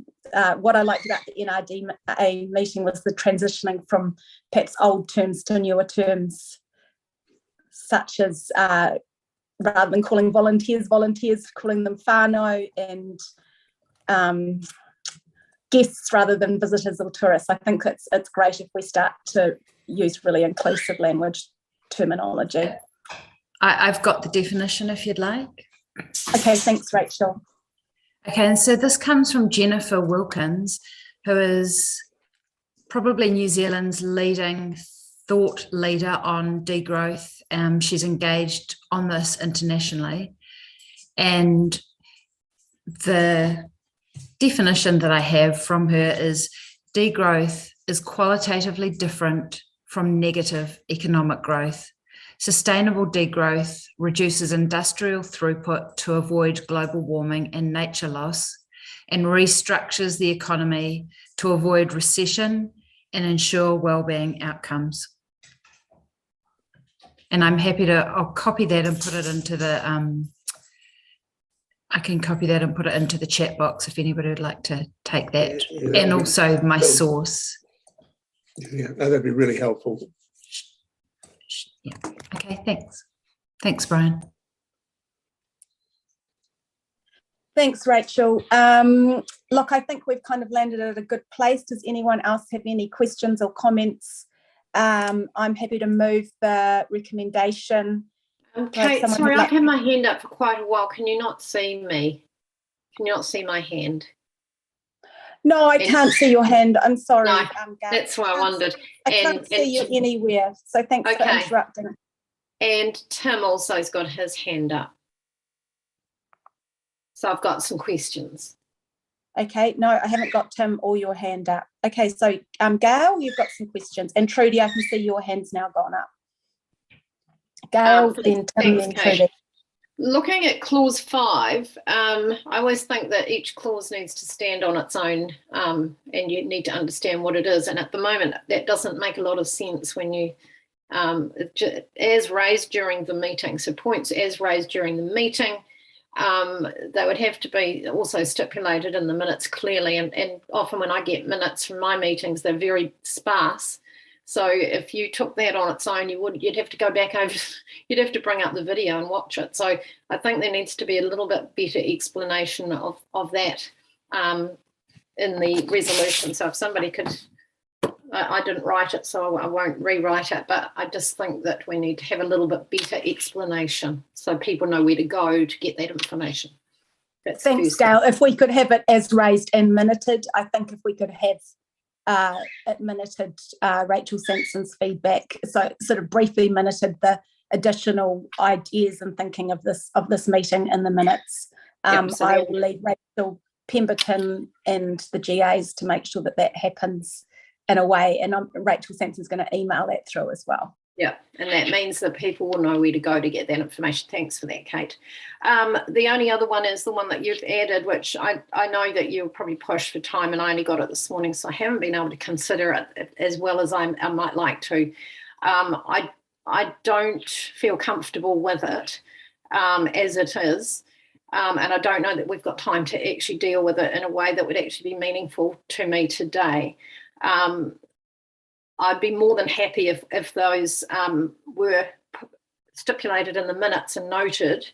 What I liked about the NRDA meeting was the transitioning from perhaps old terms to newer terms, such as rather than calling volunteers, calling them whānau, and guests rather than visitors or tourists. I think it's great if we start to use really inclusive language terminology. I've got the definition if you'd like. Okay, thanks, Rachel. Okay, and so this comes from Jennifer Wilkins, who is probably New Zealand's leading thought leader on degrowth. She's engaged on this internationally. And the definition that I have from her is degrowth is qualitatively different from negative economic growth. Sustainable degrowth reduces industrial throughput to avoid global warming and nature loss, and restructures the economy to avoid recession and ensure well-being outcomes. And I'm happy I'll copy that and put it into the, I can copy that and put it into the chat box if anybody would like to take that, and also my source. Yeah, no, that'd be really helpful. Yeah. Okay, thanks. Thanks, Brian. Thanks, Rachel. Look, I think we've kind of landed at a good place. Does anyone else have any questions or comments? I'm happy to move the recommendation. Kate, sorry, I've had my hand up for quite a while. Can you not see me? Can you not see my hand? No, I can't see your hand. I'm sorry. No, that's why I wondered. I can't see you anywhere. So thanks for interrupting. And Tim also has got his hand up. So I've got some questions. Okay, no, I haven't got Tim or your hand up. Okay, so Gail, you've got some questions. And Trudy, I can see your hand's now gone up. Gail, then Tim, then Trudy. Looking at clause 5, I always think that each clause needs to stand on its own, and you need to understand what it is. And at the moment, that doesn't make a lot of sense when you, as raised during the meeting, so points as raised during the meeting, they would have to be also stipulated in the minutes clearly. And often when I get minutes from my meetings, they're very sparse. So if you took that on its own, you'd have to go back over, you'd have to bring up the video and watch it. So I think there needs to be a little bit better explanation of that in the resolution. So if somebody could, I didn't write it, so I won't rewrite it, but I just think that we need to have a little bit better explanation so people know where to go to get that information. Thanks, Gail. If we could have it as raised and minuted, I think if we could have it minuted Rachel Sampson's feedback, so sort of briefly minuted the additional ideas and thinking of this meeting in the minutes. I will leave Rachel Pemberton and the GAs to make sure that that happens in a way, and Rachel Sampson's going to email that through as well. Yeah, and that means that people will know where to go to get that information. Thanks for that, Kate. The only other one is the one that you've added, which I know that you'll probably push for time, and I only got it this morning, so I haven't been able to consider it as well as I might like to. I don't feel comfortable with it as it is, and I don't know that we've got time to actually deal with it in a way that would actually be meaningful to me today. I'd be more than happy if those were stipulated in the minutes and noted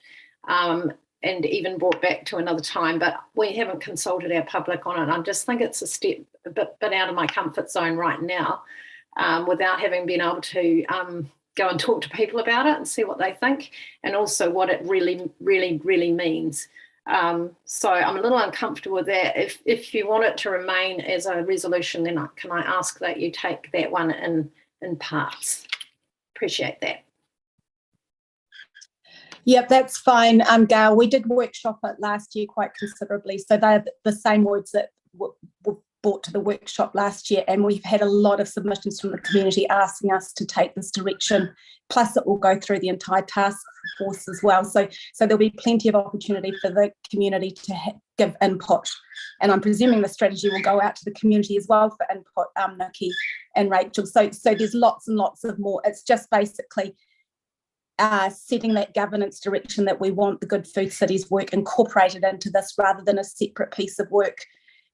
and even brought back to another time, but we haven't consulted our public on it. I just think it's a step a bit out of my comfort zone right now without having been able to go and talk to people about it and see what they think, and also what it really, really, really means. So I'm a little uncomfortable with that. If you want it to remain as a resolution, then can I ask that you take that one in parts? Appreciate that. Yep, that's fine, Gail. We did workshop it last year quite considerably. So they're the same words that were brought to the workshop last year, and we've had a lot of submissions from the community asking us to take this direction. Plus it will go through the entire task force as well. So there'll be plenty of opportunity for the community to give input. And I'm presuming the strategy will go out to the community as well for input, Nikki and Rachel. So there's lots and lots of more. It's just basically setting that governance direction that we want the Good Food Cities work incorporated into this rather than a separate piece of work,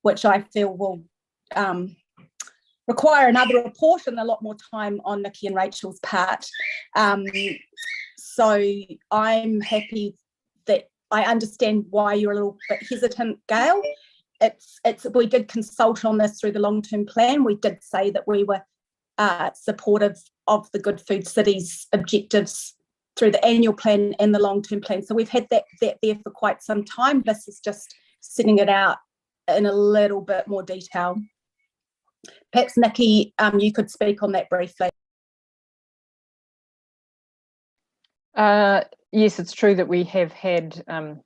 which I feel will require another report and a lot more time on Nikki and Rachel's part. So I'm happy that I understand why you're a little bit hesitant, Gail. We did consult on this through the long-term plan. We did say that we were supportive of the Good Food Cities objectives through the annual plan and the long-term plan. So we've had that there for quite some time. This is just setting it out in a little bit more detail. Perhaps Nikki, you could speak on that briefly. Yes, it's true that we have had,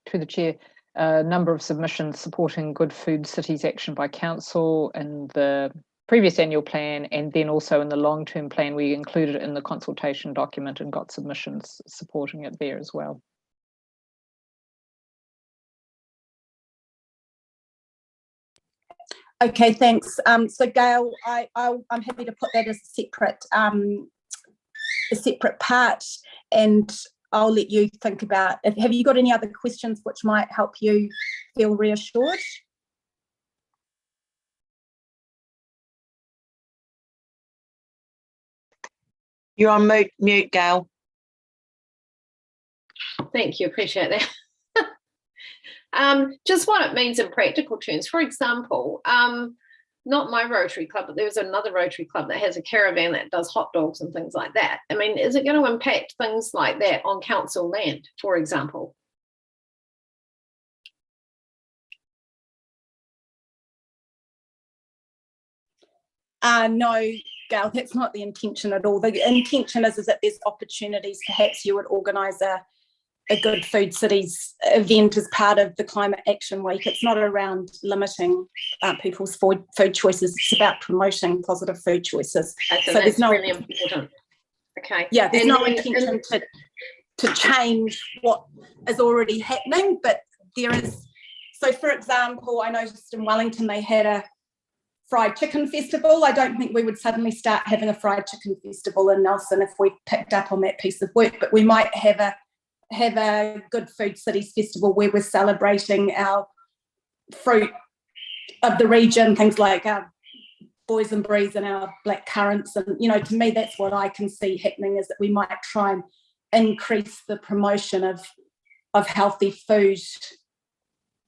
through the chair, a number of submissions supporting Good Food Cities action by council in the previous annual plan, and then also in the long-term plan. We included it in the consultation document and got submissions supporting it there as well. Okay, thanks. So Gail, I'm happy to put that as a separate part, and I'll let you think about it. Have you got any other questions which might help you feel reassured? You're on mute, Gail. Thank you, appreciate that. Just what it means in practical terms. For example, not my Rotary Club, but there's another Rotary Club that has a caravan that does hot dogs and things like that. I mean, is it going to impact things like that on council land, for example? No, Gail, that's not the intention at all. The intention is that there's opportunities. Perhaps you would organise a Good Food Cities event as part of the Climate Action Week. It's not around limiting people's food choices. It's about promoting positive food choices. Okay, so there's no really important. Okay. Yeah, there's no intention to change what is already happening, but there is. So, for example, I noticed in Wellington they had a fried chicken festival. I don't think we would suddenly start having a fried chicken festival in Nelson if we picked up on that piece of work, but we might have a Good Food Cities festival where we're celebrating our fruit of the region, things like our boys and breeze and our black currants. And, you know, to me, that's what I can see happening, is that we might try and increase the promotion of healthy food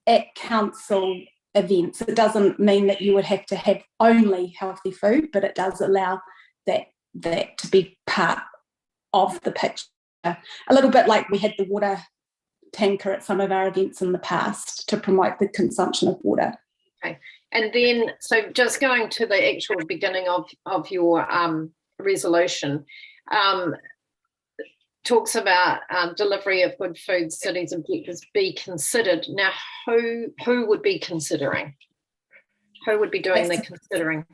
at council events. It doesn't mean that you would have to have only healthy food, but it does allow that to be part of the picture. A little bit like we had the water tanker at some of our events in the past to promote the consumption of water. Okay, and then so just going to the actual beginning of your resolution, talks about delivery of Good Food Cities objectives be considered. Now, who would be considering? Who would be doing the considering?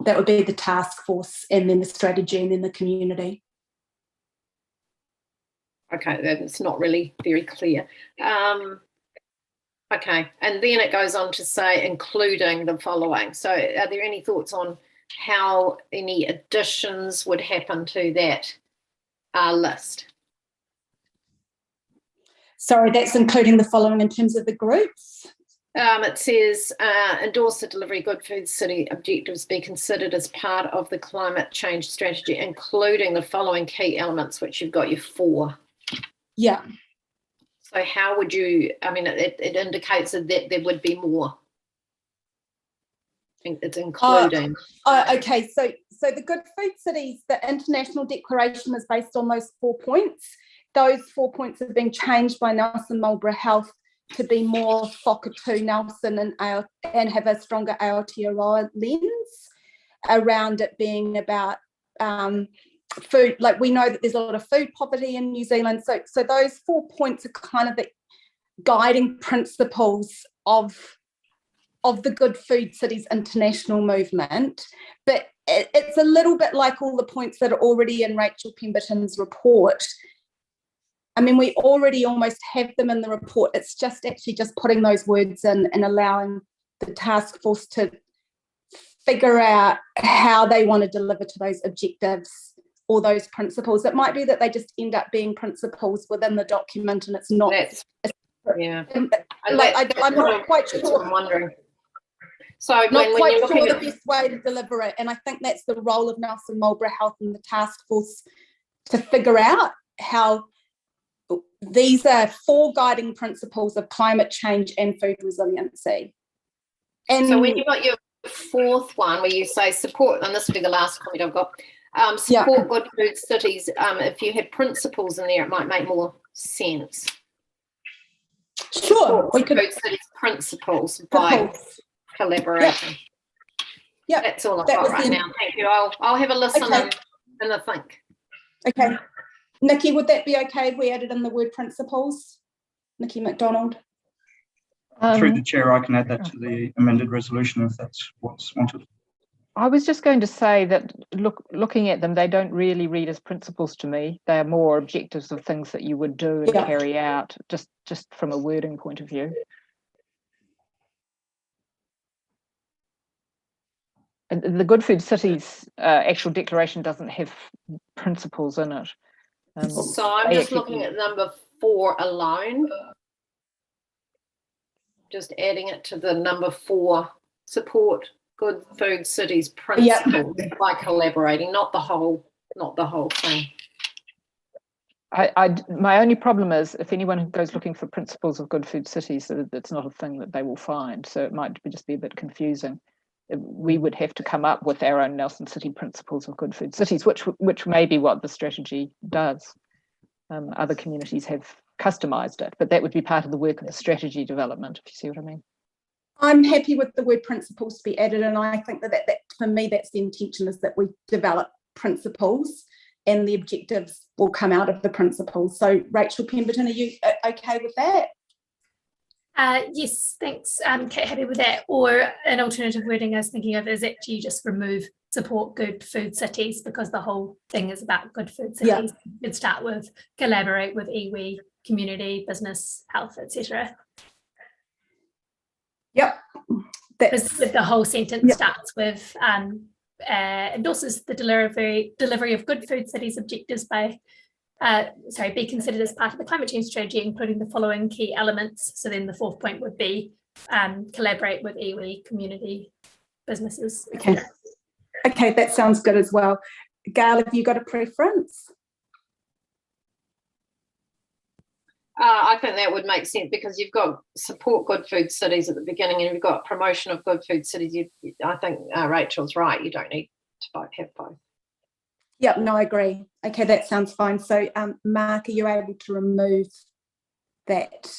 That would be the task force, and then the strategy, and then the community. Okay, that's not really very clear. Okay, and then it goes on to say including the following. So are there any thoughts on how any additions would happen to that list? Sorry, that's including the following in terms of the groups? It says endorse the delivery of Good Food City objectives be considered as part of the climate change strategy, including the following key elements, which you've got your 4. Yeah. So how would you, I mean, it indicates that there would be more. I think it's including. Okay, so the Good Food Cities, the International Declaration is based on those 4 points. Those 4 points have been changed by Nelson Marlborough Health to be more whakatū Nelson and have a stronger Aotearoa lens around it being about food. Like, we know that there's a lot of food poverty in New Zealand, so those 4 points are kind of the guiding principles of the Good Food Cities international movement. But it's a little bit like all the points that are already in Rachel Pemberton's report. I mean, we already almost have them in the report. It's just actually just putting those words in and allowing the task force to figure out how they want to deliver to those objectives or those principles. It might be that they just end up being principles within the document, and it's not. Yeah. I'm not quite sure. I'm wondering. So not quite sure the best way to deliver it, and I think that's the role of Nelson Marlborough Health and the task force to figure out how these are 4 guiding principles of climate change and food resiliency. And so when you've got your 4th one where you say support, and this will be the last comment I've got, support Good Food Cities, if you had principles in there, it might make more sense. Sure. Good Food Cities principles by collaboration. Yeah, that's all I've got right now. Thank you. I'll have a listen and a think. Okay. Nikki, would that be okay if we added in the word principles? Nikki McDonald. Through the chair, I can add that to the amended resolution if that's what's wanted. I was just going to say that looking at them, they don't really read as principles to me. They are more objectives of things that you would do and carry out, just from a wording point of view. And the Good Food Cities actual declaration doesn't have principles in it. So I'm just looking at number 4 alone. Just adding it to the number 4, support Good Food Cities principles by collaborating, not the whole thing. My only problem is if anyone goes looking for principles of good food cities, that's not a thing that they will find. So it might just be a bit confusing. We would have to come up with our own Nelson City principles of good food cities, which may be what the strategy does. Other communities have customised it, but that would be part of the work of the strategy development, if you see what I mean. I'm happy with the word principles to be added, and I think that for me that's the intention, is that we develop principles and the objectives will come out of the principles. So Rachel Pemberton, are you okay with that? Yes, thanks. Kate, happy with that. Or an alternative wording I was thinking of is actually just remove support good food cities, because the whole thing is about good food cities. Yeah. You'd start with collaborate with iwi, community, business, health, etc. Yep. The whole sentence starts with endorses the delivery of good food cities objectives by be considered as part of the climate change strategy, including the following key elements. So then the fourth point would be collaborate with iwi, community, businesses. Okay, that sounds good as well. Gail, have you got a preference? I think that would make sense, because you've got support good food cities at the beginning and you've got promotion of good food cities. I think Rachel's right. You don't need to have both. Yep, no, I agree. Okay, that sounds fine. So, Mark, are you able to remove that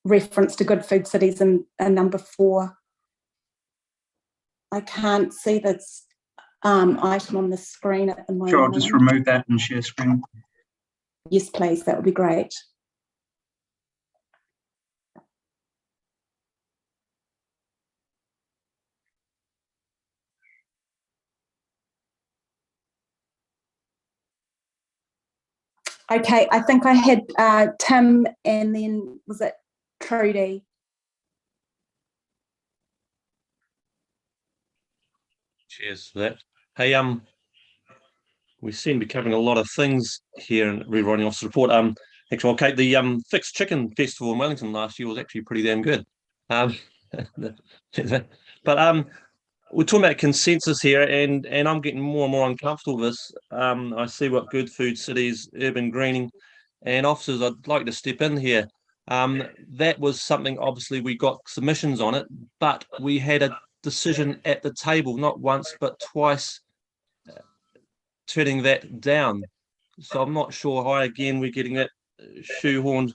reference to good food cities in number 4? I can't see this item on the screen at the moment. Sure, I'll just remove that and share screen. Yes, please, that would be great. Okay, I think I had Tim, and then was it Trudy? Cheers for that. Hey, we seem to be covering a lot of things here and rewriting off the report. Actually, okay, the Fixed Chicken Festival in Wellington last year was actually pretty damn good. But we're talking about consensus here, and I'm getting more and more uncomfortable with this. I see what good food cities, urban greening, and officers. I'd like to step in here. That was something, obviously, we got submissions on it, but we had a decision at the table, not once but twice, turning that down. So I'm not sure why again we're getting that shoehorned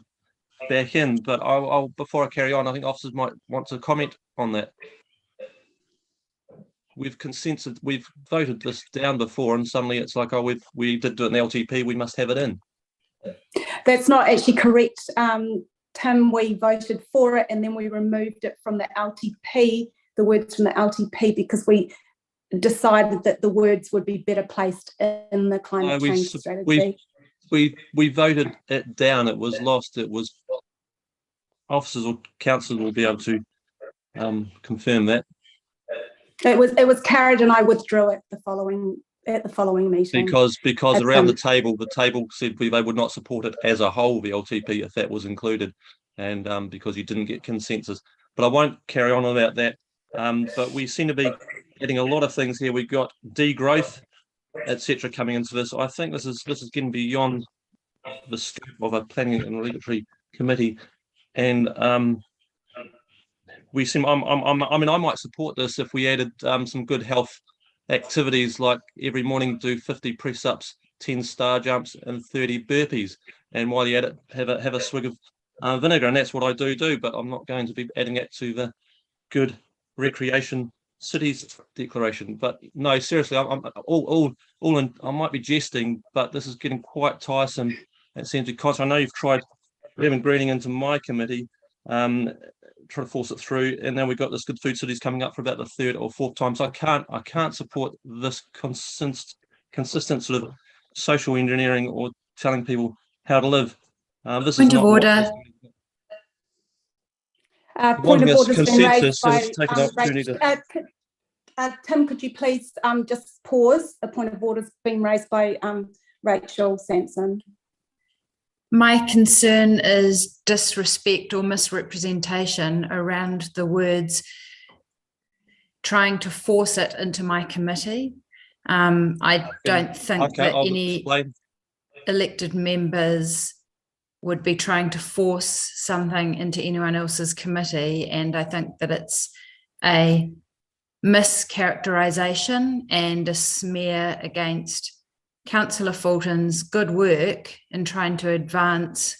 back in. But I'll before I carry on, I think officers might want to comment on that. We've voted this down before, and suddenly it's like, oh, we did do it in the LTP, we must have it in. That's not actually correct, Tim. We voted for it, and then we removed it from the LTP, the words from the LTP, because we decided that the words would be better placed in the climate change strategy. We voted it down. It was lost. It was officers or councillors will be able to confirm that. It was carried, and I withdrew it the following meeting. Because around the table said they would not support it as a whole, the LTP, if that was included, and because you didn't get consensus. But I won't carry on about that. But we seem to be getting a lot of things here. We've got degrowth, etc., coming into this. I think this is getting beyond the scope of a planning and regulatory committee, and we seem. I mean, I might support this if we added some good health activities, like every morning do 50 press-ups, 10 star jumps, and 30 burpees, and while you're at it, have a swig of vinegar, and that's what I do. But I'm not going to be adding that to the good recreation cities declaration. But no, seriously, I'm all in. I might be jesting, but this is getting quite tiresome. It seems to be constant. I know you've tried urban greening into my committee, try to force it through, and then we've got this good food cities coming up for about the 3rd or 4th time. So I can't support this consistent sort of social engineering or telling people how to live. This point is not of order. Point of order has been raised by Tim, could you please just pause? A point of order has been raised by Rachel Sampson. My concern is disrespect or misrepresentation around the words trying to force it into my committee. I don't think that I'll any... explain. elected members would be trying to force something into anyone else's committee, and I think that it's a mischaracterisation and a smear against Councillor Fulton's good work in trying to advance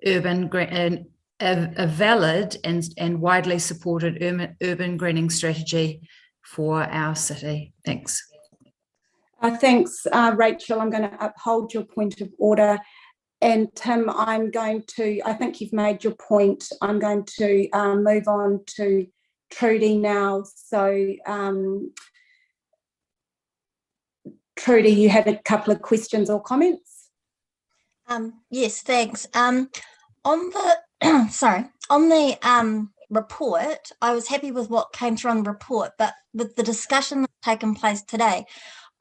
a valid and widely supported urban greening strategy for our city. Thanks. Thanks, Rachel. I'm going to uphold your point of order. And Tim, I think you've made your point. I'm going to move on to Trudy now. So, Trudy, you had a couple of questions or comments? Yes, thanks. On the report, I was happy with what came through on the report, but with the discussion that's taken place today,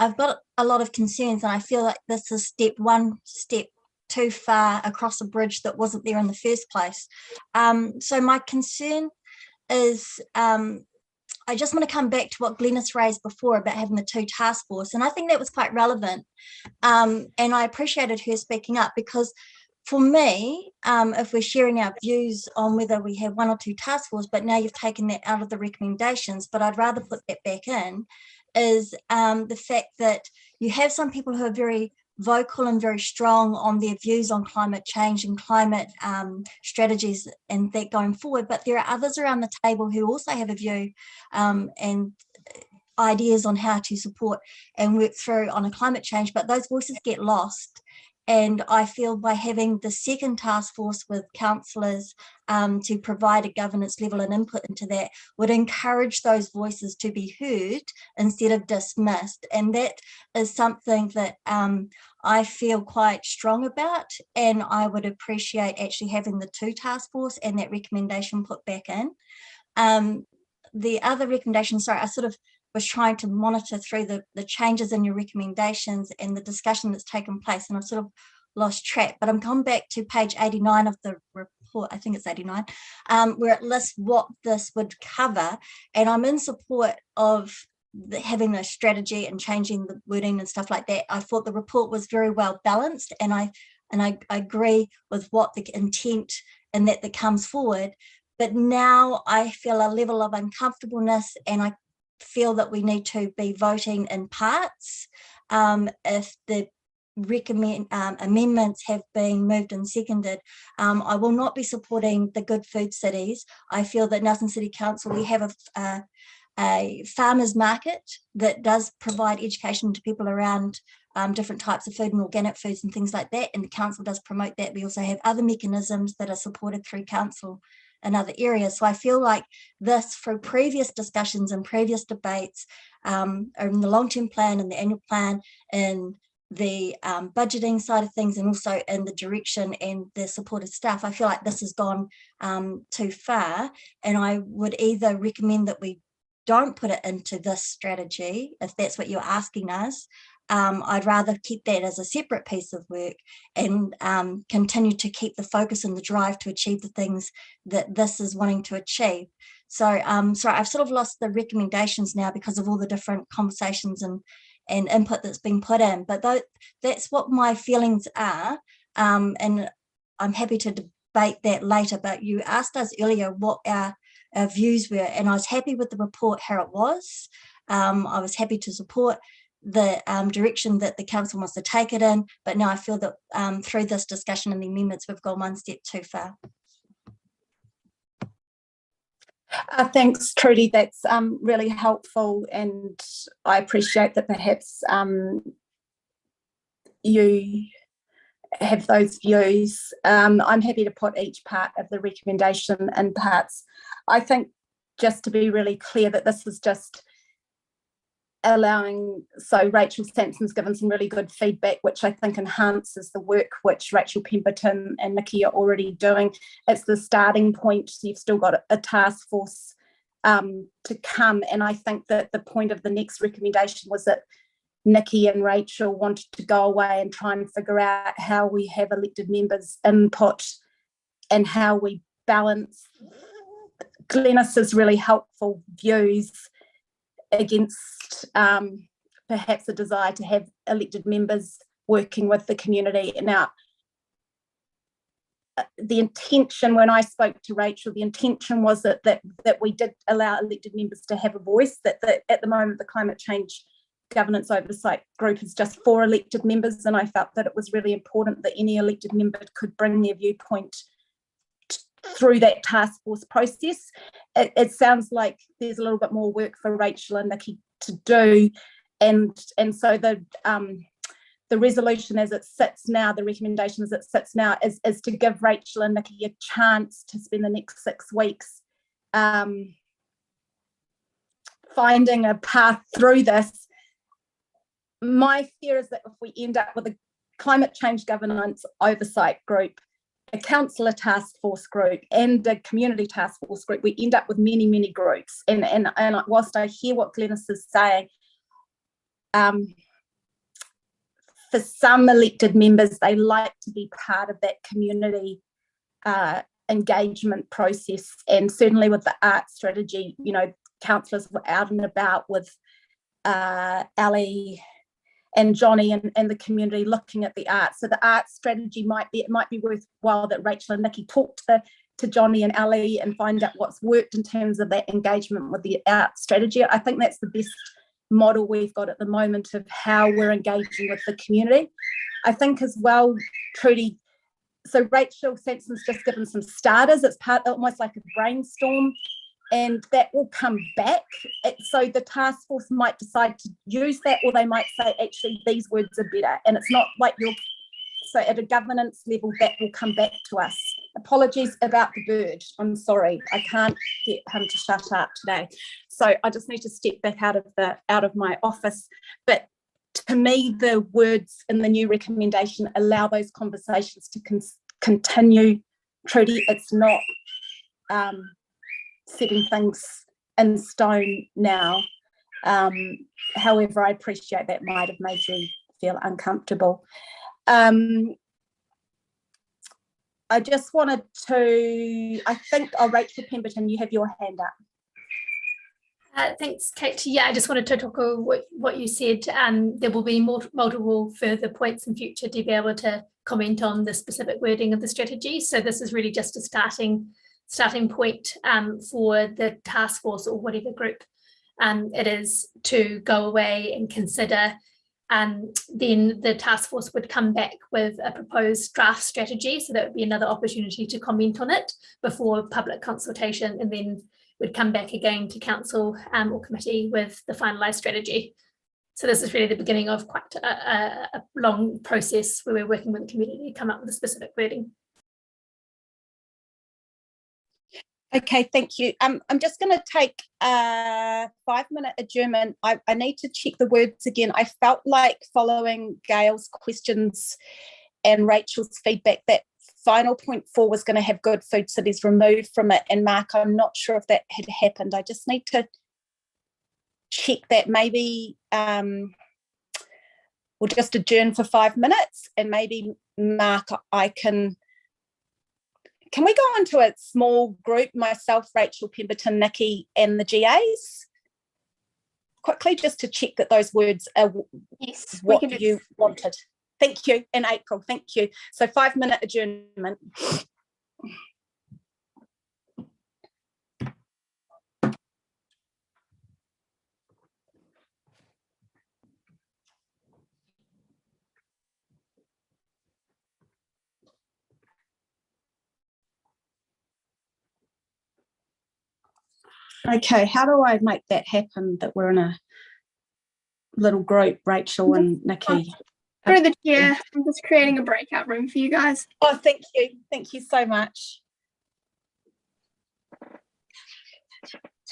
I've got a lot of concerns, and I feel like this is step too far across a bridge that wasn't there in the first place. So my concern is, I just want to come back to what Glenys raised before about having the 2 task force, and I think that was quite relevant, and I appreciated her speaking up, because for me, if we're sharing our views on whether we have 1 or 2 task force, but now you've taken that out of the recommendations, but I'd rather put that back in, is the fact that you have some people who are very vocal and very strong on their views on climate change and climate strategies and that going forward, but there are others around the table who also have a view and ideas on how to support and work through on a climate change, but those voices get lost. And I feel by having the second task force with councillors to provide a governance level and input into that would encourage those voices to be heard instead of dismissed. And that is something that I feel quite strong about, and I would appreciate actually having the 2 task force and that recommendation put back in. The other recommendation, sorry, I sort of was trying to monitor through the changes in your recommendations and the discussion that's taken place, and I've sort of lost track, but I'm coming back to page 89 of the report, I think it's 89, where it lists what this would cover, and I'm in support of having a strategy and changing the wording and stuff like that. I thought the report was very well balanced, and I agree with what the intent and that comes forward, but now I feel a level of uncomfortableness, and I feel that we need to be voting in parts. If the amendments have been moved and seconded, I will not be supporting the Good Food Cities. I feel that Nelson City Council, we have a farmers market that does provide education to people around different types of food and organic foods and things like that, and the council does promote that. We also have other mechanisms that are supported through council in other areas. So I feel like this, through previous discussions and previous debates in the long-term plan and the annual plan and the budgeting side of things, and also in the direction and the supported staff, I feel like this has gone too far, and I would either recommend that we don't put it into this strategy, if that's what you're asking us. I'd rather keep that as a separate piece of work and continue to keep the focus and the drive to achieve the things that this is wanting to achieve. So sorry, I've sort of lost the recommendations now because of all the different conversations and input that's been put in, but that's what my feelings are, and I'm happy to debate that later. But you asked us earlier what our views were, and I was happy with the report how it was. I was happy to support the direction that the council wants to take it in, but now I feel that through this discussion and the amendments, we've gone one step too far. Thanks, Trudy. That's really helpful, and I appreciate that perhaps you have those views. I'm happy to put each part of the recommendation in parts. I think, just to be really clear, that this is just allowing, so Rachel Sampson's given some really good feedback, which I think enhances the work which Rachel Pemberton and Nikki are already doing. It's the starting point. You've still got a task force to come, and I think that the point of the next recommendation was that Nikki and Rachel wanted to go away and try and figure out how we have elected members' input and how we balance Glenys's really helpful views against perhaps a desire to have elected members working with the community. Now, the intention when I spoke to Rachel, the intention was that we did allow elected members to have a voice, that at the moment the climate change governance oversight group is just 4 elected members, and I felt that it was really important that any elected member could bring their viewpoint through that task force process. It sounds like there's a little bit more work for Rachel and Nikki to do, and so the resolution as it sits now, the recommendation as it sits now is to give Rachel and Nikki a chance to spend the next 6 weeks finding a path through this. My fear is that if we end up with a climate change governance oversight group, a councillor task force group and a community task force group, we end up with many, many groups. And whilst I hear what Glenys is saying, for some elected members, they like to be part of that community engagement process. And certainly with the art strategy, you know, councillors were out and about with Ali and Johnny and the community looking at the art. So the art strategy it might be worthwhile that Rachel and Nikki talk to Johnny and Ali and find out what's worked in terms of that engagement with the art strategy. I think that's the best model we've got at the moment of how we're engaging with the community. I think as well, Trudy, so Rachel Sampson's just given some starters. It's almost like a brainstorm, and that will come back. So the task force might decide to use that, or they might say, actually, these words are better. And it's not like so at a governance level, that will come back to us. Apologies about the bird. I'm sorry, I can't get him to shut up today. So I just need to step back out of my office. But to me, the words in the new recommendation allow those conversations to continue. Trudy, it's not setting things in stone now. However, I appreciate that might have made you feel uncomfortable. I just wanted to, I think, Rachel Pemberton, you have your hand up. Thanks, Kate. Yeah, I just wanted to talk about what you said. There will be multiple further points in future to be able to comment on the specific wording of the strategy. So this is really just a starting point for the task force or whatever group it is to go away and consider. Then the task force would come back with a proposed draft strategy. So that would be another opportunity to comment on it before public consultation, and then would come back again to council or committee with the finalised strategy. So this is really the beginning of quite a long process where we're working with the community to come up with a specific wording. Okay, thank you. I'm just going to take a 5-minute adjournment. I need to check the words again. I felt like following Gail's questions and Rachel's feedback, that final point 4 was going to have good food cities removed from it. And Mark, I'm not sure if that had happened. I just need to check that. Maybe we'll just adjourn for 5 minutes, and maybe Mark, can we go into a small group, myself, Rachel Pemberton, Nikki and the GAs? Quickly, just to check that those words are what you wanted. Thank you, in April, thank you. So 5-minute adjournment. Okay, how do I make that happen, that we're in a little group, Rachel and Nikki? Through the chair, I'm just creating a breakout room for you guys. Oh, thank you so much.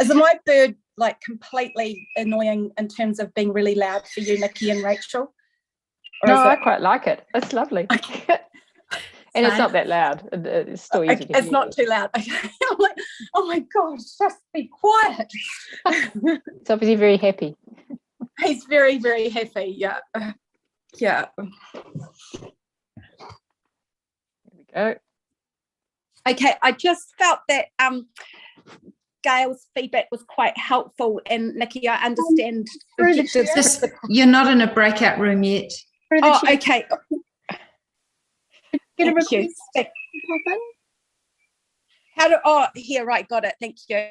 Is my bird like completely annoying in terms of being really loud for you, Nikki and Rachel? No, I quite like it. It's lovely. Okay. And it's not that loud. It's still easy to hear. It's not too loud. Okay. I'm like, oh my gosh, just be quiet. It's obviously very happy. He's very, very happy. Yeah. Yeah. There we go. Okay, I just felt that Gail's feedback was quite helpful, and Nikki, I understand. You're not in a breakout room yet. Oh, okay. Get a Thank you. request to pop in. How do, oh, here, right, got it. Thank you.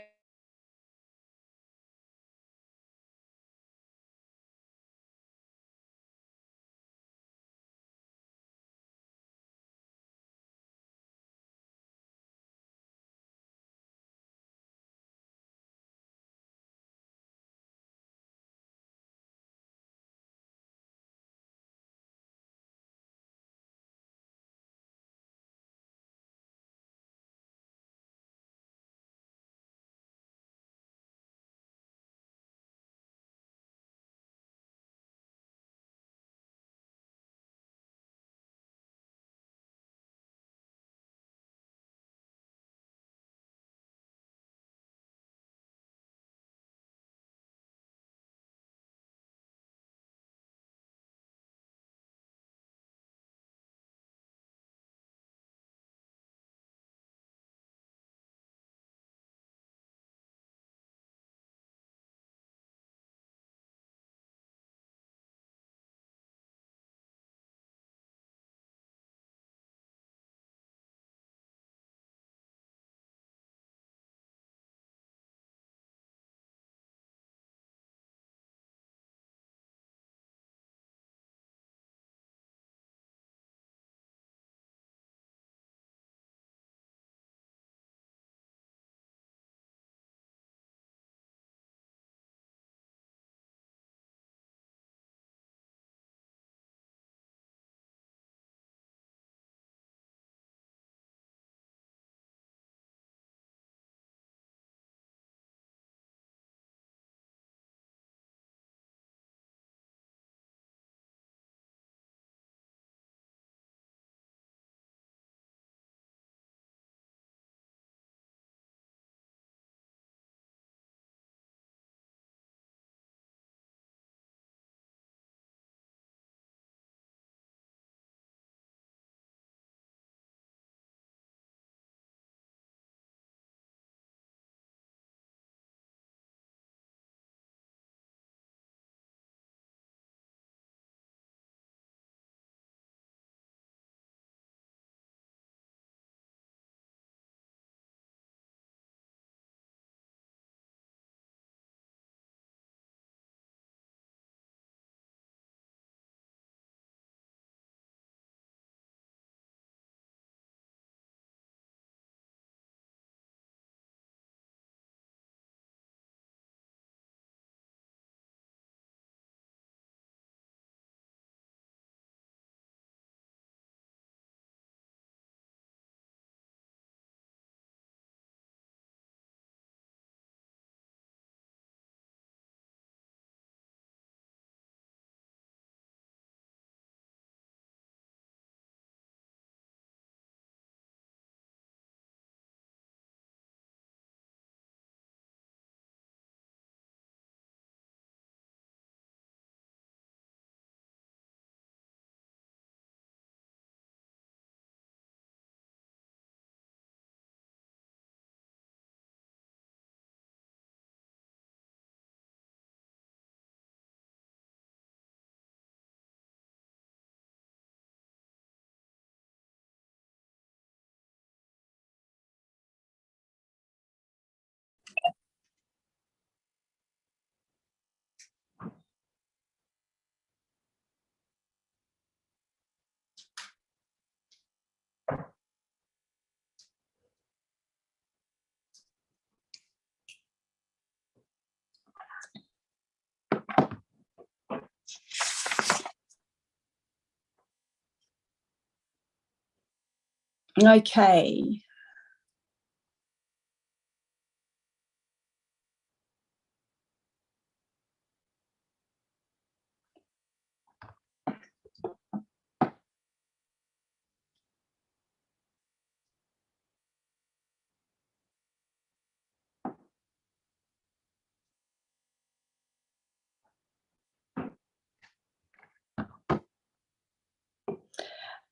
Okay.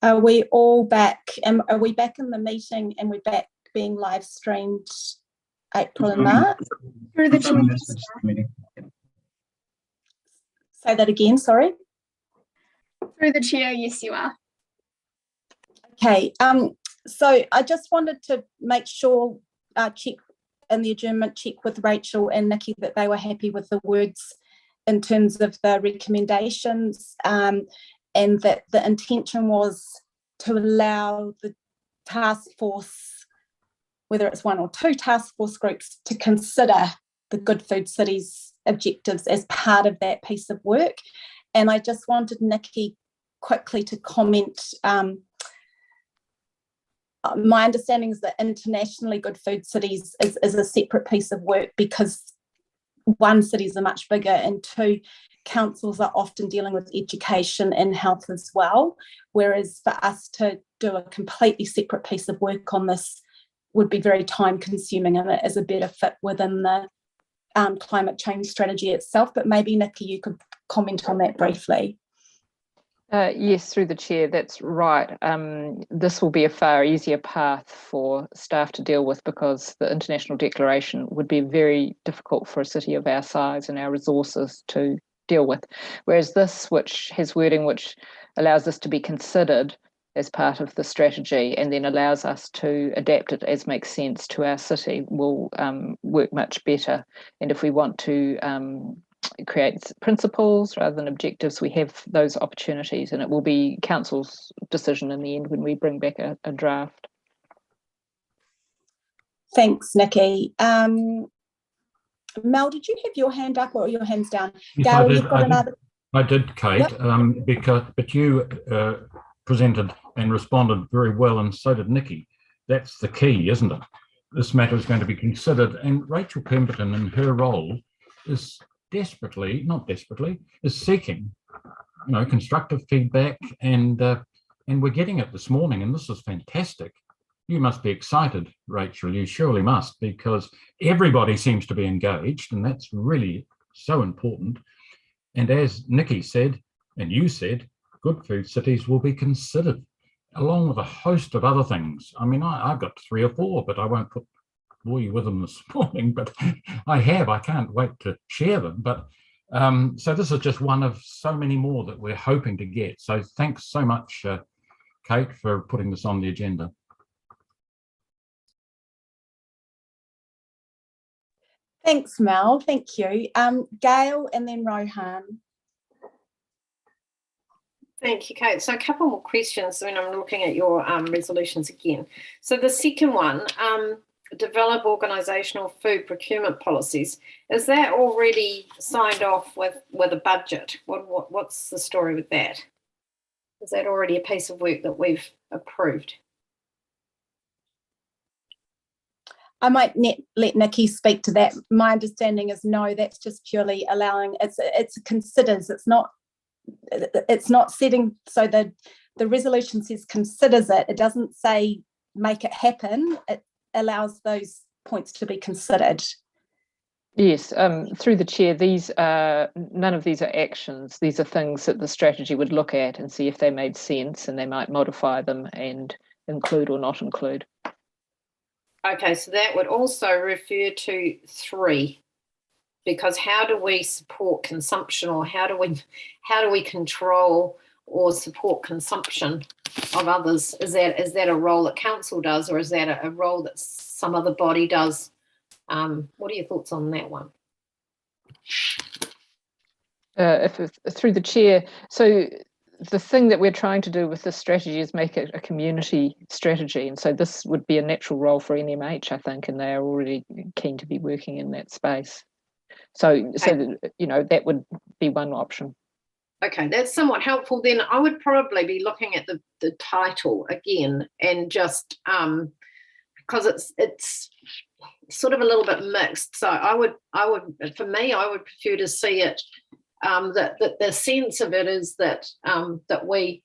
Are we all back? Are we back in the meeting and we're back being live streamed April and March? Through the meeting. Say that again, sorry. Through the chair, yes, you are. Okay, so I just wanted to make sure, check in the adjournment, check with Rachel and Nikki that they were happy with the words in terms of the recommendations, and that the intention was to allow the task force, whether it's one or two task force groups, to consider the Good Food Cities objectives as part of that piece of work. And I just wanted Nikki quickly to comment. My understanding is that internationally Good Food Cities is a separate piece of work, because one, cities are much bigger, and two, councils are often dealing with education and health as well, whereas for us to do a completely separate piece of work on this would be very time consuming, and it is a better fit within the climate change strategy itself. But maybe Nikki, you could comment on that briefly. Yes, through the chair, that's right. This will be a far easier path for staff to deal with, because the international declaration would be very difficult for a city of our size and our resources to deal with. Whereas this, which has wording which allows this to be considered as part of the strategy and then allows us to adapt it as makes sense to our city, will work much better. And if we want to create principles rather than objectives, we have those opportunities, and it will be council's decision in the end when we bring back a draft. Thanks, Nikki. Mel, did you have your hand up or your hands down? Yes, Gail, you've got another. I did, Kate, yep. but you presented and responded very well, and so did Nikki. That's the key, isn't it? This matter is going to be considered, and Rachel Pemberton in her role is seeking, constructive feedback, and we're getting it this morning, and this is fantastic. You must be excited, Rachel. You surely must, because everybody seems to be engaged, and that's really so important. And as Nikki said, and you said, Good Food Cities will be considered, along with a host of other things. I mean, I've got 3 or 4, but I won't bore you with them this morning, but I can't wait to share them. But so this is just one of so many more that we're hoping to get. So thanks so much, Kate, for putting this on the agenda. Thanks, Mel. Thank you. Gail and then Rohan. Thank you, Kate. So a couple more questions when I'm looking at your resolutions again. So the second one, develop organisational food procurement policies. Is that already signed off with a budget? What's the story with that? Is that already a piece of work that we've approved? I might let Nikki speak to that. My understanding is no, that's just purely allowing, it's considers, it's not setting, so the resolution says considers it. It doesn't say make it happen. It allows those points to be considered. Yes, through the chair, none of these are actions. These are things that the strategy would look at and see if they made sense, and they might modify them and include or not include. Okay, so that would also refer to 3, because how do we support consumption, or how do we control or support consumption of others? Is that a role that council does, or is that a role that some other body does? What are your thoughts on that one? Through the chair, so the thing that we're trying to do with this strategy is make it a community strategy, and so this would be a natural role for NMH, I think, and they are already keen to be working in that space. So that would be one option. Okay, that's somewhat helpful. Then I would probably be looking at the title again, and just because it's sort of a little bit mixed. So I would prefer to see it that the sense of it is that we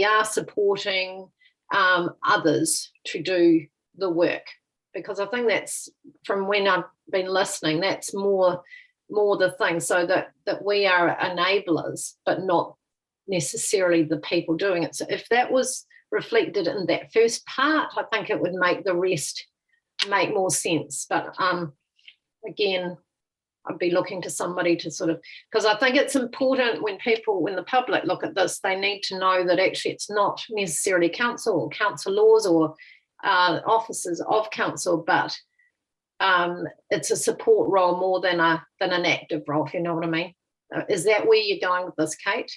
are supporting others to do the work, because I think that's, from when I've been listening, that's more the thing, so that we are enablers but not necessarily the people doing it. So if that was reflected in that first part, I think it would make the rest make more sense. But again, I'd be looking to somebody to sort of, because I think it's important when the public look at this, they need to know that actually it's not necessarily council or councillors or officers of council, but it's a support role more than an active role, if you know what I mean. Is that where you're going with this, Kate?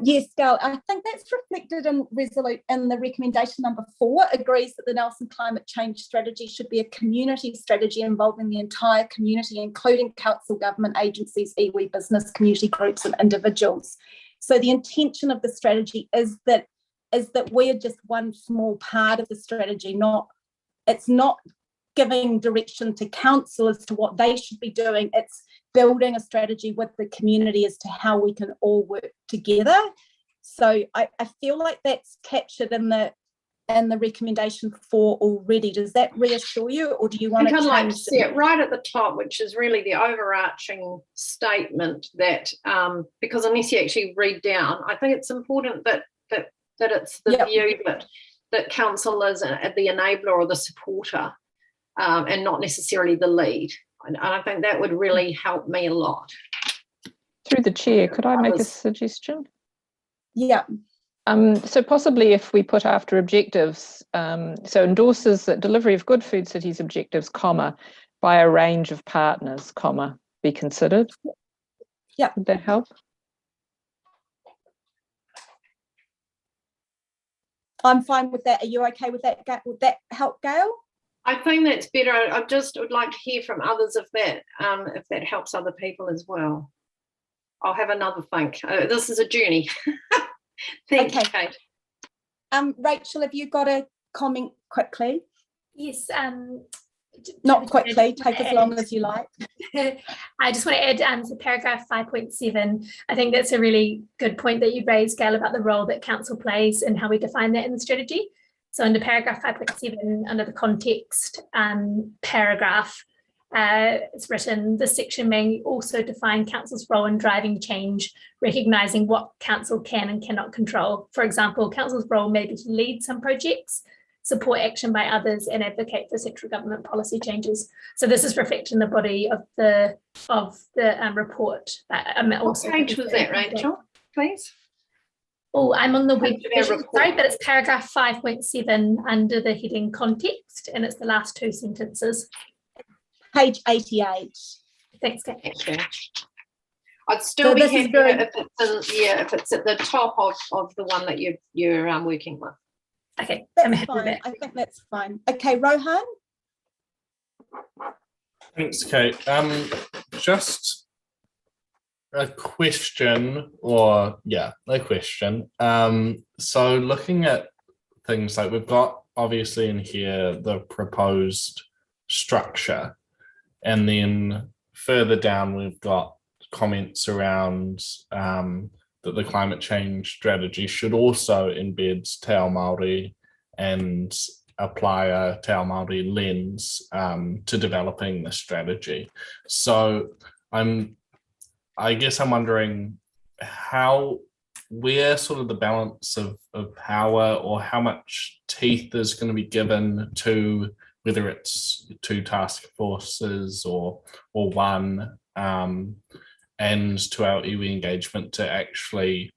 Yes, Gail, I think that's reflected in the recommendation number 4, agrees that the Nelson Climate Change Strategy should be a community strategy involving the entire community, including council, government agencies, iwi, business, community groups and individuals. So the intention of the strategy is that we're just one small part of the strategy, it's not giving direction to council as to what they should be doing, it's building a strategy with the community as to how we can all work together. So I feel like that's captured in the recommendation 4 already. Does that reassure you, or do you want to change? I'd like to see it right at the top, which is really the overarching statement that, because unless you actually read down, I think it's important that it's the view that council is the enabler or the supporter, and not necessarily the lead. And I think that would really help me a lot. Through the chair, could I make a suggestion? Yeah. So possibly if we put after objectives, so endorses that delivery of good food cities objectives, comma, by a range of partners, comma, be considered. Yeah. Would that help? I'm fine with that. Are you okay with that? Would that help, Gail? I think that's better. I just would like to hear from others if that helps other people as well. I'll have another think. This is a journey. Thank you, Kate. Rachel, have you got a comment quickly? Yes. Not quickly, take as long as you like. I just want to add to paragraph 5.7. I think that's a really good point that you raised, Gail, about the role that council plays and how we define that in the strategy. So under paragraph 5.7, under the context paragraph, it's written, this section may also define council's role in driving change, recognising what council can and cannot control. For example, council's role may be to lead some projects, support action by others, and advocate for central government policy changes. So this is reflected in the body of the report. What page was that, Rachel, please? Oh, I'm on the web version, sorry, but it's paragraph 5.7 under the heading context, and it's the last 2 sentences. Page 88. Thanks, Kate. I'd still be happy if it's at the top of the one that you're working with. Okay, that's fine. I think that's fine. Okay, Rohan. Thanks, Kate. Just a question, or a question. So looking at things like we've got obviously in here the proposed structure, and then further down we've got comments around that the climate change strategy should also embed Te Ao Māori and apply a Te Ao Māori lens to developing the strategy. So I guess I'm wondering where sort of the balance of power, or how much teeth is going to be given to whether it's 2 task forces or one, and to our iwi engagement to actually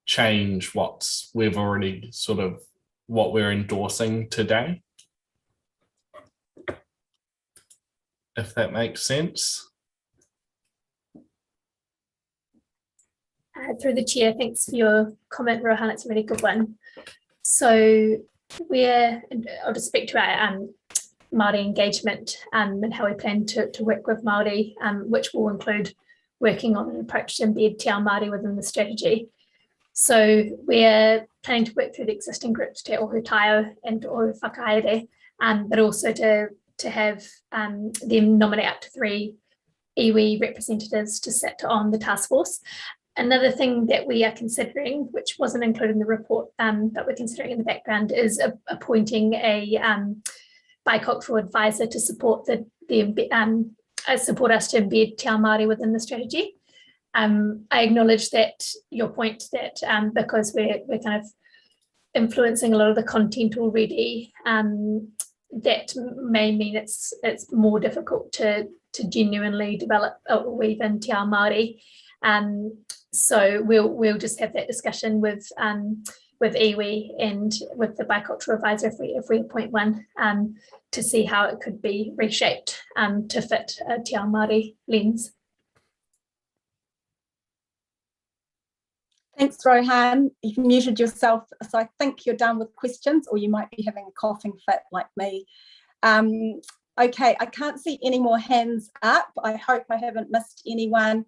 change what we're endorsing today, if that makes sense. Through the chair, thanks for your comment, Rohan. It's a really good one. So I'll just speak to our Māori engagement and how we plan to work with Māori, which will include working on an approach to embed Te Ao Māori within the strategy. So we're planning to work through the existing groups, Te Ohutaio and Te Ohu Whakaere, but also to have them nominate up to 3 iwi representatives to sit on the task force. Another thing that we are considering, which wasn't included in the report, but we're considering in the background, is appointing a bicultural advisor to support support us to embed Te Ao Māori within the strategy. I acknowledge that your point that because we're kind of influencing a lot of the content already, that may mean it's more difficult to genuinely develop or weave in te ao Māori. So we'll just have that discussion with iwi and with the bicultural advisor if we appoint one, to see how it could be reshaped to fit a te ao Māori lens. Thanks, Rohan. You've muted yourself, so I think you're done with questions, or you might be having a coughing fit like me. Okay, I can't see any more hands up. I hope I haven't missed anyone.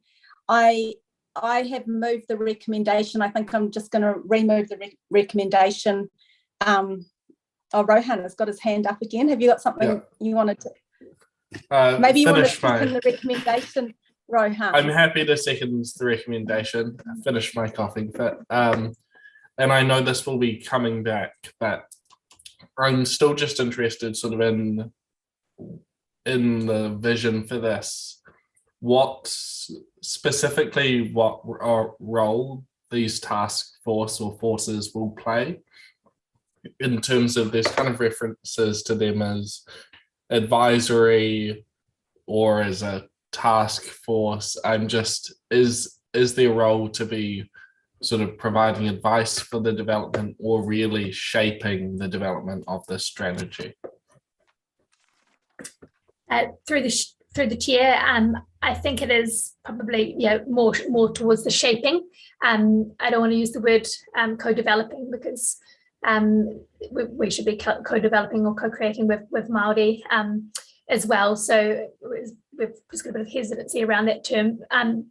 I have moved the recommendation. I think I'm just going to remove the recommendation. Oh, Rohan has got his hand up again. Have you got something you wanted to? Maybe you want to second the recommendation, Rohan. I'm happy to second the recommendation. I finished my coughing fit. And I know this will be coming back, but I'm still just interested sort of in the vision for this. What role these task force or forces will play in terms of there's kind of references to them as advisory or as a task force. I'm just, is their role to be sort of providing advice for the development or really shaping the development of this strategy? Through the chair, I think it is probably more towards the shaping. I don't want to use the word co-developing, because we should be co-developing or co-creating with Māori as well. So we've just got a bit of hesitancy around that term,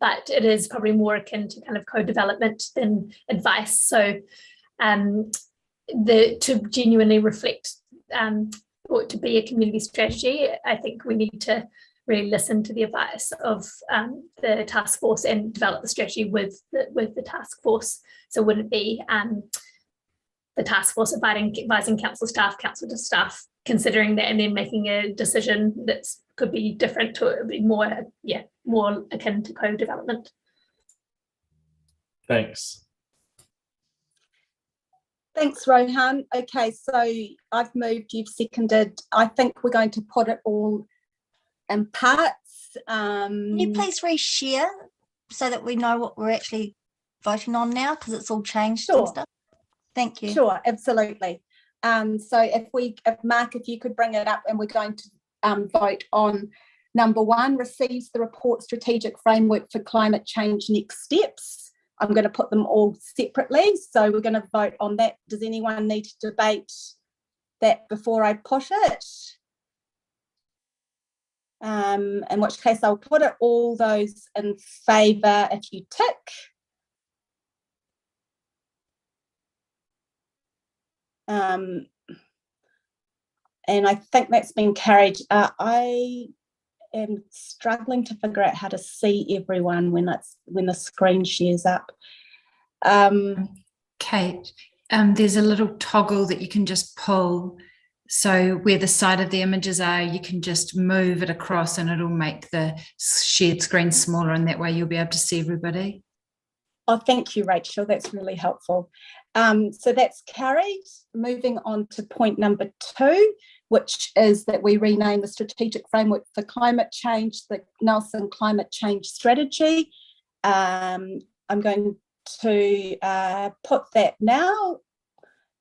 but it is probably more akin to kind of co-development than advice. So to genuinely reflect or to be a community strategy, I think we need to really listen to the advice of the task force and develop the strategy with the task force. So would it be the task force advising council to staff, considering that and then making a decision that could be different to be more akin to co-development. Thanks. Thanks, Rohan. Okay, so I've moved, you've seconded. I think we're going to put it all in parts. Can you please reshare so that we know what we're actually voting on now, because it's all changed and stuff? Thank you. Sure, absolutely. So if Mark, if you could bring it up, and we're going to vote on number 1, receives the report strategic framework for climate change next steps. I'm going to put them all separately. So we're going to vote on that. Does anyone need to debate that before I put it? In which case I'll put it all those in favour if you tick. And I think that's been carried. I am struggling to figure out how to see everyone when the screen shares up. Kate, there's a little toggle that you can just pull. So where the side of the images are, you can just move it across and it'll make the shared screen smaller, and that way you'll be able to see everybody. Oh, thank you, Rachel. That's really helpful. So that's carried. Moving on to point number 2, which is that we rename the strategic framework for climate change the Nelson Climate Change Strategy. I'm going to put that now.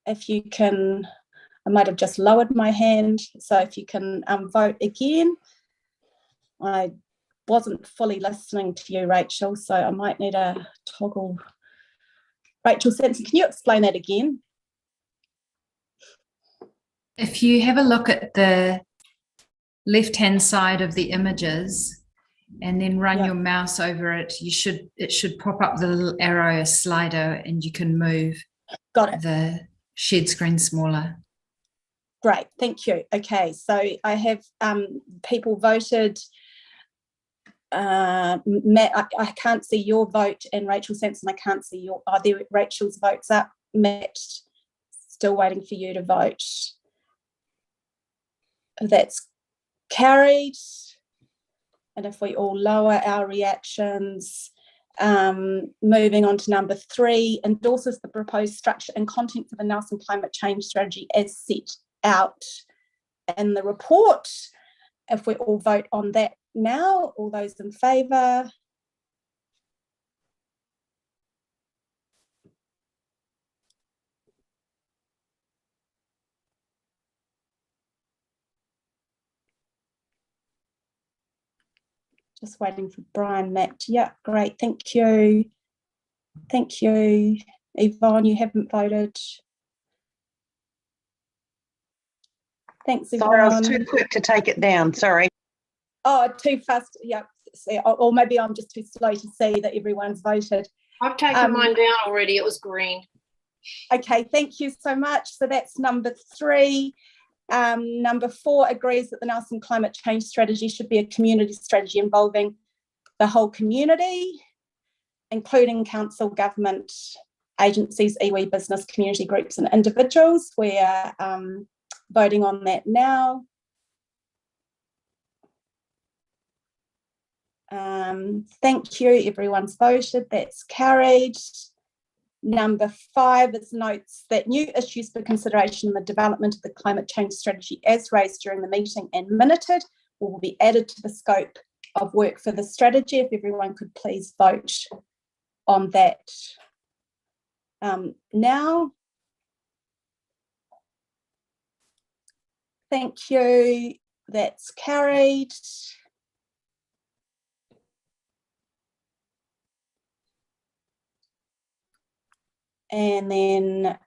If you can, I might have just lowered my hand, so if you can vote again. I wasn't fully listening to you, Rachel, so I might need a toggle. Rachel Simpson, can you explain that again? If you have a look at the left-hand side of the images and then run your mouse over it, it should pop up the little arrow slider, and you can move the shared screen smaller. Great, thank you. Okay, so I have people voted. Matt, I can't see your vote, and Rachel Sampson, I can't see your. Are there Rachel's votes up? Matt, still waiting for you to vote. That's carried. And if we all lower our reactions, moving on to number 3, endorses the proposed structure and contents of the Nelson Climate Change Strategy as set out in the report. If we all vote on that now, all those in favour? Just waiting for Brian, Matt. Yeah, great, thank you. Thank you. Yvonne, you haven't voted. Thanks, Yvonne. Sorry, I was too quick to take it down, sorry. Oh, too fast, yeah. Or maybe I'm just too slow to see that everyone's voted. I've taken mine down already, it was green. Okay, thank you so much. So that's number 3. Number 4 agrees that the Nelson climate change strategy should be a community strategy involving the whole community, including council, government, agencies, iwi, business, community groups and individuals. We're voting on that now. Thank you, everyone's voted, that's carried. Number 5 is notes that new issues for consideration in the development of the climate change strategy as raised during the meeting and minuted will be added to the scope of work for the strategy. If everyone could please vote on that now. Thank you, that's carried. And then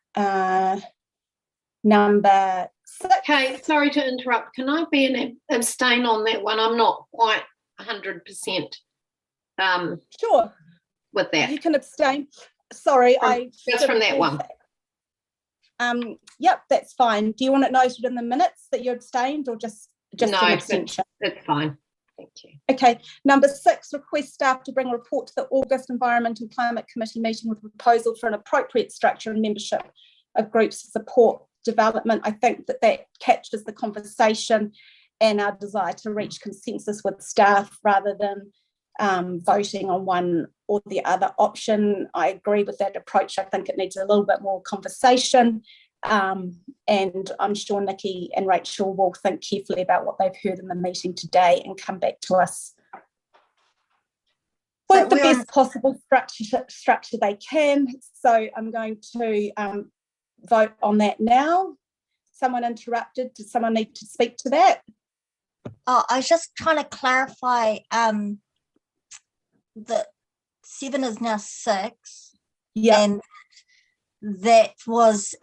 number 6. Okay, sorry to interrupt. Can I be an abstain on that one? I'm not quite 100% sure with that. You can abstain. Sorry, just from that one. Yep, that's fine. Do you want it noted in the minutes that you abstained, or just no, an abstention? That's fine. Thank you. Okay, number 6, request staff to bring a report to the August Environment and Climate Committee meeting with a proposal for an appropriate structure and membership of groups to support development. I think that captures the conversation and our desire to reach consensus with staff rather than voting on one or the other option. I agree with that approach. I think it needs a little bit more conversation. And I'm sure Nikki and Rachel will think carefully about what they've heard in the meeting today and come back to us with the best possible structure they can. So I'm going to vote on that now. Someone interrupted. Does someone need to speak to that? Oh, I was just trying to clarify that 7 is now 6. Yeah. And that was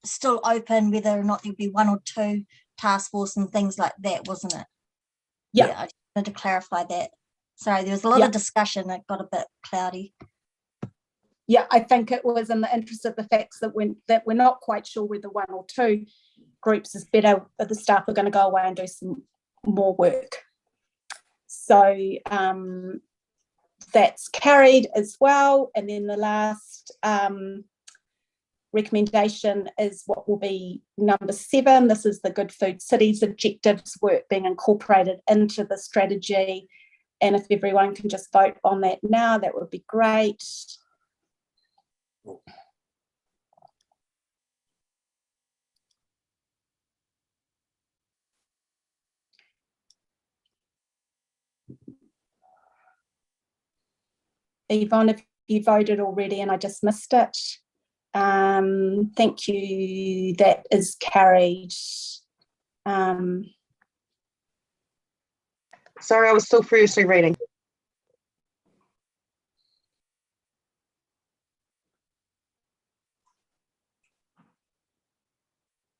still open whether or not there'd be 1 or 2 task force and things like that, wasn't it? Yeah. I just wanted to clarify that. Sorry, there was a lot of discussion. It got a bit cloudy. Yeah, I think it was in the interest of the facts that we're not quite sure whether 1 or 2 groups is better, but the staff are going to go away and do some more work. So that's carried as well. And then the last recommendation is what will be number 7. This is the Good Food Cities objectives work being incorporated into the strategy. And if everyone can just vote on that now, that would be great. Yvonne, if you voted already and I just missed it, thank you, that is carried. Sorry, I was still furiously reading.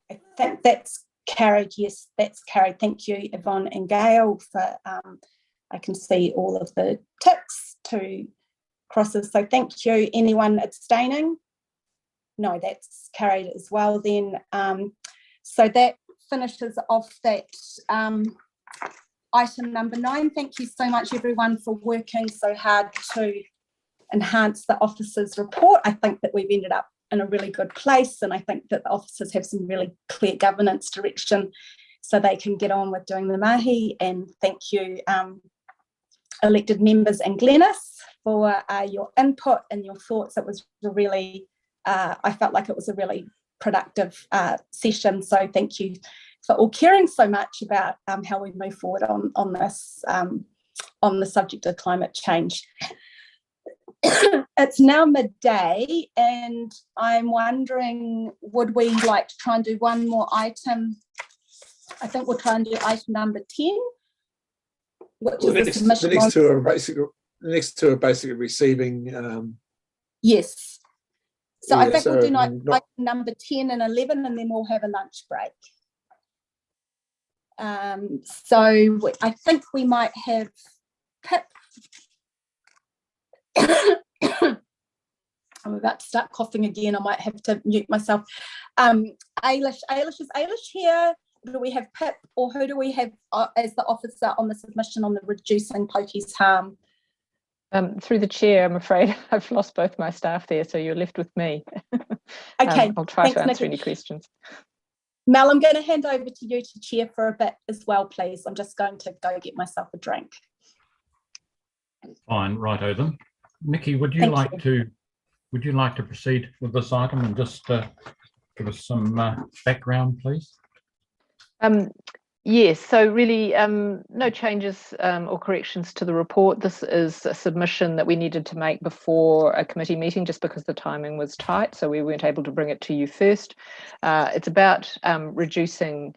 I think that's carried. Yes, that's carried. Thank you, Yvonne and Gail, for I can see all of the ticks to crosses. So thank you. Anyone abstaining? No, that's carried as well then. So that finishes off that item number 9. Thank you so much, everyone, for working so hard to enhance the officers' report. I think that we've ended up in a really good place, and I think that the officers have some really clear governance direction so they can get on with doing the mahi. And thank you, elected members and Glenys, for your input and your thoughts. It was a really, I felt like it was a really productive session. So thank you or caring so much about how we move forward on this, on the subject of climate change. It's now midday, and I'm wondering, would we like to try and do one more item? I think we'll try and do item number 10, which is the submission. The next two are basically receiving. Yes. So yeah, I think we'll do not, item number 10 and 11, and then we'll have a lunch break. So I think we might have Pip. I'm about to start coughing again. I might have to mute myself. Ailish, is Ailish here? Do we have Pip, or who do we have as the officer on the submission on the reducing pokies harm? Through the chair, I'm afraid I've lost both my staff there, so you're left with me. Okay, I'll try to answer Nikki. any questions. Mel, I'm going to hand over to you to chair for a bit as well, please. I'm just going to go get myself a drink. Fine, righto then. Nikki, would you like to proceed with this item and just give us some background, please? Yes, so really no changes or corrections to the report. This is a submission that we needed to make before a committee meeting just because the timing was tight, so we weren't able to bring it to you first. It's about reducing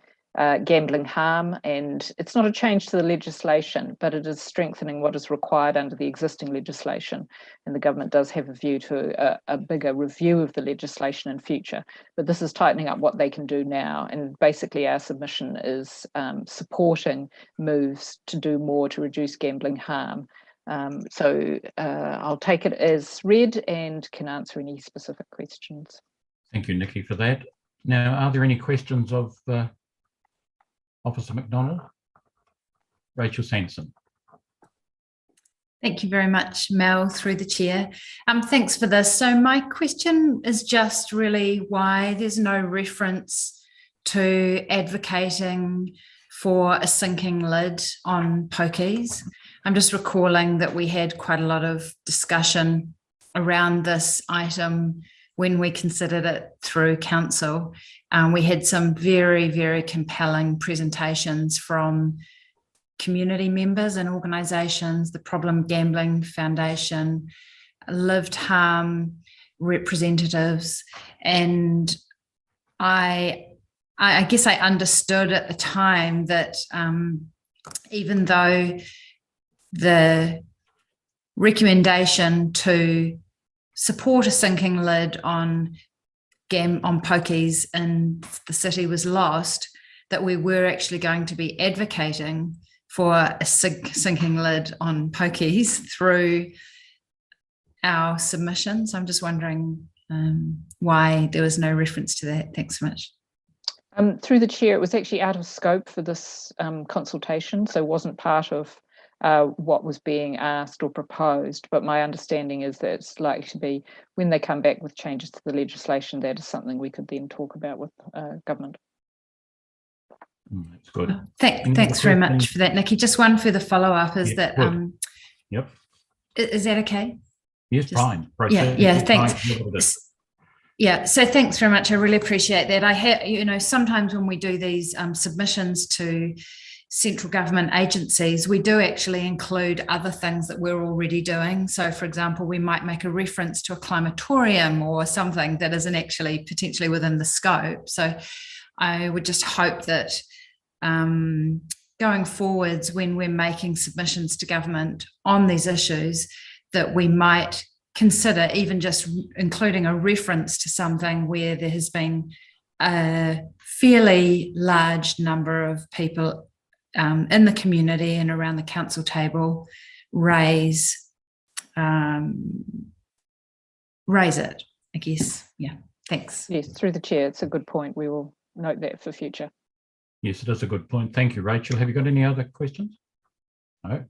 gambling harm, and it's not a change to the legislation, but it is strengthening what is required under the existing legislation, and the government does have a view to a bigger review of the legislation in future, but this is tightening up what they can do now, and basically our submission is supporting moves to do more to reduce gambling harm. So I'll take it as read and can answer any specific questions. Thank you, Nikki, for that. Now, are there any questions of Officer McDonald? Rachel Sanson. Thank you very much, Mel, through the chair. Thanks for this. So my question is just really why there's no reference to advocating for a sinking lid on pokies. I'm just recalling that we had quite a lot of discussion around this item when we considered it through council. We had some very, very compelling presentations from community members and organisations, the Problem Gambling Foundation, Lived Harm representatives, and I guess I understood at the time that even though the recommendation to support a sinking lid on pokies in the city was lost, that we were actually going to be advocating for a sinking lid on pokies through our submissions. I'm just wondering why there was no reference to that. Thanks so much. Through the chair, it was actually out of scope for this consultation, so wasn't part of what was being asked or proposed, but my understanding is that it's likely to be, when they come back with changes to the legislation, that is something we could then talk about with government. That's good. Thanks very much for that, Nikki. Just one further follow-up is that, yep. Is that okay? Yes, fine. Yeah, thanks. Yeah, so thanks very much. I really appreciate that. I have, sometimes when we do these submissions to central government agencies, we do actually include other things that we're already doing. So, for example, we might make a reference to a climatorium or something that isn't actually potentially within the scope. So I would just hope that going forwards, when we're making submissions to government on these issues, that we might consider even just including a reference to something where there has been a fairly large number of people in the community and around the council table raise it, I guess. Yeah, thanks. Yes, through the chair, it's a good point. We will note that for future. Yes, it is a good point. Thank you, Rachel. Have you got any other questions? No.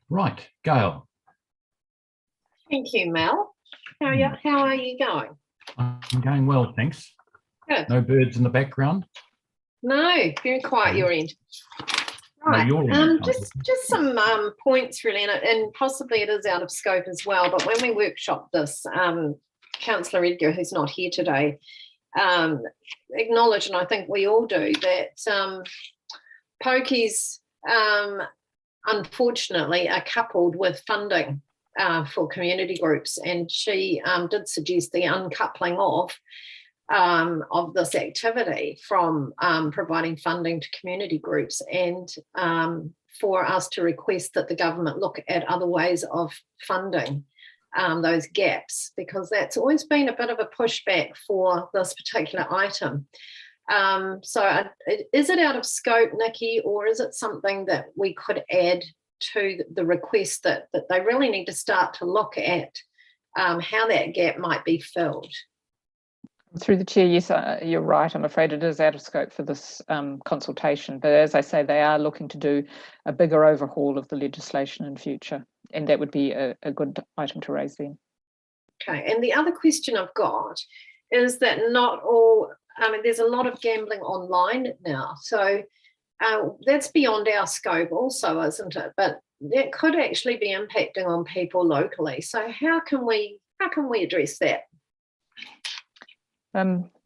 Right, Gail. Thank you, Mel. How are you going? I'm going well, thanks. Good. No birds in the background? No, very quiet your end. Right, just some points really, and possibly it is out of scope as well, but when we workshopped this, Councillor Edgar, who's not here today, acknowledge, and I think we all do, that pokies unfortunately are coupled with funding for community groups, and she did suggest the uncoupling of this activity from providing funding to community groups, and for us to request that the government look at other ways of funding those gaps, because that's always been a bit of a pushback for this particular item. So is it out of scope, Nikki, or is it something that we could add to the request that they really need to start to look at how that gap might be filled? Through the chair, yes, you're right. I'm afraid it is out of scope for this consultation. But as I say, they are looking to do a bigger overhaul of the legislation in future, and that would be a good item to raise then. Okay, and the other question I've got is that not all, I mean, there's a lot of gambling online now, so that's beyond our scope also, isn't it? But that could actually be impacting on people locally. So how can we address that?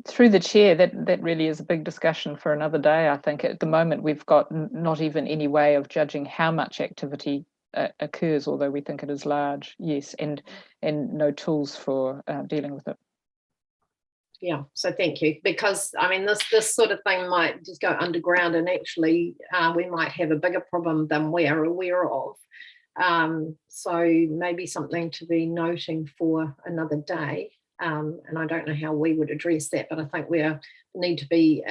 Through the chair, that really is a big discussion for another day. I think at the moment we've got not even any way of judging how much activity occurs, although we think it is large, yes, and no tools for dealing with it. Yeah, so thank you, because I mean this sort of thing might just go underground, and actually we might have a bigger problem than we are aware of. So maybe something to be noting for another day. And I don't know how we would address that, but I think we need to be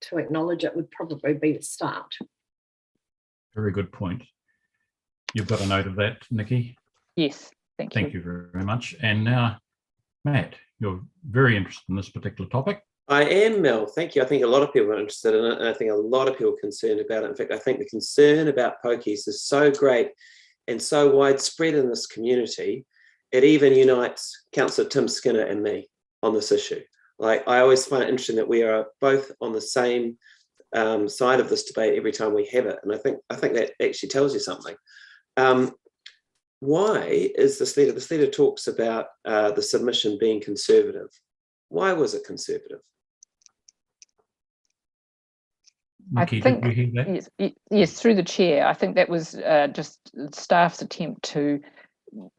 to acknowledge it would probably be the start. Very good point. You've got a note of that, Nikki? Yes, thank you. Thank you very much. And now, Matt, you're very interested in this particular topic. I am, Mel. Thank you. I think a lot of people are interested in it, and I think a lot of people are concerned about it. In fact, I think the concern about pokies is so great and so widespread in this community. It even unites Councillor Tim Skinner and me on this issue. Like, I always find it interesting that we are both on the same side of this debate every time we have it, and I think that actually tells you something. Why is this letter? This letter talks about the submission being conservative. Why was it conservative? Nikki, I think, did you hear that? yes, through the chair. I think that was just staff's attempt to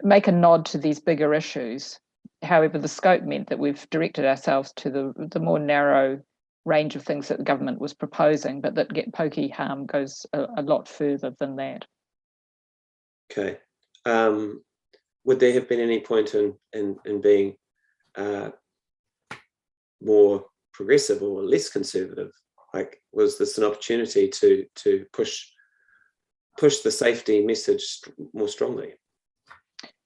make a nod to these bigger issues. However, the scope meant that we've directed ourselves to the more narrow range of things that the government was proposing, but that pokey harm goes a lot further than that. Okay. Would there have been any point in being more progressive or less conservative? Like, was this an opportunity to push the safety message more strongly?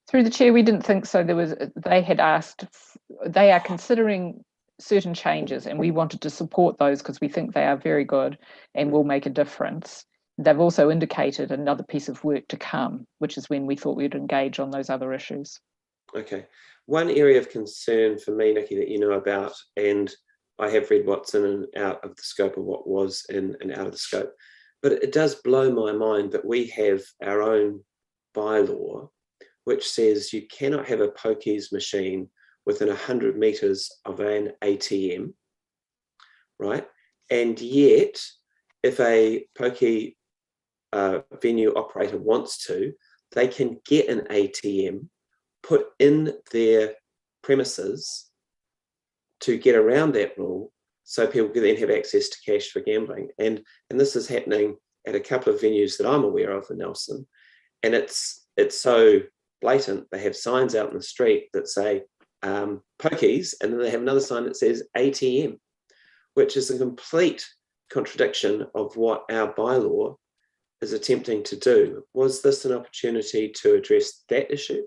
Through the chair, we didn't think so. They had asked, they are considering certain changes, and we wanted to support those because we think they are very good and will make a difference. They've also indicated another piece of work to come, which is when we thought we'd engage on those other issues. Okay. One area of concern for me, Nikki, that you know about, and I have read what's in and out of the scope of what was in and out of the scope, but it does blow my mind that we have our own bylaw which says you cannot have a pokies machine within 100 metres of an ATM, right? And yet, if a pokey venue operator wants to, they can get an ATM put in their premises to get around that rule, so people can then have access to cash for gambling. And this is happening at a couple of venues that I'm aware of in Nelson, and it's so blatant. They have signs out in the street that say pokies, and then they have another sign that says ATM, which is a complete contradiction of what our bylaw is attempting to do. Was this an opportunity to address that issue?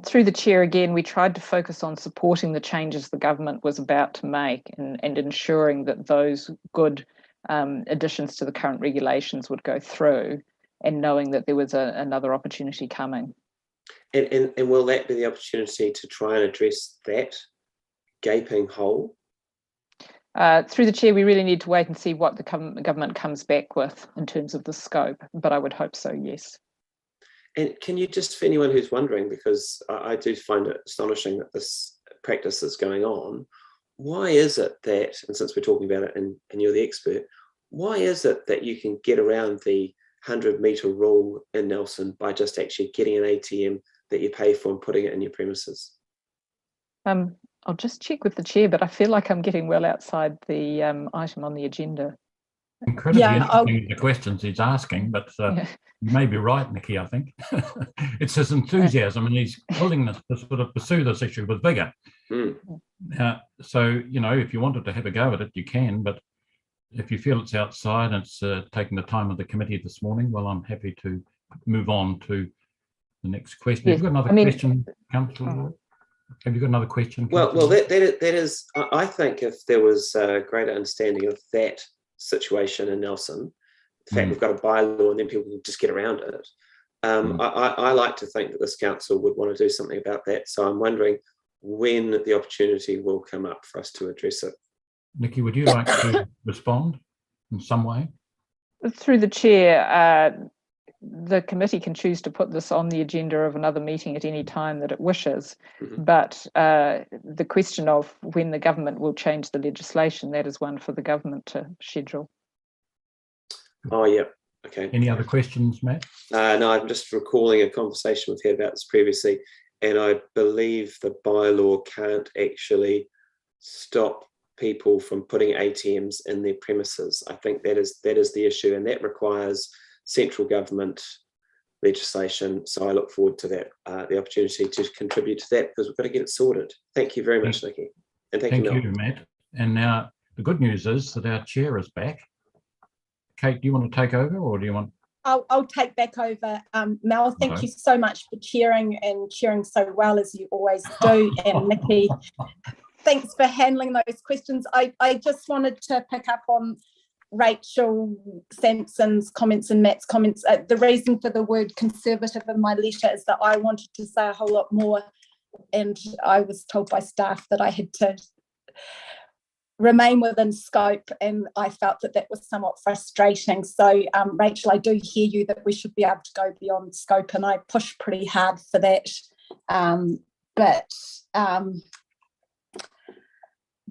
Through the chair again, we tried to focus on supporting the changes the government was about to make and ensuring that those good additions to the current regulations would go through, and knowing that there was another opportunity coming. And will that be the opportunity to try and address that gaping hole? Through the chair, we really need to wait and see what the government comes back with in terms of the scope, but I would hope so, yes. And can you just, for anyone who's wondering, because I do find it astonishing that this practices going on, why is it that, and since we're talking about it and you're the expert, why is it that you can get around the 100-metre rule in Nelson by just actually getting an ATM that you pay for and putting it in your premises? I'll just check with the chair, but I feel like I'm getting well outside the item on the agenda. Incredibly interesting, the questions he's asking, but you may be right, Nikki, I think. It's his enthusiasm and his willingness to sort of pursue this issue with vigour. So, you know, if you wanted to have a go at it, you can, but if you feel it's outside and it's taking the time of the committee this morning, well, I'm happy to move on to the next question. Have you got another question, Councillor? Have you got another question? Well, that is, I think if there was a greater understanding of that situation in Nelson, the fact we've got a bylaw and then people will just get around it. I like to think that this council would want to do something about that. So I'm wondering when the opportunity will come up for us to address it. Nikki, would you like to respond in some way? Through the chair, the committee can choose to put this on the agenda of another meeting at any time that it wishes, but the question of when the government will change the legislation, that is one for the government to schedule. Oh, yeah. Okay. Any other questions, Matt? No, I'm just recalling a conversation we've had about this previously, and I believe the bylaw can't actually stop people from putting ATMs in their premises. I think that is the issue, and that requires central government legislation. So I look forward to that, the opportunity to contribute to that, because we've got to get it sorted. Thank you very much, Nikki. And thank you, Mel. Matt. And now the good news is that our chair is back. Kate, do you want to take over, or do you want? I'll take back over. Mel, thank you so much for chairing and chairing so well as you always do. And Nikki, thanks for handling those questions. I just wanted to pick up on Rachel Sampson's comments and Matt's comments. The reason for the word conservative in my letter is that I wanted to say a whole lot more, and I was told by staff that I had to remain within scope, and I felt that that was somewhat frustrating. So Rachel, I do hear you that we should be able to go beyond scope, and I push pretty hard for that,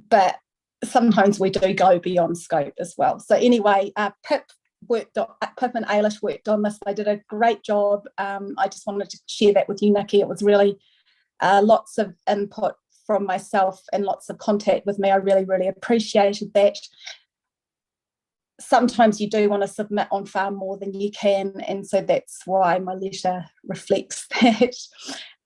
but sometimes we do go beyond scope as well. So anyway, Pip and Ailish worked on this. They did a great job. I just wanted to share that with you, Nikki. It was really lots of input from myself and lots of contact with me. I really, really appreciated that. Sometimes you do want to submit on far more than you can, and so that's why my letter reflects that.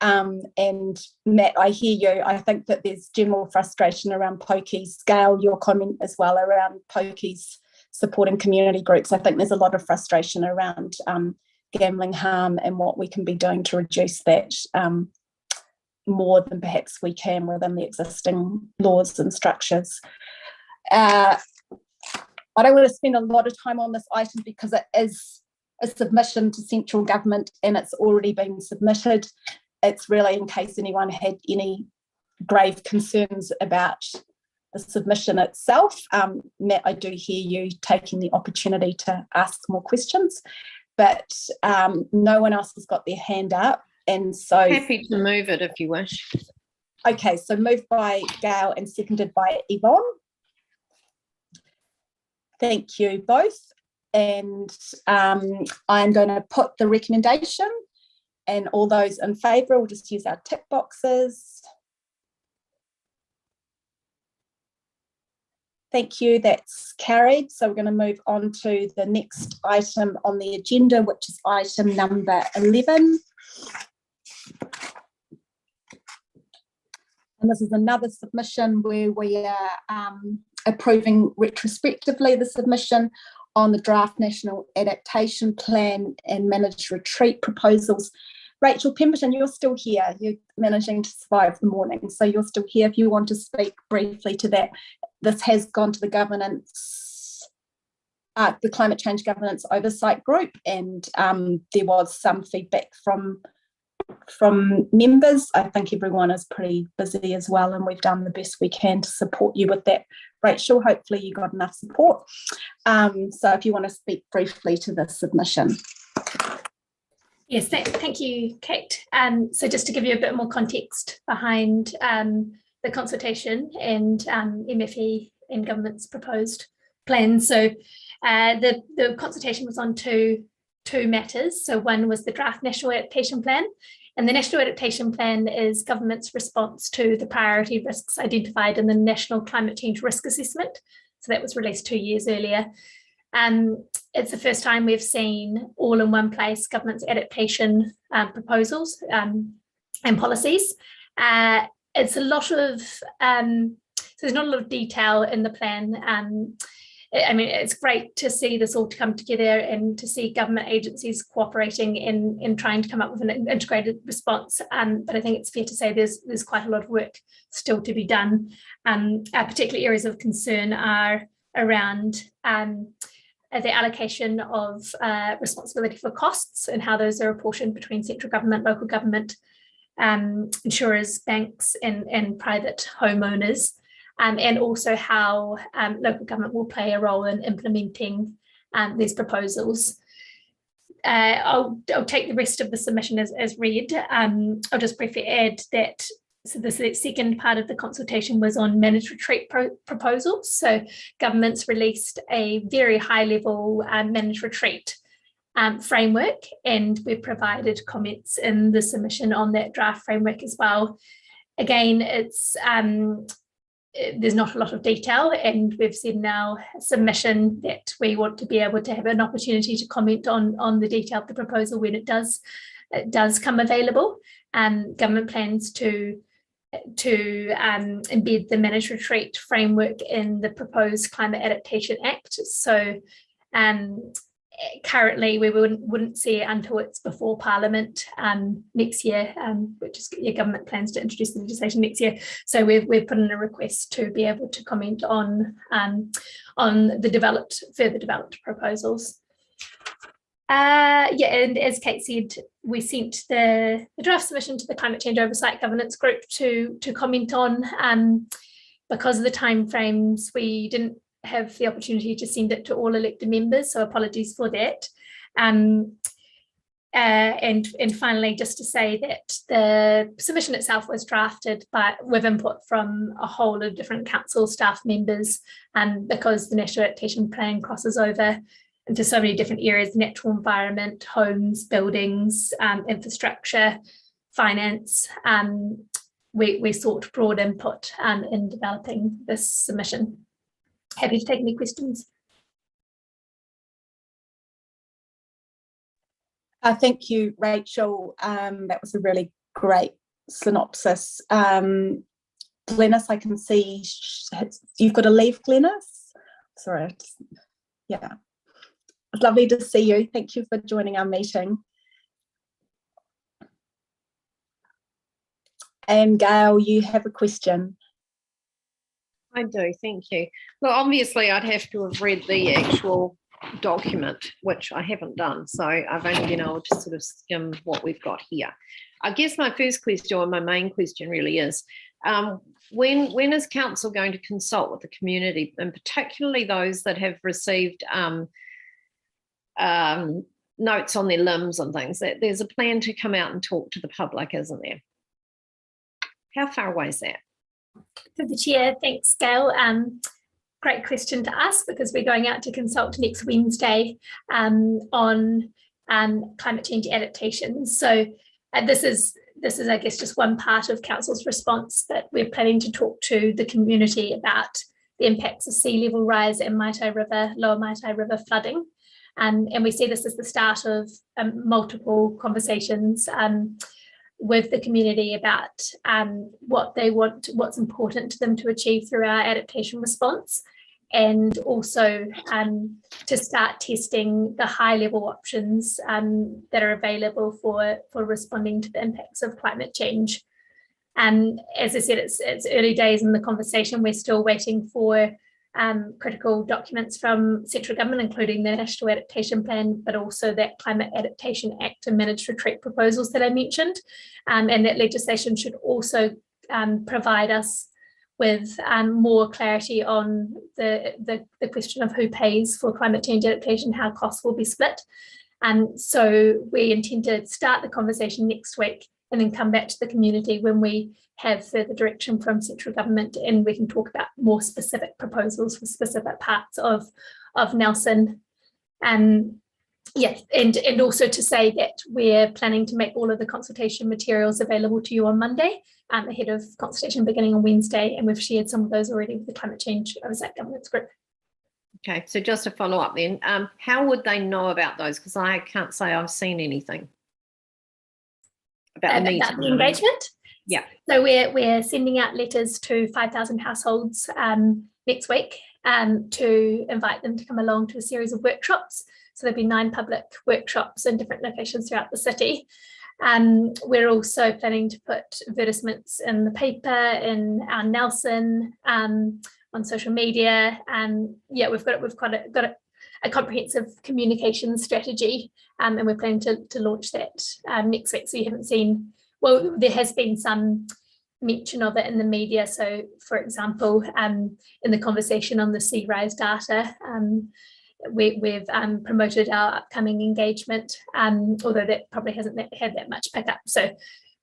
And Matt, I hear you. I think that there's general frustration around pokies. Gail, your comment as well around pokies supporting community groups. I think there's a lot of frustration around gambling harm and what we can be doing to reduce that more than perhaps we can within the existing laws and structures. I don't want to spend a lot of time on this item because it is a submission to central government and it's already been submitted. It's really in case anyone had any grave concerns about the submission itself. Matt, I do hear you taking the opportunity to ask more questions, but no one else has got their hand up. And so happy to move it if you wish. Okay, so moved by Gail and seconded by Yvonne. Thank you both. And I'm going to put the recommendation, and all those in favour will just use our tick boxes. Thank you, that's carried. So we're going to move on to the next item on the agenda, which is item number 11. And this is another submission where we are approving retrospectively the submission on the draft National Adaptation Plan and Managed Retreat proposals. Rachel Pemberton, you're still here. You're managing to survive the morning, so you're still here if you want to speak briefly to that. This has gone to the governance, the Climate Change Governance Oversight Group, and there was some feedback from members. I think everyone is pretty busy as well, and we've done the best we can to support you with that. Rachel, hopefully you got enough support. So if you want to speak briefly to the submission. Yes, thank you, Kate. So just to give you a bit more context behind the consultation and MFE and government's proposed plans. So the consultation was on two matters. So one was the draft National Adaptation Plan, and the National Adaptation Plan is government's response to the priority risks identified in the National Climate Change Risk Assessment. So that was released 2 years earlier. It's the first time we've seen all in one place government's adaptation proposals and policies. It's a lot of, so there's not a lot of detail in the plan. I mean, it's great to see this all to come together and to see government agencies cooperating in trying to come up with an integrated response. But I think it's fair to say there's quite a lot of work still to be done. Particular areas of concern are around the allocation of responsibility for costs and how those are apportioned between central government, local government, insurers, banks, and private homeowners. And also how local government will play a role in implementing these proposals. I'll take the rest of the submission as read. I'll just briefly add that so the second part of the consultation was on managed retreat proposals. So government's released a very high level managed retreat framework, and we've provided comments in the submission on that draft framework as well. Again, it's there's not a lot of detail, and we've said in our submission that we want to be able to have an opportunity to comment on the detail of the proposal when it does come available. Government plans to embed the managed retreat framework in the proposed Climate Adaptation Act. So currently we wouldn't see it until it's before Parliament next year, which is government plans to introduce the legislation next year. So we've put in a request to be able to comment on the further developed proposals. And as Kate said, we sent the draft submission to the Climate Change Oversight Governance Group to comment on. Because of the timeframes, we didn't have the opportunity to send it to all elected members, so apologies for that. And finally, just to say that the submission itself was drafted with input from a whole of different council staff members, because the National Adaptation Plan crosses over into so many different areas: natural environment, homes, buildings, infrastructure, finance. We sought broad input in developing this submission. Happy to take any questions. Thank you, Rachel. That was a really great synopsis. Glenys, I can see you've got to leave, Glenys. Sorry. Yeah. It's lovely to see you. Thank you for joining our meeting. And Gail, you have a question. I do, thank you. Well, obviously I'd have to have read the actual document, which I haven't done. So I've only been able to sort of skim what we've got here. I guess my first question, or my main question really is, when is council going to consult with the community, and particularly those that have received notes on their limbs and things? That there's a plan to come out and talk to the public, isn't there? How far away is that? For the chair, thanks, Gail. Great question to ask, because we're going out to consult next Wednesday on climate change adaptation. So this is, I guess, just one part of council's response, that we're planning to talk to the community about the impacts of sea level rise and lower Maitai River flooding. And we see this as the start of multiple conversations with the community about what they want, what's important to them to achieve through our adaptation response, and also to start testing the high level options that are available for responding to the impacts of climate change. And as I said, it's early days in the conversation. We're still waiting for critical documents from central government, including the National Adaptation Plan, but also that Climate Adaptation Act and managed retreat proposals that I mentioned. And that legislation should also provide us with more clarity on the question of who pays for climate change adaptation, how costs will be split. And so we intend to start the conversation next week and then come back to the community when we have further direction from central government, and we can talk about more specific proposals for specific parts of Nelson. Yes, and also to say that we're planning to make all of the consultation materials available to you on Monday, ahead of consultation beginning on Wednesday, and we've shared some of those already with the Climate Change Oversight Governance Group. Okay, so just to follow up then, how would they know about those? Because I can't say I've seen anything about the engagement. Yeah. So we're sending out letters to 5,000 households next week to invite them to come along to a series of workshops. So there'll be 9 public workshops in different locations throughout the city. We're also planning to put advertisements in the paper, in our Nelson, on social media, and yeah, we've got a comprehensive communication strategy, and we're planning to launch that next week. So you haven't seen, well, there has been some mention of it in the media. So, for example, in the conversation on the sea rise data, we've promoted our upcoming engagement, although that probably hasn't had that much pickup. So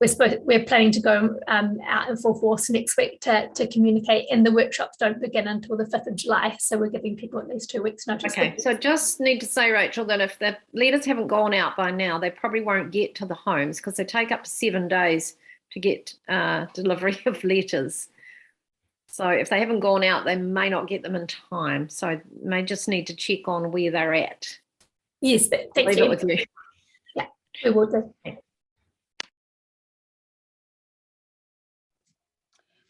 we're planning to go out in full force next week to communicate, and the workshops don't begin until the 5th of July. So we're giving people at least 2 weeks notice. Okay, so just need to say, Rachel, that if the letters haven't gone out by now, they probably won't get to the homes because they take up to 7 days to get delivery of letters. So if they haven't gone out, they may not get them in time. So may just need to check on where they're at. Yes, but thank you. Leave it with you. Yeah, we will do.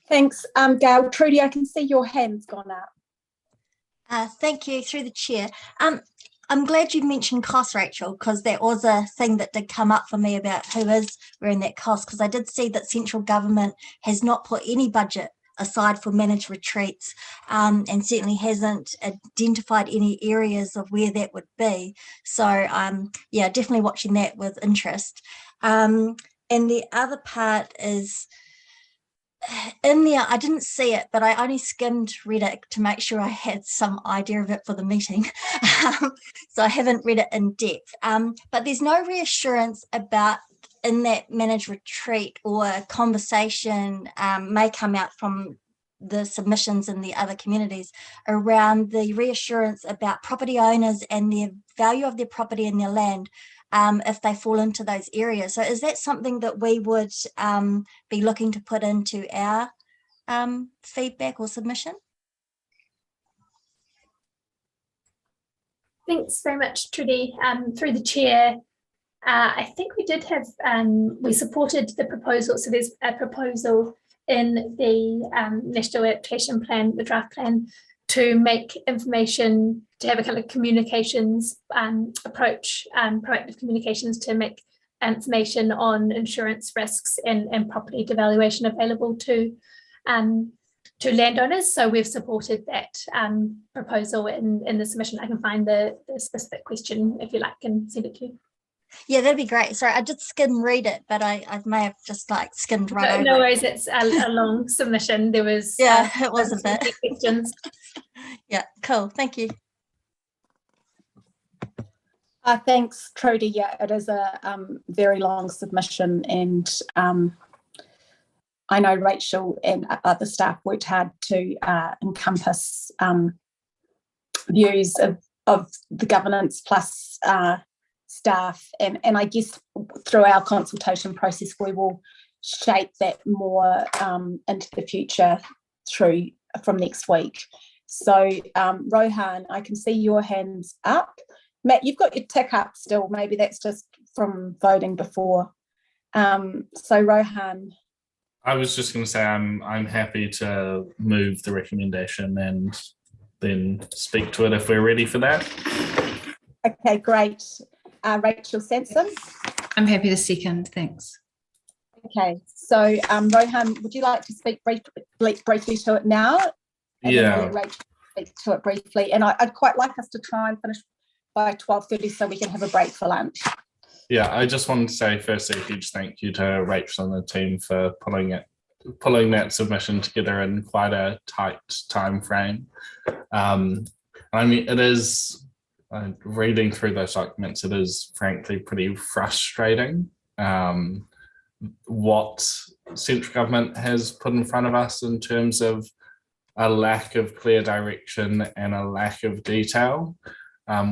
Thanks, Gail. Trudy, I can see your hand's gone up. Thank you, through the chair. I'm glad you mentioned cost, Rachel, because that was a thing that did come up for me about who is wearing that cost, because I did see that central government has not put any budget aside for managed retreats, and certainly hasn't identified any areas of where that would be. So yeah, definitely watching that with interest. And the other part is, in there, I didn't see it, but I only read it to make sure I had some idea of it for the meeting. So I haven't read it in depth. But there's no reassurance about, in that managed retreat, or a conversation may come out from the submissions in the other communities around the reassurance about property owners and the value of their property and their land, if they fall into those areas. So is that something that we would be looking to put into our feedback or submission? Thanks very much, Trudy. Through the chair, I think we did have, we supported the proposal. So there's a proposal in the National Adaptation Plan, the draft plan, to make information, to have a kind of communications approach, proactive communications, to make information on insurance risks and property devaluation available to landowners. So we've supported that proposal in the submission. I can find the specific question if you like and send it to you. Yeah, that'd be great. Sorry, I did skim read it, but I may have just like skimmed right over. No worries, it's a long submission. There was it was a bit questions. Yeah, cool. Thank you. Thanks, Trudy. Yeah, it is a very long submission, and I know Rachel and other staff worked hard to encompass views of the governance plus staff, and I guess through our consultation process we will shape that more into the future from next week. So Rohan, I can see your hands up. Matt, you've got your tick up still. Maybe that's just from voting before. So Rohan. I was just going to say I'm happy to move the recommendation and then speak to it if we're ready for that. Okay, great. Rachel Sanson. I'm happy to second, thanks. Okay, so Rohan, would you like to speak briefly to it now? And yeah. Then we'll let Rachel speak to it briefly. And I'd quite like us to try and finish by 12:30 so we can have a break for lunch. Yeah, I just wanted to say firstly a huge thank you to Rachel and the team for pulling that submission together in quite a tight time frame. I mean, it is, reading through those documents, it is frankly pretty frustrating what central government has put in front of us in terms of a lack of clear direction and a lack of detail.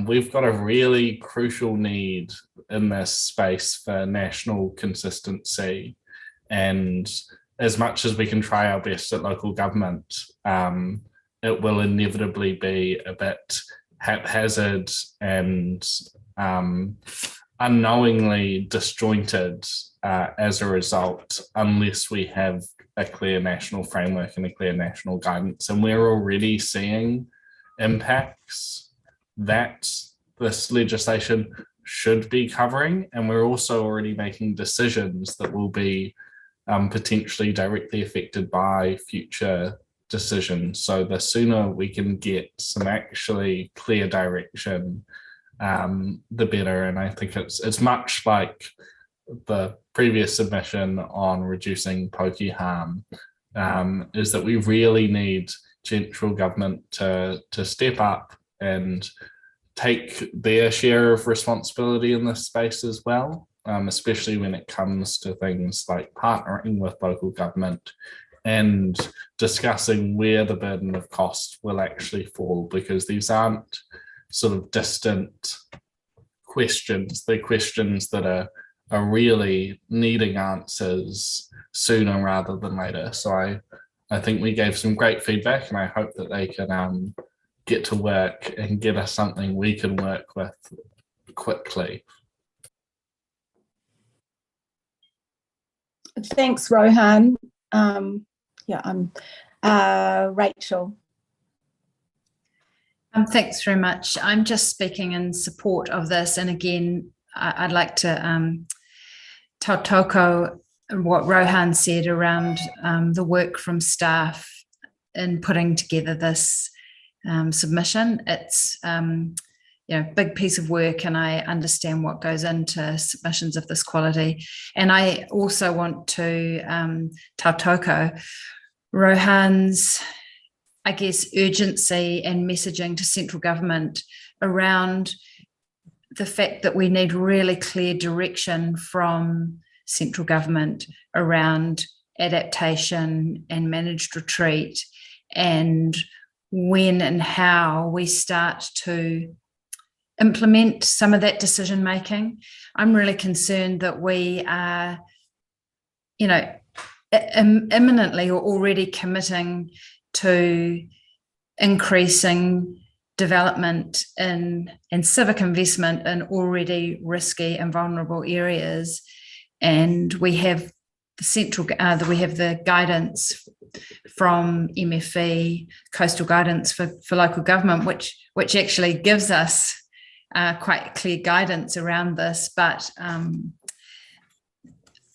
We've got a really crucial need in this space for national consistency. And as much as we can try our best at local government, it will inevitably be a bit haphazard and unknowingly disjointed as a result, unless we have a clear national framework and a clear national guidance. And we're already seeing impacts that this legislation should be covering, and we're also already making decisions that will be potentially directly affected by future decisions. So the sooner we can get some actually clear direction, the better. And I think it's much like the previous submission on reducing pokie harm, is that we really need central government to step up and take their share of responsibility in this space as well, especially when it comes to things like partnering with local government and discussing where the burden of cost will actually fall, because these aren't sort of distant questions. They're questions that are really needing answers sooner rather than later. So I think we gave some great feedback, and I hope that they can get to work and get us something we can work with quickly. Thanks, Rohan. Yeah, I'm Rachel. Thanks very much. I'm just speaking in support of this. And again, I'd like to tautoko what Rohan said around the work from staff in putting together this submission. It's big piece of work, and I understand what goes into submissions of this quality. And I also want to tautoko Rohan's, I guess, urgency and messaging to central government around the fact that we need really clear direction from central government around adaptation and managed retreat, and when and how we start to implement some of that decision making. I'm really concerned that we are, imminently or already committing to increasing development and civic investment in already risky and vulnerable areas. And we have the guidance from MFE, coastal guidance for local government, which actually gives us quite clear guidance around this, but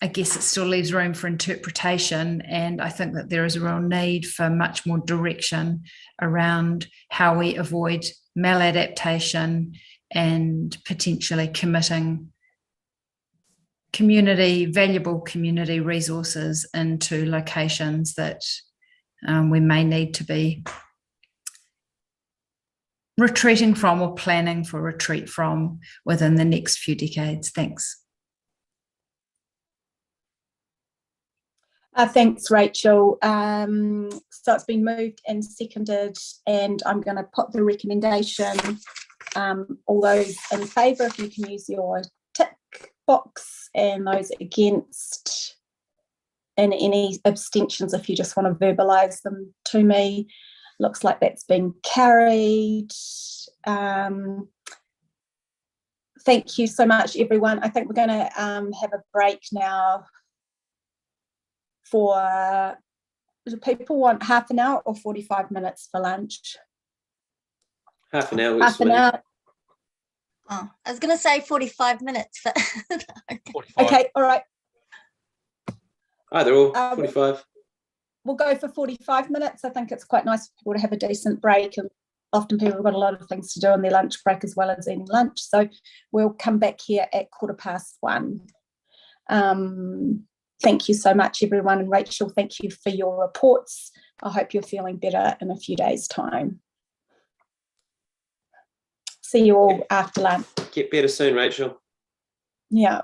I guess it still leaves room for interpretation. And I think that there is a real need for much more direction around how we avoid maladaptation and potentially committing valuable community resources into locations that we may need to be retreating from or planning for retreat from within the next few decades. Thanks. Thanks, Rachel. So it's been moved and seconded, and I'm going to put the recommendation. All those in favour, if you can use your tick box, and those against, and any abstentions if you just want to verbalise them to me. Looks like that's been carried. Thank you so much, everyone. I think we're going to have a break now. Do people want half an hour or 45 minutes for lunch? Half an hour. Half an hour. Oh, I was going to say 45 minutes, but okay, all right. Either or, 45. We'll go for 45 minutes. I think it's quite nice for people to have a decent break, and often people have got a lot of things to do on their lunch break as well as eating lunch. So we'll come back here at 1:15. Thank you so much, everyone. And Rachel, thank you for your reports. I hope you're feeling better in a few days' time. See you all after lunch. Get better soon, Rachel. Yeah.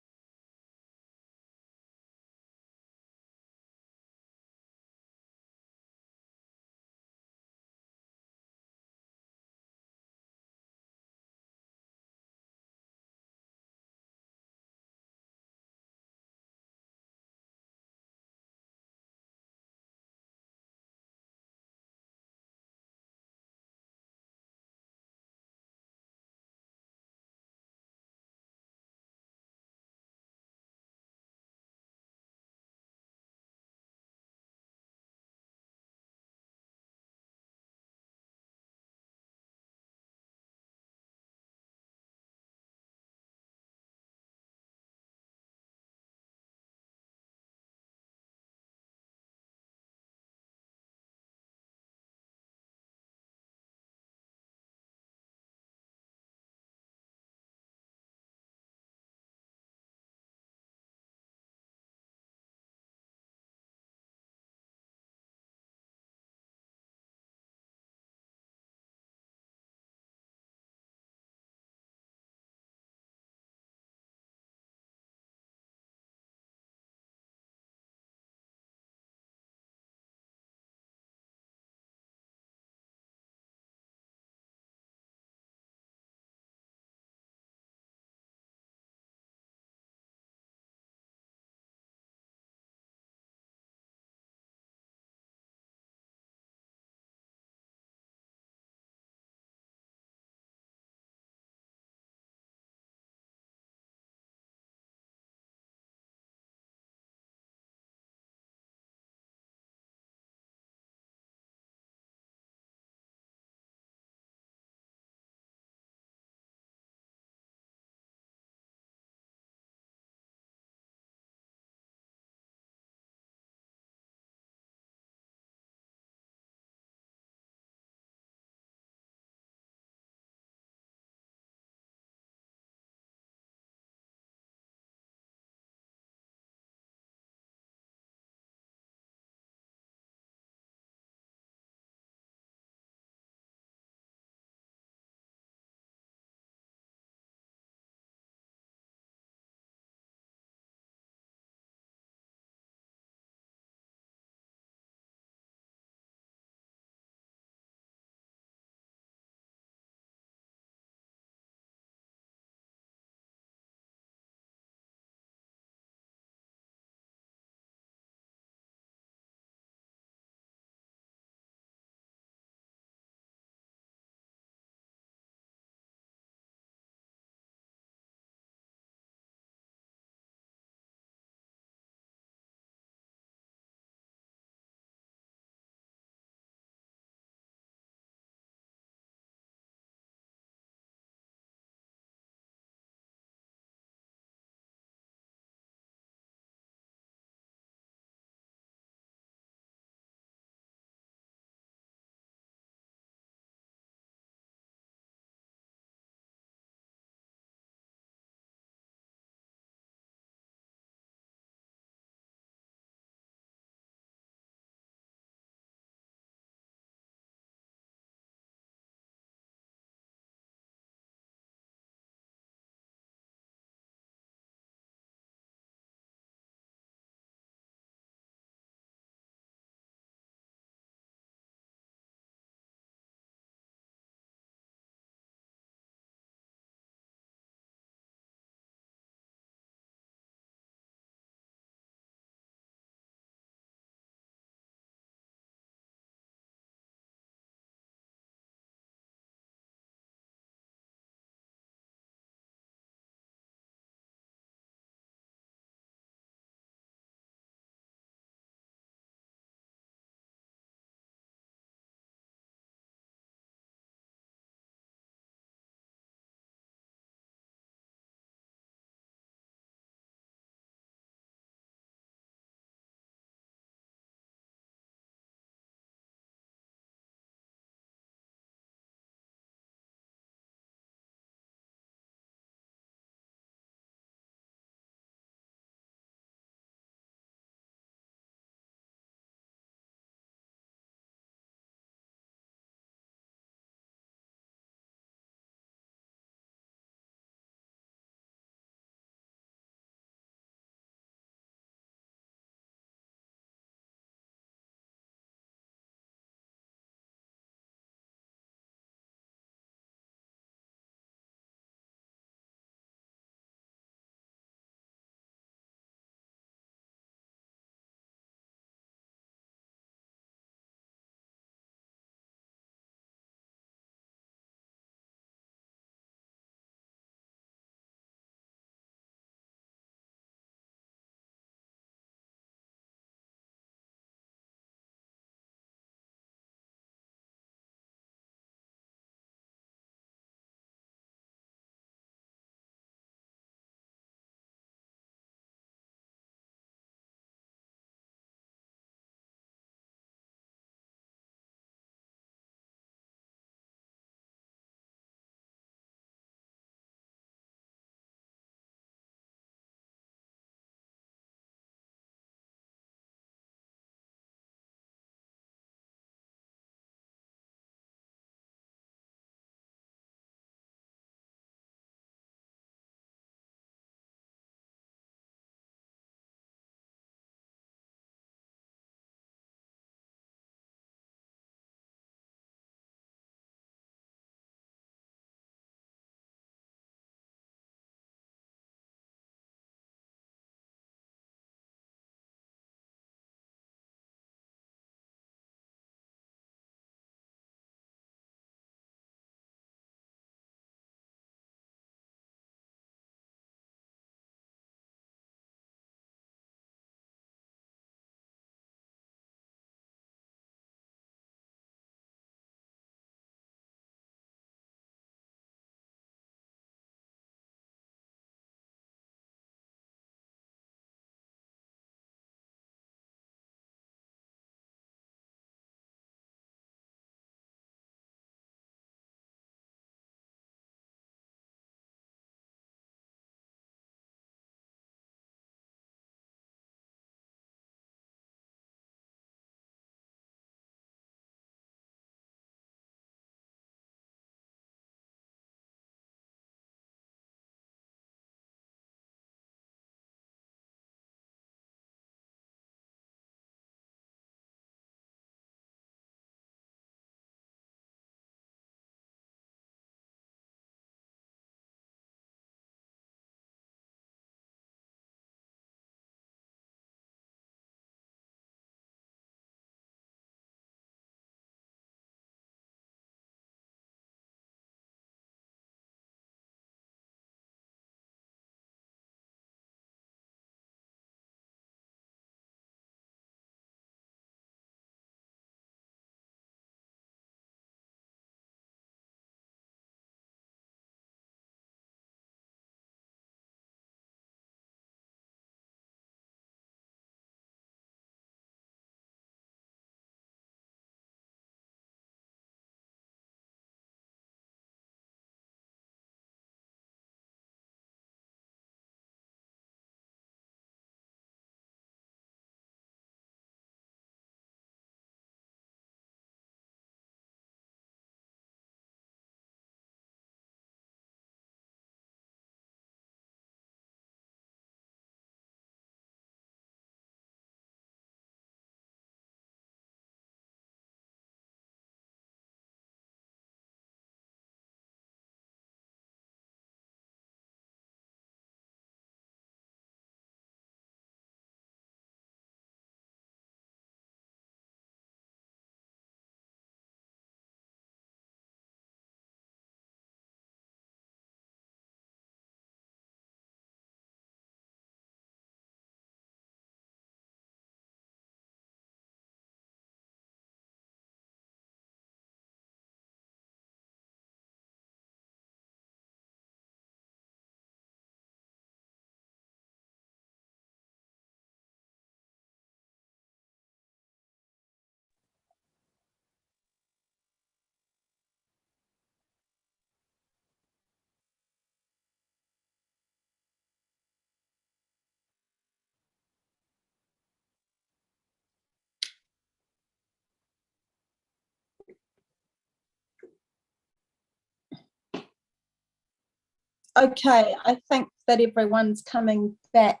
Okay, I think that everyone's coming back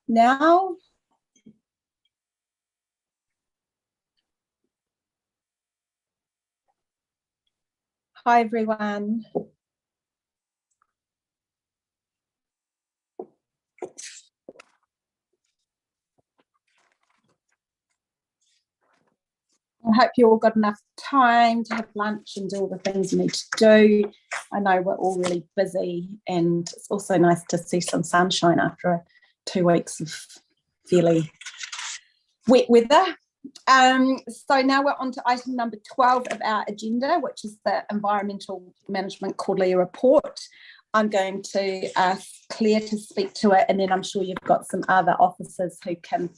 now. Hi, everyone. I hope you all got enough time to have lunch and do all the things you need to do. I know we're all really busy, and it's also nice to see some sunshine after 2 weeks of fairly wet weather. So now we're on to item number 12 of our agenda, which is the Environmental Management Quarterly Report. I'm going to ask Claire to speak to it, and then I'm sure you've got some other officers who can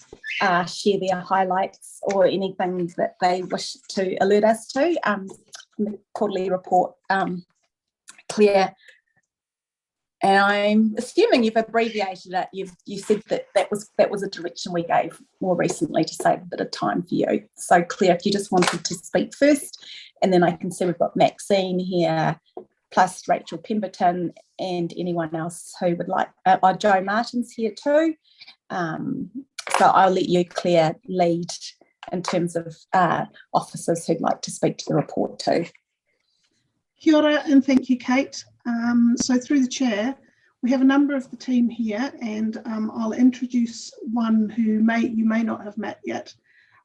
share their highlights or anything that they wish to alert us to from the quarterly report. Claire, and I'm assuming you've abbreviated it. You said that was a direction we gave more recently to save a bit of time for you. So Claire, if you just wanted to speak first, and then I can see we've got Maxine here, plus Rachel Pemberton and anyone else who would like, Joe Martin's here too. So I'll let you, Claire, lead in terms of officers who'd like to speak to the report too. Kia ora, and thank you, Kate. So through the chair, we have a number of the team here, and I'll introduce one who you may not have met yet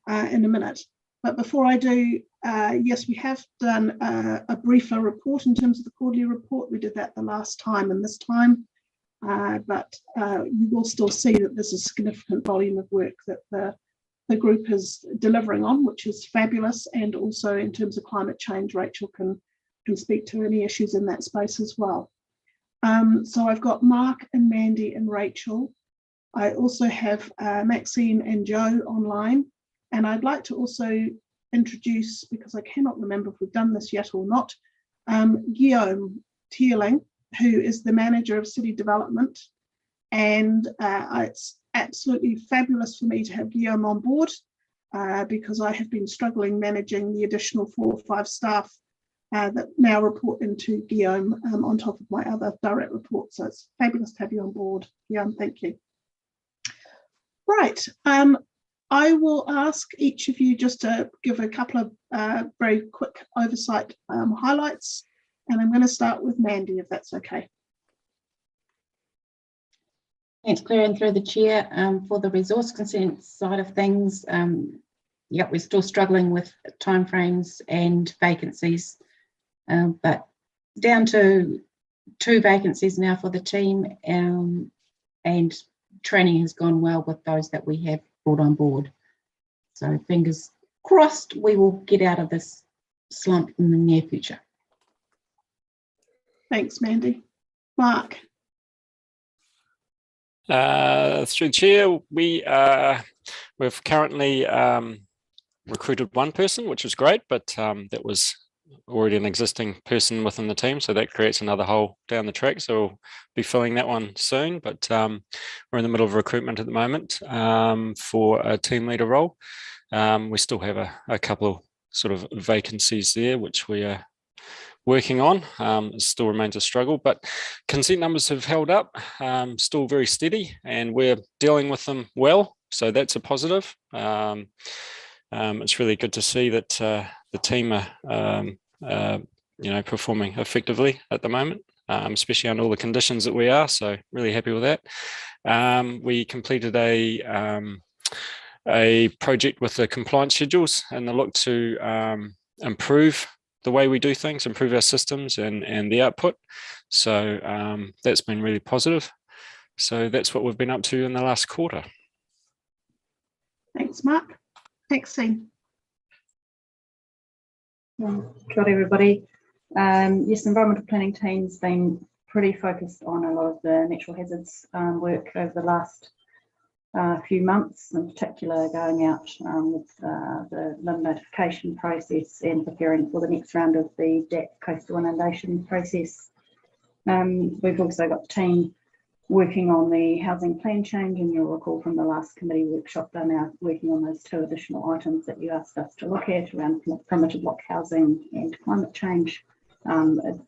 in a minute. But before I do, yes, we have done a briefer report in terms of the quarterly report. We did that the last time and this time, but you will still see that there's a significant volume of work that the group is delivering on, which is fabulous. And also in terms of climate change, Rachel can speak to any issues in that space as well. So I've got Mark and Mandy and Rachel. I also have Maxine and Joe online. And I'd like to also introduce, because I cannot remember if we've done this yet or not, Guillaume Tierling, who is the Manager of City Development. And it's absolutely fabulous for me to have Guillaume on board because I have been struggling managing the additional 4 or 5 staff that now report into Guillaume on top of my other direct reports. So it's fabulous to have you on board, Guillaume. Thank you. Right. I will ask each of you just to give a couple of very quick oversight highlights, and I'm going to start with Mandy, if that's okay. Thanks, Claire, and through the chair, for the resource consent side of things, yep, we're still struggling with timeframes and vacancies, but down to 2 vacancies now for the team, and training has gone well with those that we have brought on board. So fingers crossed we will get out of this slump in the near future. Thanks, Mandy. Mark. Through the chair, we've currently recruited 1 person, which was great, but that was already an existing person within the team, so that creates another hole down the track. So we'll be filling that one soon, but we're in the middle of recruitment at the moment for a team leader role. We still have a couple of sort of vacancies there, which we are working on. It still remains a struggle, but consent numbers have held up, still very steady, and we're dealing with them well. So that's a positive. It's really good to see that the team are, performing effectively at the moment, especially under all the conditions that we are. So really happy with that. We completed a project with the compliance schedules and the look to improve the way we do things, improve our systems and the output. So that's been really positive. So that's what we've been up to in the last quarter. Thanks, Mark. Maxine. Kia ora, everybody. Yes, the environmental planning team's been pretty focused on a lot of the natural hazards work over the last few months, in particular going out with the limb notification process and preparing for the next round of the DAC coastal inundation process. We've also got the team working on the housing plan change, and you'll recall from the last committee workshop they're now working on those 2 additional items that you asked us to look at around primitive block housing and climate change,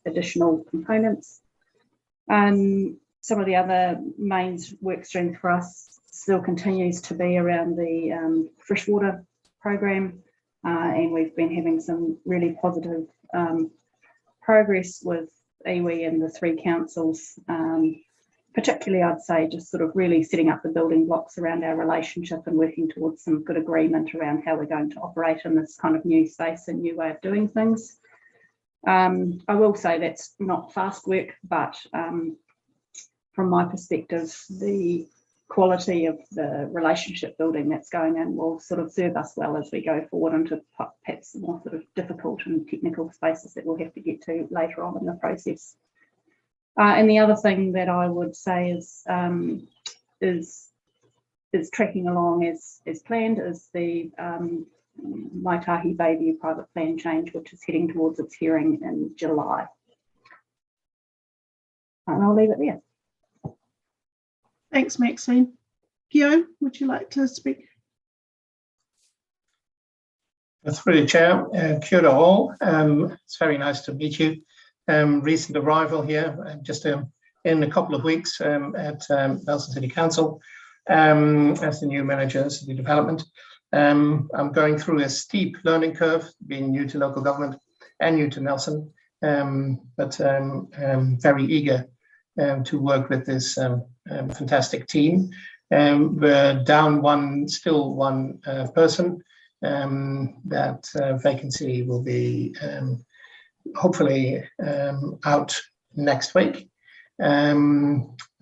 additional components. Some of the other main work streams for us still continues to be around the freshwater program, and we've been having some really positive progress with iwi and the 3 councils, particularly I'd say just sort of really setting up the building blocks around our relationship and working towards some good agreement around how we're going to operate in this kind of new space and new way of doing things. I will say that's not fast work, but from my perspective, the quality of the relationship building that's going in will sort of serve us well as we go forward into perhaps more sort of difficult and technical spaces that we'll have to get to later on in the process. And the other thing that I would say is tracking along as planned is the Maitahi Bayview private plan change, which is heading towards its hearing in July. And I'll leave it there. Thanks, Maxine. Gio, would you like to speak? Through the chair, kia ora all. It's very nice to meet you. Recent arrival here, just in a couple of weeks at Nelson City Council as the new manager of city development. I'm going through a steep learning curve, being new to local government and new to Nelson, but I'm very eager to work with this fantastic team. We're down still one person. That vacancy will be hopefully out next week.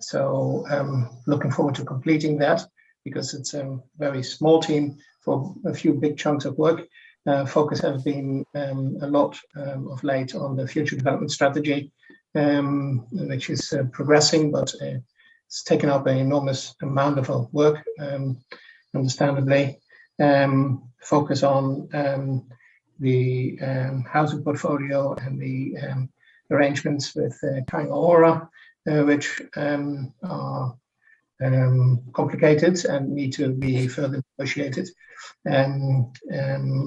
So looking forward to completing that, because it's a very small team for a few big chunks of work. Focus has been a lot of late on the future development strategy, which is progressing, but it's taken up an enormous amount of work, understandably. Focus on the housing portfolio and the arrangements with Kaingaora, which are complicated and need to be further negotiated,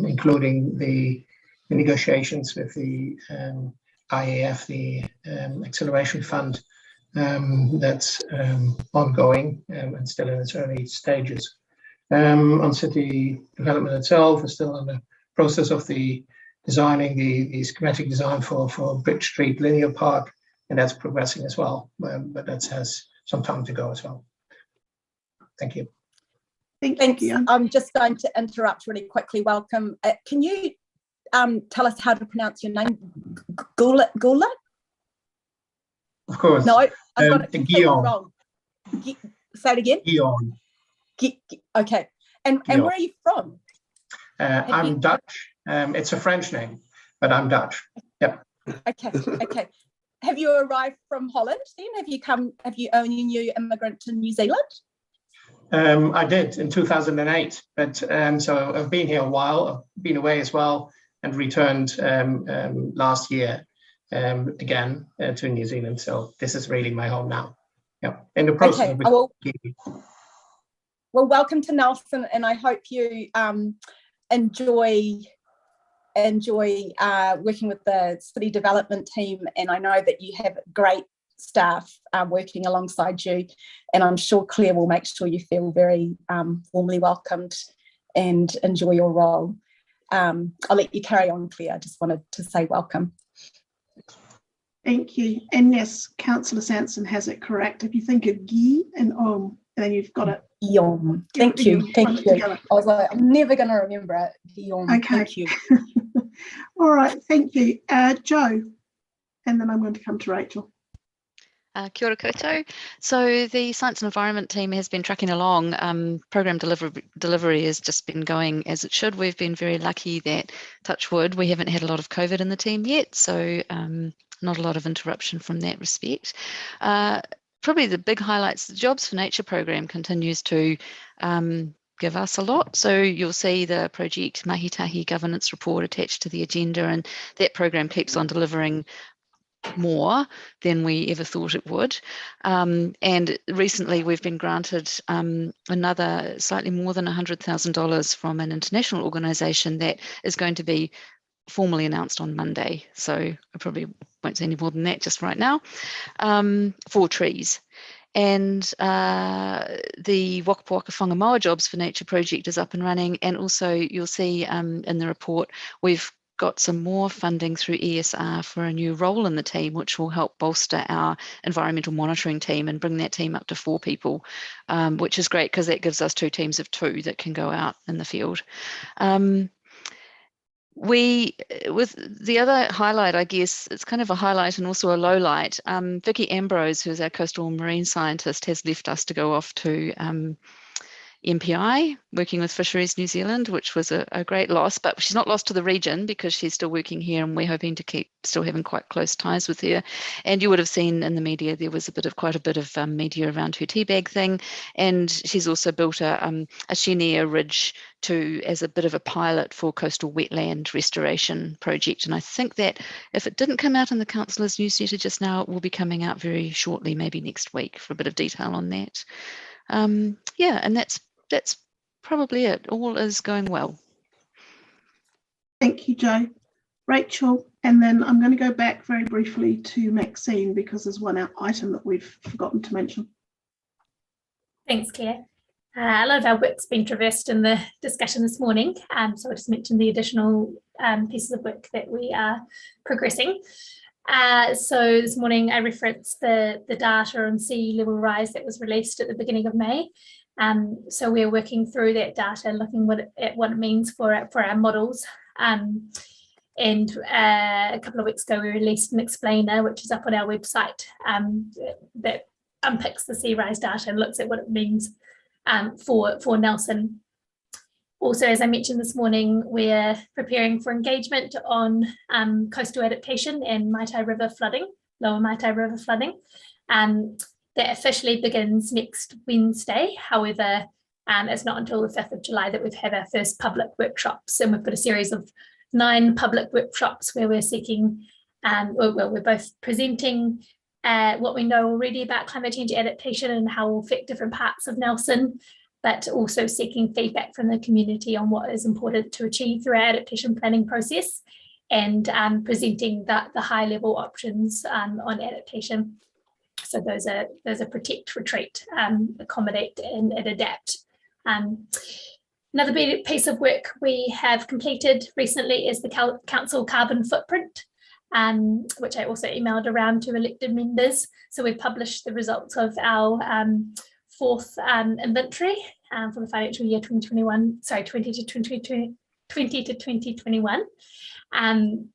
including the negotiations with the IAF, the Acceleration Fund, that's ongoing and still in its early stages. On city development itself, we're still in the process of designing the schematic design for Bridge Street Linear Park, and that's progressing as well, but that has some time to go as well. Thank you. Thanks. I'm just going to interrupt really quickly. Welcome. Can you tell us how to pronounce your name? Gula? Of course. No, I've got it completely Guillaume. wrong. Say it again. Guillaume. Okay. And where are you from? I'm Dutch. It's a French name, but I'm Dutch. Yep. Okay. Have you arrived from Holland then? Are you a new immigrant to New Zealand? I did in 2008, but so I've been here a while. I've been away as well and returned last year again to New Zealand. So this is really my home now. Yeah, in the process. Okay. Well, welcome to Nelson, and I hope you enjoy working with the city development team. And I know that you have great staff working alongside you, and I'm sure Claire will make sure you feel very warmly welcomed and enjoy your role. I'll let you carry on, Claire. I just wanted to say welcome. Thank you. And yes, Councillor Sanson has it correct. If you think of Guy and Om, then you've got it. Guillaume. Thank you. I was like, I'm never going to remember it. Guillaume. Okay. Thank you. All right. Thank you. Joe. And then I'm going to come to Rachel. Kia ora koutou. So the Science and Environment team has been tracking along. Program delivery has just been going as it should. We've been very lucky that, touch wood, we haven't had a lot of COVID in the team yet, so not a lot of interruption from that respect. Probably the big highlights, the Jobs for Nature program continues to give us a lot. So you'll see the project Mahitahi governance report attached to the agenda, and that program keeps on delivering more than we ever thought it would. And recently we've been granted another slightly more than $100,000 from an international organisation that is going to be formally announced on Monday. So I probably won't say any more than that just right now, 4 trees. And the Waka Waka Whangamoa Jobs for Nature project is up and running. And also you'll see in the report, we've got some more funding through ESR for a new role in the team, which will help bolster our environmental monitoring team and bring that team up to 4 people, which is great because that gives us 2 teams of 2 that can go out in the field. With the other highlight, I guess, it's kind of a highlight and also a low light. Vicky Ambrose, who's our coastal marine scientist, has left us to go off to MPI, working with Fisheries New Zealand, which was a great loss, but she's not lost to the region because she's still working here, and we're hoping to keep still having quite close ties with her. And you would have seen in the media, there was quite a bit of media around her teabag thing, and she's also built a Chenier Ridge as a bit of a pilot for coastal wetland restoration project. And I think that if it didn't come out in the councillor's newsletter just now, it will be coming out very shortly, maybe next week, for a bit of detail on that. Yeah, and that's probably it. All is going well. Thank you, Jo. Rachel, and then I'm going to go back very briefly to Maxine because there's one item that we've forgotten to mention. Thanks, Claire. A lot of our work's been traversed in the discussion this morning, so I'll just mention the additional pieces of work that we are progressing. So this morning I referenced the data on sea level rise that was released at the beginning of May. So we're working through that data, looking at what it means for our models. And a couple of weeks ago we released an explainer, which is up on our website, that unpicks the sea rise data and looks at what it means for Nelson. Also, as I mentioned this morning, we're preparing for engagement on coastal adaptation and Maitai River flooding, lower Maitai River flooding. That officially begins next Wednesday. However, it's not until the 5th of July that we've had our first public workshops. And we've got a series of 9 public workshops where we're seeking, we're both presenting what we know already about climate change adaptation and how it will affect different parts of Nelson, but also seeking feedback from the community on what is important to achieve through our adaptation planning process, and presenting the high level options on adaptation. So those are protect, retreat, accommodate and adapt. Another big piece of work we have completed recently is the council carbon footprint, which I also emailed around to elected members. So we've published the results of our 4th inventory for the financial year 2021, sorry, 20 to 2021. And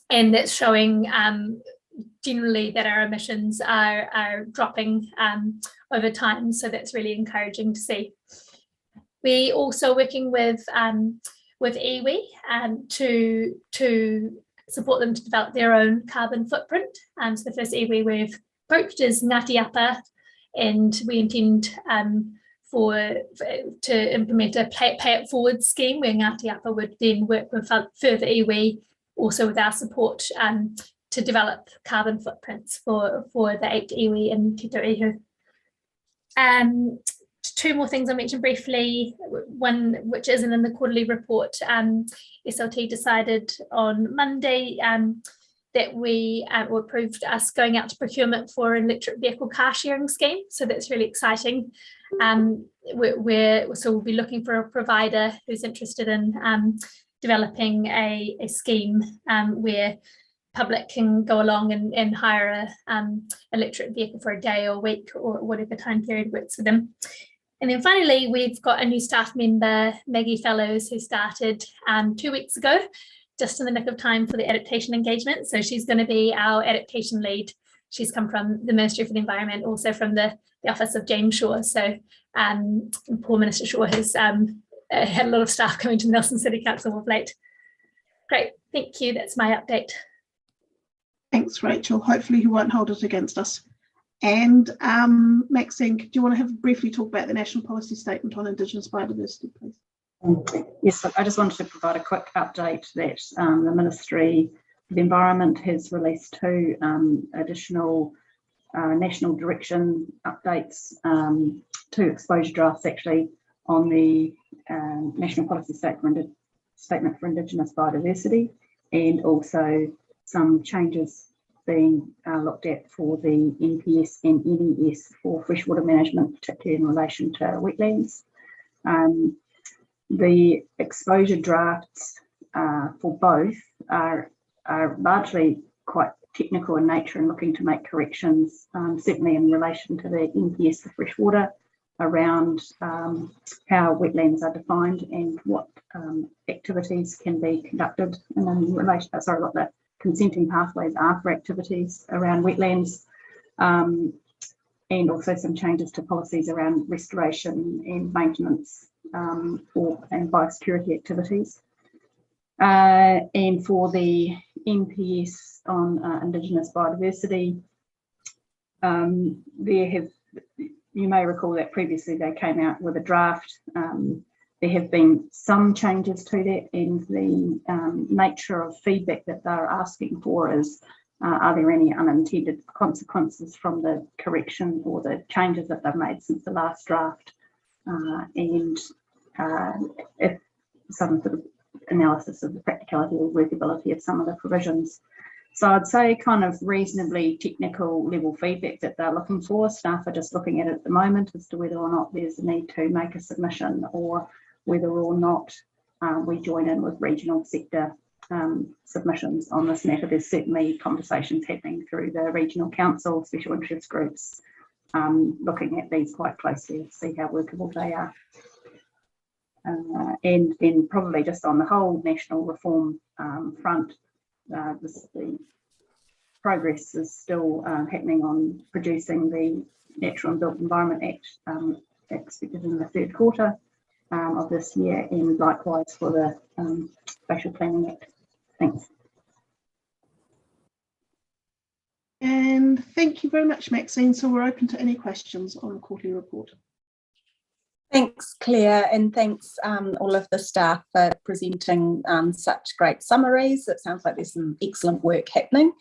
that's showing generally that our emissions are dropping over time. So that's really encouraging to see. We also working with iwi to support them to develop their own carbon footprint. So the first iwi we've approached is Ngāti Apa, and we intend to implement a pay it forward scheme where Ngāti Apa would then work with further iwi, also with our support, to develop carbon footprints for the 8 iwi in Te Tauihu. 2 more things I'll mention briefly. One which isn't in the quarterly report, SLT decided on Monday that we approved us going out to procurement for an electric vehicle car sharing scheme. So that's really exciting. We'll be looking for a provider who's interested in developing a scheme where public can go along and hire an electric vehicle for a day or a week or whatever time period works for them. And then finally, we've got a new staff member, Maggie Fellows, who started 2 weeks ago, just in the nick of time for the adaptation engagement. So she's going to be our adaptation lead. She's come from the Ministry for the Environment, also from the office of James Shaw. So poor Minister Shaw has had a lot of staff coming to Nelson City Council of late. Great, thank you. That's my update. Thanks, Rachel. Hopefully he won't hold it against us. And Maxine, do you want to briefly talk about the National Policy Statement on Indigenous Biodiversity, please? Yes, I just wanted to provide a quick update that the Ministry for the Environment has released 2 additional national direction updates, 2 exposure drafts actually, on the National Policy Statement for Indigenous Biodiversity, and also some changes being looked at for the NPS and NES for freshwater management, particularly in relation to wetlands. The exposure drafts for both are largely quite technical in nature and looking to make corrections, certainly in relation to the NPS for freshwater, around how wetlands are defined and what activities can be conducted in relation, what the consenting pathways are for activities around wetlands, and also some changes to policies around restoration and maintenance and biosecurity activities. And for the NPS on Indigenous biodiversity, you may recall that previously they came out with a draft. There have been some changes to that, and the nature of feedback that they're asking for is, are there any unintended consequences from the correction or the changes that they've made since the last draft, and if some sort of analysis of the practicality or workability of some of the provisions. So I'd say kind of reasonably technical level feedback that they're looking for. Staff are just looking at it at the moment as to whether or not there's a need to make a submission, or whether or not we join in with regional sector submissions on this matter. There's certainly conversations happening through the regional council, special interest groups, looking at these quite closely to see how workable they are. And then probably just on the whole national reform front, the progress is still happening on producing the Natural and Built Environment Act, expected in the third quarter of this year, and likewise for the Spatial Planning Act. Thanks. And thank you very much, Maxine. So we're open to any questions on the quarterly report. Thanks, Claire, and thanks all of the staff for presenting such great summaries. It sounds like there's some excellent work happening.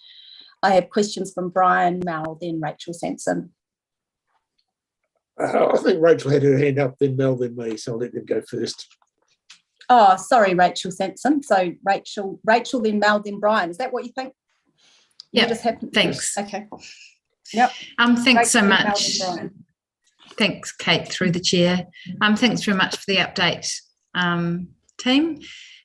I have questions from Brian, Mel, then Rachel Sampson. I think Rachel had her hand up, then Mel, then me, so I'll let them go first. Oh, sorry, Rachel Sampson. So Rachel, then Mel, then Brian. Is that what you think? Yeah, thanks. Okay. Yep. Thanks Rachel, so Mel, much. then Brian. Thanks, Kate, through the chair. Thanks very much for the update, team.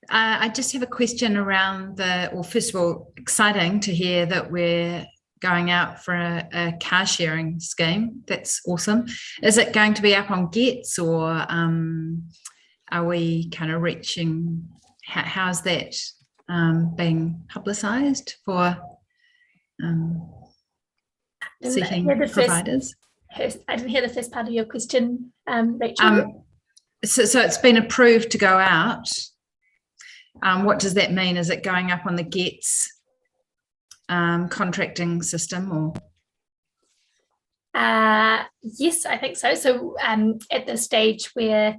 I just have a question around first of all, exciting to hear that we're going out for a car sharing scheme. That's awesome. Is it going to be up on Gets, or are we kind of reaching, how's that being publicised for seeking providers? I didn't hear the first part of your question, Rachel. So it's been approved to go out. What does that mean? Is it going up on the Gets contracting system, or? Yes, I think so. So at this stage, we're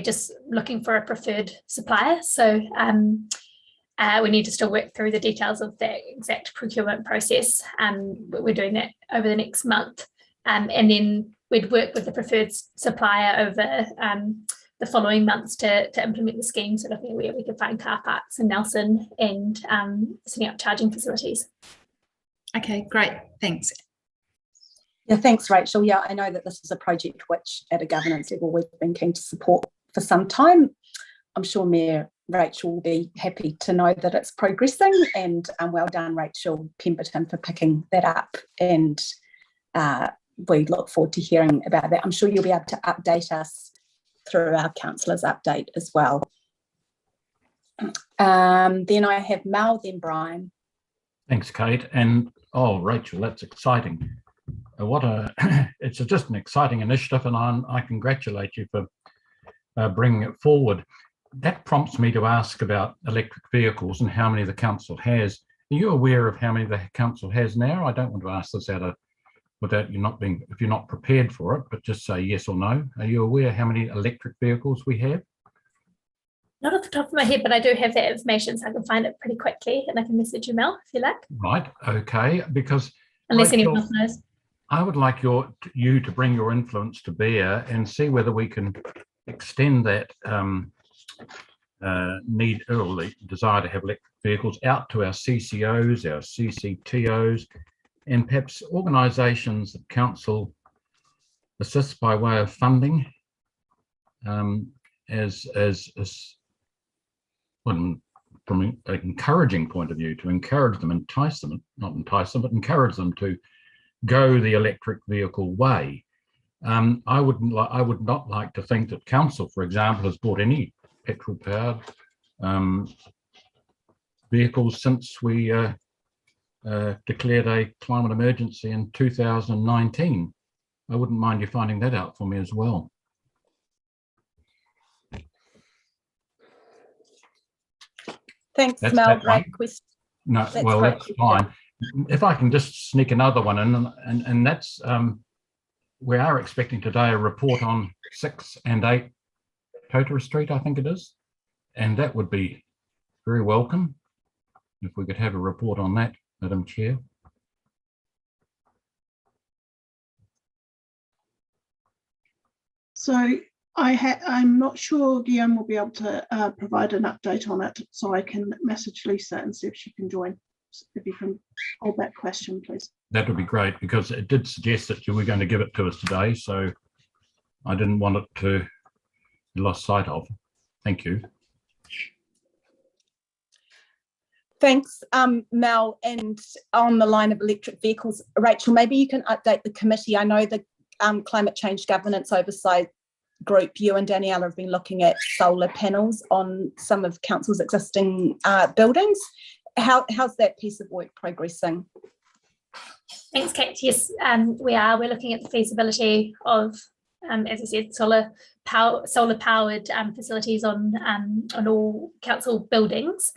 just looking for a preferred supplier. So we need to still work through the details of the exact procurement process. We're doing that over the next month. And then we'd work with the preferred supplier over the following months to implement the scheme, so looking at where we could find car parks in Nelson and setting up charging facilities. Okay, great, thanks. Yeah, thanks, Rachel. Yeah, I know that this is a project which at a governance level we've been keen to support for some time. I'm sure Mayor Rachel will be happy to know that it's progressing, and well done, Rachel Pemberton, for picking that up, and we look forward to hearing about that. I'm sure you'll be able to update us through our councillors update as well. Then I have Mel, then Brian. Thanks, Kate. And Rachel, that's exciting. It's just an exciting initiative, and I congratulate you for bringing it forward. That prompts me to ask about electric vehicles and how many the council has. Are you aware of how many the council has now? I don't want to ask this without you not being, if you're not prepared for it, but just say yes or no. Are you aware how many electric vehicles we have? Not off the top of my head, but I do have that information, so I can find it pretty quickly, and I can message you, Mel, if you like. Right, okay, because unless anyone else knows. I would like you to bring your influence to bear and see whether we can extend that need or the desire to have electric vehicles out to our CCOs, our CCTOs, and perhaps organisations that council assists by way of funding, as well, from an encouraging point of view, to encourage them, not entice them, but encourage them to go the electric vehicle way. I would not like to think that council, for example, has bought any petrol-powered vehicles since we declared a climate emergency in 2019. I wouldn't mind you finding that out for me as well. Thanks, That's Mel. that Great one. question. No, well, that's fine. If I can just sneak another one in, and that's we are expecting today a report on 6 and 8 Totara Street, I think it is, and that would be very welcome if we could have a report on that, Madam Chair. So I'm not sure Guillaume will be able to provide an update on it, so I can message Lisa and see if she can join. If you can hold that question, please. That would be great, because it did suggest that you were going to give it to us today, so I didn't want it to be lost sight of. Thank you. Thanks, Mel. And on the line of electric vehicles, Rachel, maybe you can update the committee. I know the Climate Change Governance Oversight Group, you and Daniela have been looking at solar panels on some of council's existing buildings. How's that piece of work progressing? Thanks, Kate. Yes, we are. We're looking at the feasibility of, as I said, solar powered facilities on all council buildings.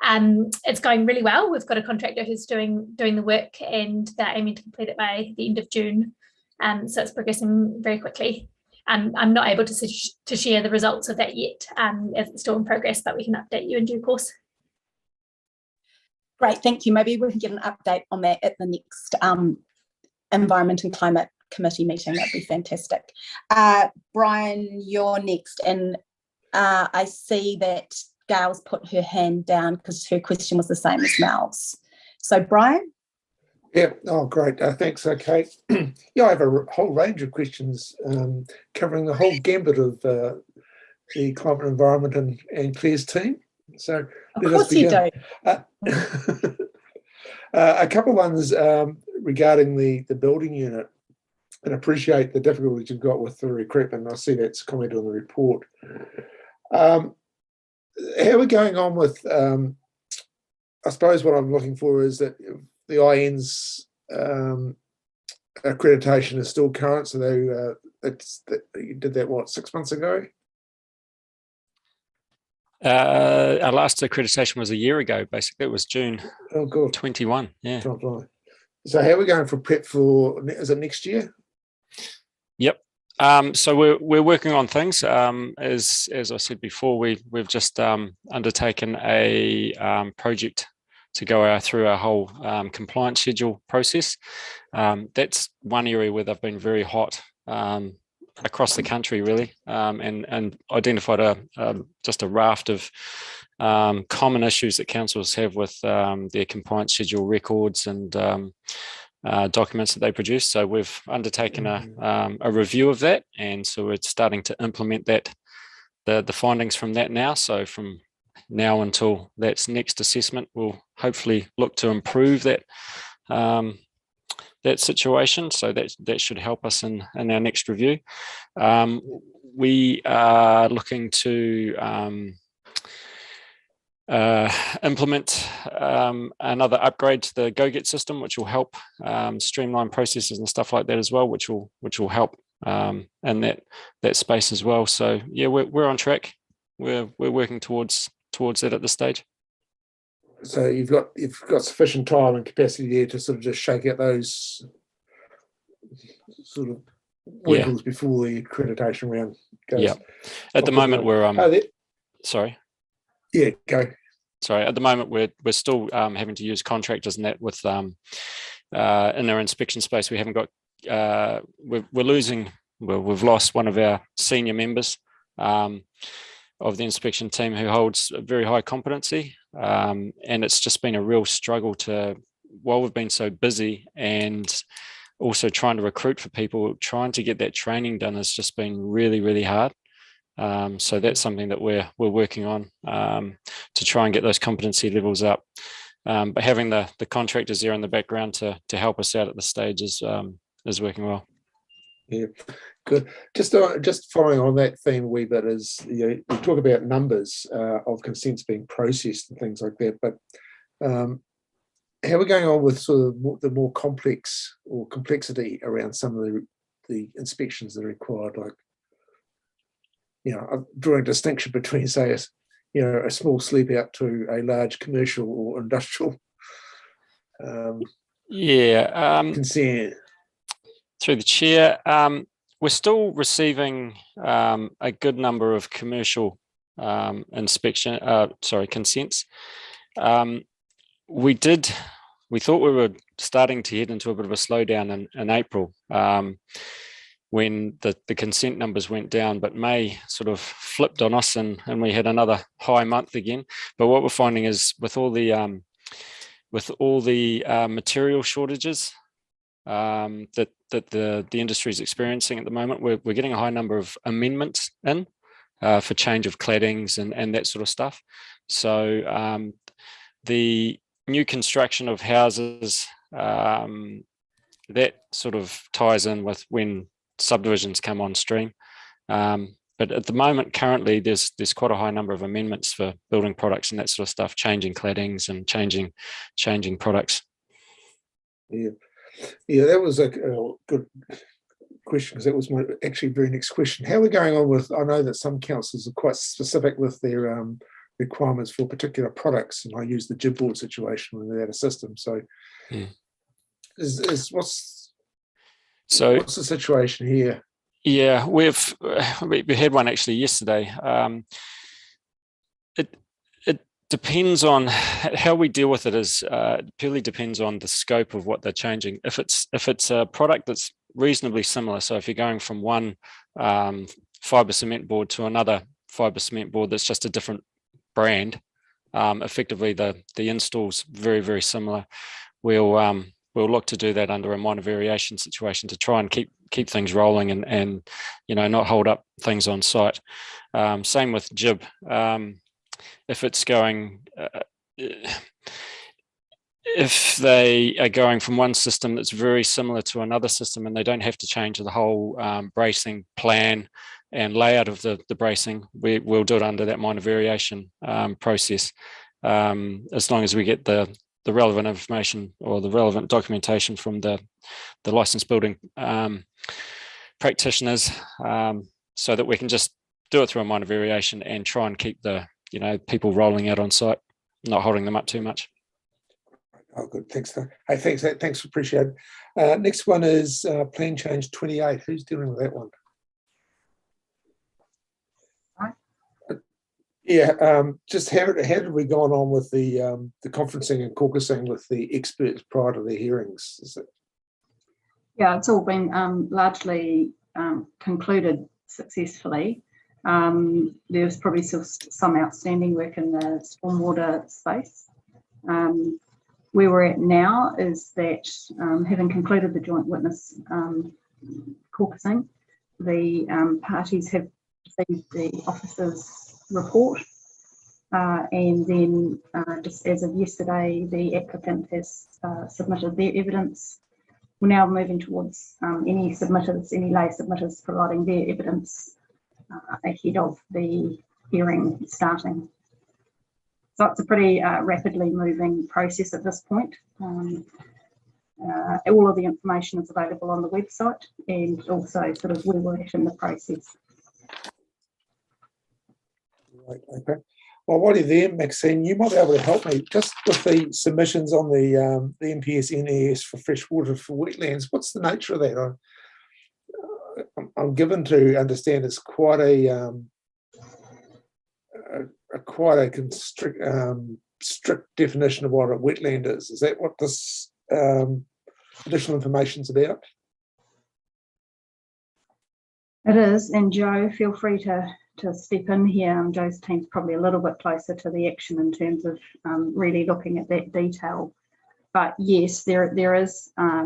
It's going really well. We've got a contractor who's doing the work, and they're aiming to complete it by the end of June. So it's progressing very quickly. I'm not able to share the results of that yet, as it's still in progress, but we can update you in due course. Great, thank you. Maybe we can get an update on that at the next Environment and Climate Committee meeting. That'd be fantastic. Brian, you're next, and I see that Gail's put her hand down because her question was the same as Mel's. So Brian? Yeah, oh great, thanks, Kate. Yeah, I have a whole range of questions covering the whole gambit of the climate, environment and Claire's team. So of course you do. A couple of ones regarding the building unit, and appreciate the difficulties you've got with the recruitment. I see that's commented on the report. How are we going on with, I suppose what I'm looking for is that the IN's accreditation is still current, so you did that, what, 6 months ago? Our last accreditation was a year ago, basically. It was June 21, yeah. So how are we going for prep for, is it next year? Yep. So we're working on things. As I said before, we've just undertaken a project to go through our whole compliance schedule process. That's one area where they've been very hot across the country, really, and identified just a raft of common issues that councils have with their compliance schedule records and documents that they produce. So we've undertaken a review of that, and so we're starting to implement that, the findings from that now. So from now until that's next assessment, we'll hopefully look to improve that that situation. So that should help us in our next review. We are looking to implement another upgrade to the GoGet system, which will help streamline processes and stuff like that as well, which will help in that space as well. So yeah, we're on track. We're working towards that at this stage. So you've got sufficient time and capacity there to sort of just shake out those sort of wiggles before the accreditation round goes. Yeah. At the moment we're sorry. Yeah, go. Sorry. At the moment we're still having to use contractors and that with in our inspection space. We haven't got we've lost one of our senior members. the inspection team who holds a very high competency, and it's just been a real struggle while we've been so busy and also trying to recruit for people, trying to get that training done has just been really, really hard. So that's something that we're working on to try and get those competency levels up. But having the contractors there in the background to help us out at this stage is working well. Yeah, good. Just following on that theme a wee bit is, we talk about numbers of consents being processed and things like that, but how are we going on with sort of the more complex or complexity around some of the inspections that are required? Like, I'm drawing a distinction between, say, a small sleep out to a large commercial or industrial consent. Through the chair, we're still receiving a good number of commercial consents. We thought we were starting to head into a bit of a slowdown in April when the consent numbers went down, but May sort of flipped on us and we had another high month again. But what we're finding is with all the material shortages that the industry is experiencing at the moment, we're getting a high number of amendments in for change of claddings and that sort of stuff. So the new construction of houses, that sort of ties in with when subdivisions come on stream. But at the moment, currently, there's quite a high number of amendments for building products and that sort of stuff, changing claddings and changing products. Yeah, that was a good question, because that was my actually very next question. How are we going on with? I know that some councils are quite specific with their requirements for particular products, and I use the jib board situation when they're out of system. So, what's the situation here? Yeah, we had one actually yesterday. It depends on how we deal with it. It purely depends on the scope of what they're changing. If it's a product that's reasonably similar, so if you're going from one fibre cement board to another fibre cement board that's just a different brand, effectively the install's very, very similar. We'll look to do that under a minor variation situation to try and keep things rolling and not hold up things on site. Same with jib. If it's going, if they are going from one system that's very similar to another system and they don't have to change the whole bracing plan and layout of the bracing, we'll do it under that minor variation process, as long as we get the relevant information or the relevant documentation from the licensed building practitioners, so that we can just do it through a minor variation and try and keep the people rolling out on site, not holding them up too much. Oh, good. Thanks. Hey, thanks. Appreciate it. Next one is plan change 28. Who's dealing with that one? Yeah, just how have we gone on with the conferencing and caucusing with the experts prior to the hearings? Yeah, it's all been largely concluded successfully. There's probably still some outstanding work in the stormwater space. Where we're at now is that having concluded the joint witness caucusing, the parties have received the officers' report, and then just as of yesterday, the applicant has submitted their evidence. We're now moving towards any lay submitters providing their evidence ahead of the hearing starting. So it's a pretty rapidly moving process at this point. All of the information is available on the website, and also sort of where we're at in the process. Right, okay. Well, while you're there, Maxine, you might be able to help me just with the submissions on the NPS NES for freshwater for wetlands. What's the nature of that? I'm given to understand it's quite a strict definition of what a wetland is. Is that what this additional information is about? It is, and Joe, feel free to to step in here. Joe's team's probably a little bit closer to the action in terms of really looking at that detail. But yes, there is a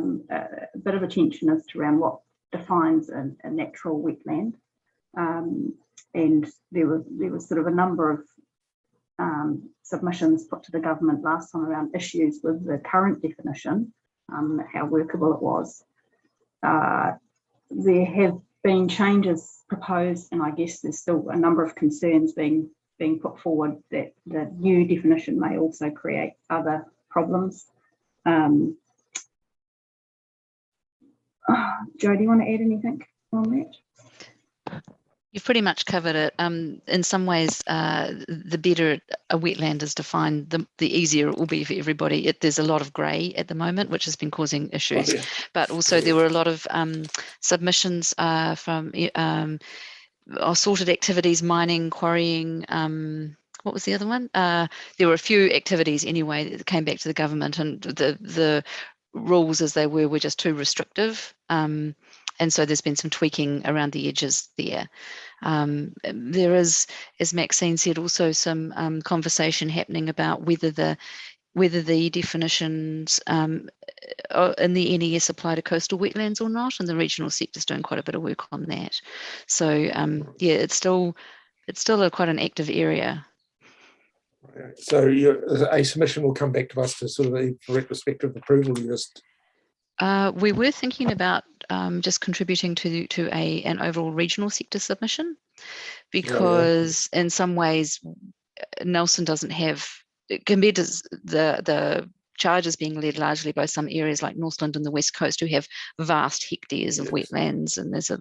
bit of a tension as to around what defines a natural wetland. And there was sort of a number of submissions put to the government last time around issues with the current definition, how workable it was. There have been changes proposed, and I guess there's still a number of concerns being put forward that the new definition may also create other problems. Joe, do you want to add anything on that? You've pretty much covered it. In some ways, the better a wetland is defined, the easier it will be for everybody. There's a lot of grey at the moment, which has been causing issues. Oh, yeah. But also there were a lot of submissions from sorted activities, mining, quarrying. What was the other one? There were a few activities anyway that came back to the government, and the rules as they were just too restrictive. And so there's been some tweaking around the edges there. There is, as Maxine said, also some conversation happening about whether the definitions in the NES apply to coastal wetlands or not, and the regional sector's doing quite a bit of work on that. So yeah, it's still quite an active area. So a submission will come back to us to sort of a retrospective approval list. We were thinking about just contributing to an overall regional sector submission, because in some ways Nelson doesn't have, compared to the charges being led largely by some areas like Northland and the West Coast who have vast hectares of wetlands, and there's a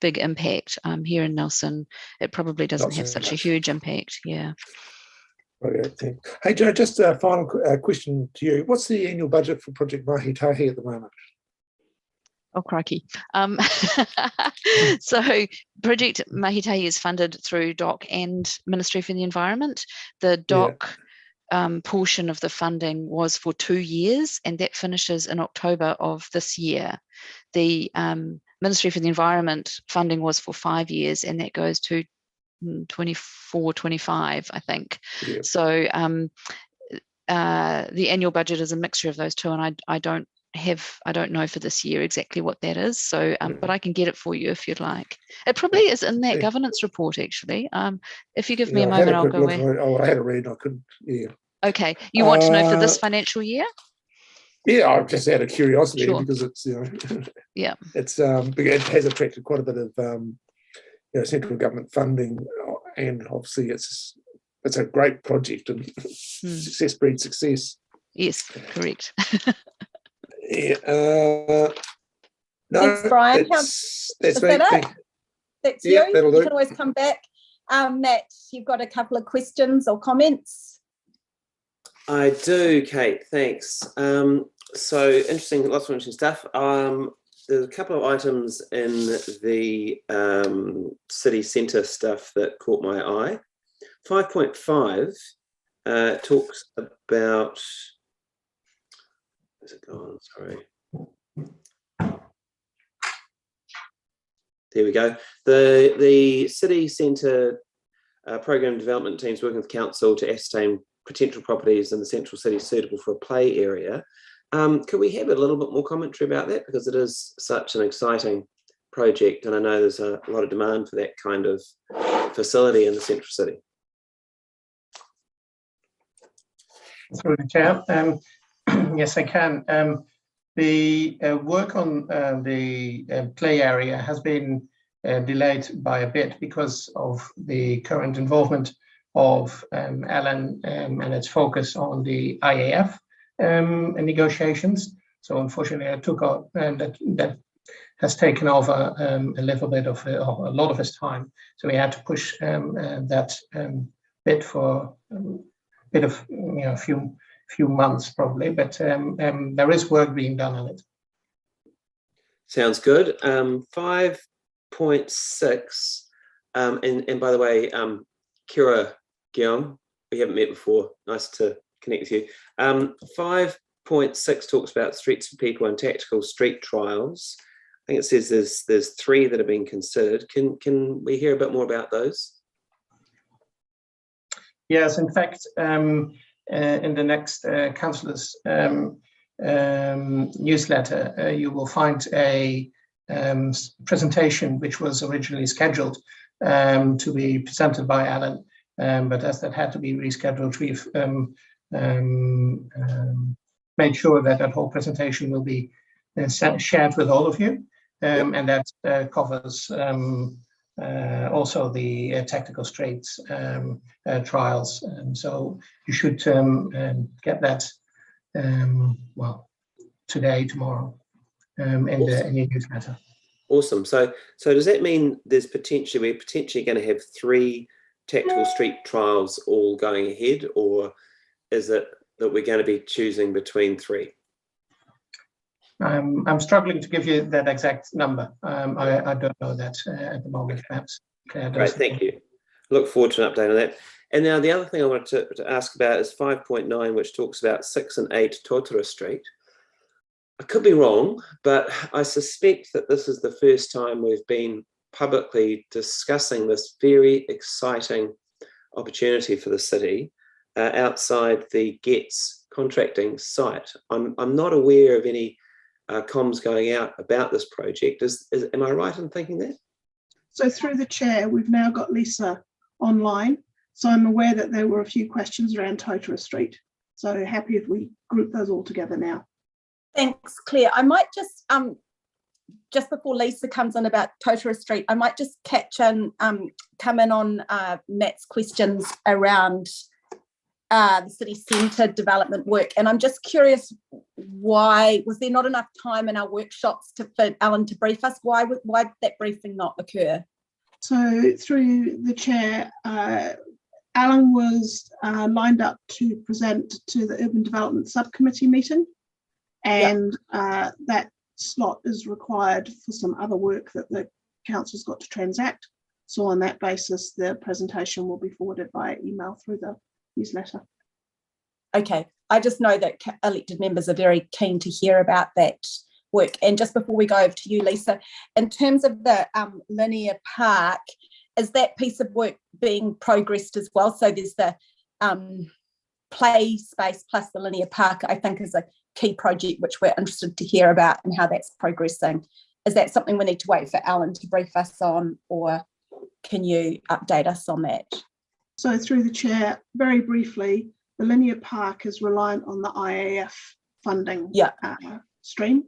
big impact. Here in Nelson, it probably doesn't have such a huge impact. Yeah. Okay. Hey Joe, just a final question to you. What's the annual budget for Project Mahi Tahi at the moment? Oh, crikey. So Project Mahi Tahi is funded through DOC and Ministry for the Environment. The DOC portion of the funding was for 2 years, and that finishes in October of this year. The Ministry for the Environment funding was for 5 years, and that goes to 24, 25, I think. Yeah. So the annual budget is a mixture of those two, and I don't know for this year exactly what that is. So, but I can get it for you if you'd like. It probably is in that governance report, actually. If you give me a moment, I'll go away. Oh, I had a read. I couldn't. Yeah. Okay. You want to know for this financial year? Yeah, I'm just out of curiosity, sure. Because it's yeah, it's it has attracted quite a bit of central government funding, and obviously it's a great project, and success breeds success. Yes, correct. Yeah. No, thanks, Brian. That's is me. That it? That's you. That'll do. You can always come back. Matt, you've got a couple of questions or comments? I do, Kate. Thanks. So interesting, lots of interesting stuff. There's a couple of items in the city centre stuff that caught my eye. 5.5 talks about. Where's it gone? Sorry. There we go. The city centre program development teams working with council to ascertain potential properties in the central city suitable for a play area. Could we have a little bit more commentary about that, because it is such an exciting project, and I know there's a lot of demand for that kind of facility in the central city. Through the chair. Yes, I can. The work on the play area has been delayed by a bit because of the current involvement of Alan and its focus on the IAF negotiations. So unfortunately, I took out that has taken over a little bit of a lot of his time. So we had to push that bit for a bit of a few months probably, but there is work being done on it. Sounds good. 5.6, and by the way, Kira Guillaume, we haven't met before. Nice to connect with you. 5.6 talks about streets for people and tactical street trials. I think it says there's 3 that are being considered. Can we hear a bit more about those? Yes, in fact, in the next councillors' newsletter, you will find a presentation which was originally scheduled to be presented by Alan, but as that had to be rescheduled, we've made sure that that whole presentation will be shared with all of you, and that covers also the technical straits trials. So you should get that well today, tomorrow, in your newsletter. Awesome. So does that mean we're potentially going to have 3 tactical street trials all going ahead, or is it that we're going to be choosing between 3? I'm struggling to give you that exact number. I don't know that at the moment, perhaps. Great, thank you. Look forward to an update on that. And now the other thing I wanted to ask about is 5.9, which talks about 6 and 8 Totara Street. I could be wrong, but I suspect that this is the first time we've been publicly discussing this very exciting opportunity for the city outside the GETS contracting site. I'm not aware of any comms going out about this project. Am I right in thinking that? So through the chair, we've now got Lisa online. So I'm aware that there were a few questions around Totara Street. So happy if we group those all together now. Thanks, Claire. I might just before Lisa comes in about Totara Street, I might just come in on Matt's questions around the city centre development work. And I'm just curious, why was there not enough time in our workshops for Alan to brief us? Why did that briefing not occur? So through the chair, Alan was lined up to present to the Urban Development Subcommittee meeting, and that slot is required for some other work that the council's got to transact. So on that basis, the presentation will be forwarded by email through the newsletter. Okay, I just know that elected members are very keen to hear about that work. And just before we go over to you, Lisa, in terms of the linear park, is that piece of work being progressed as well? So there's the play space plus the linear park, I think, is a key project which we're interested to hear about and how that's progressing. Is that something we need to wait for Alan to brief us on, or can you update us on that? So through the chair, very briefly, the linear park is reliant on the IAF funding stream.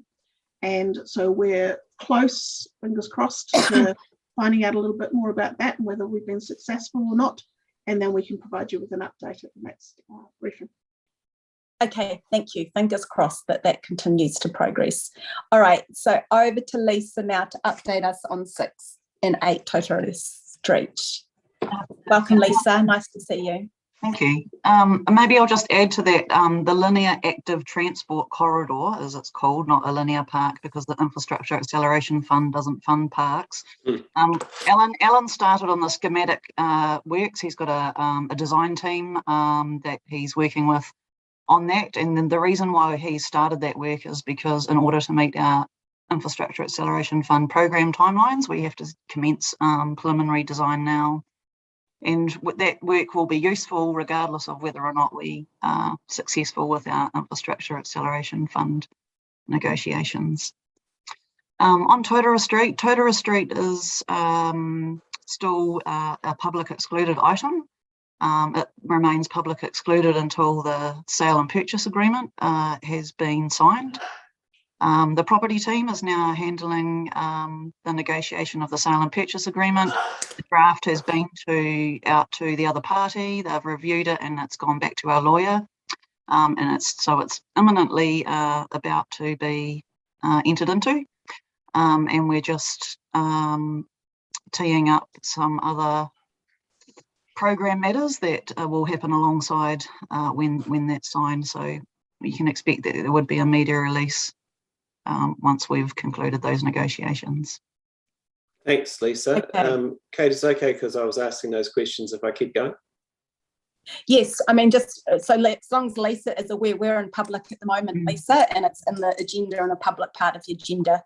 And so we're close, fingers crossed, to finding out a little bit more about that and whether we've been successful or not. And then we can provide you with an update at the next briefing. Okay, thank you. Fingers crossed that continues to progress. All right, so over to Lisa now to update us on 6 and 8 Totara Street. Welcome, Lisa. Nice to see you. Thank you. Maybe I'll just add to that, the linear active transport corridor, as it's called, not a linear park, because the Infrastructure Acceleration Fund doesn't fund parks. Alan started on the schematic works. He's got a design team that he's working with on that. And then the reason why he started that work is because in order to meet our Infrastructure Acceleration Fund program timelines, we have to commence preliminary design now. And that work will be useful regardless of whether or not we are successful with our Infrastructure Acceleration Fund negotiations. On Totara Street is still a public excluded item. It remains public excluded until the sale and purchase agreement has been signed. The property team is now handling the negotiation of the sale and purchase agreement. The draft has been out to the other party. They've reviewed it and it's gone back to our lawyer. And it's imminently about to be entered into. And we're just teeing up some other program matters that will happen alongside when that's signed. So you can expect that there would be a media release once we've concluded those negotiations. Thanks, Lisa. Okay. Kate, it's okay because I was asking those questions if I keep going. Yes, I mean, just so as long as Lisa is aware, we're in public at the moment, Lisa, and it's in the agenda and a public part of the agenda.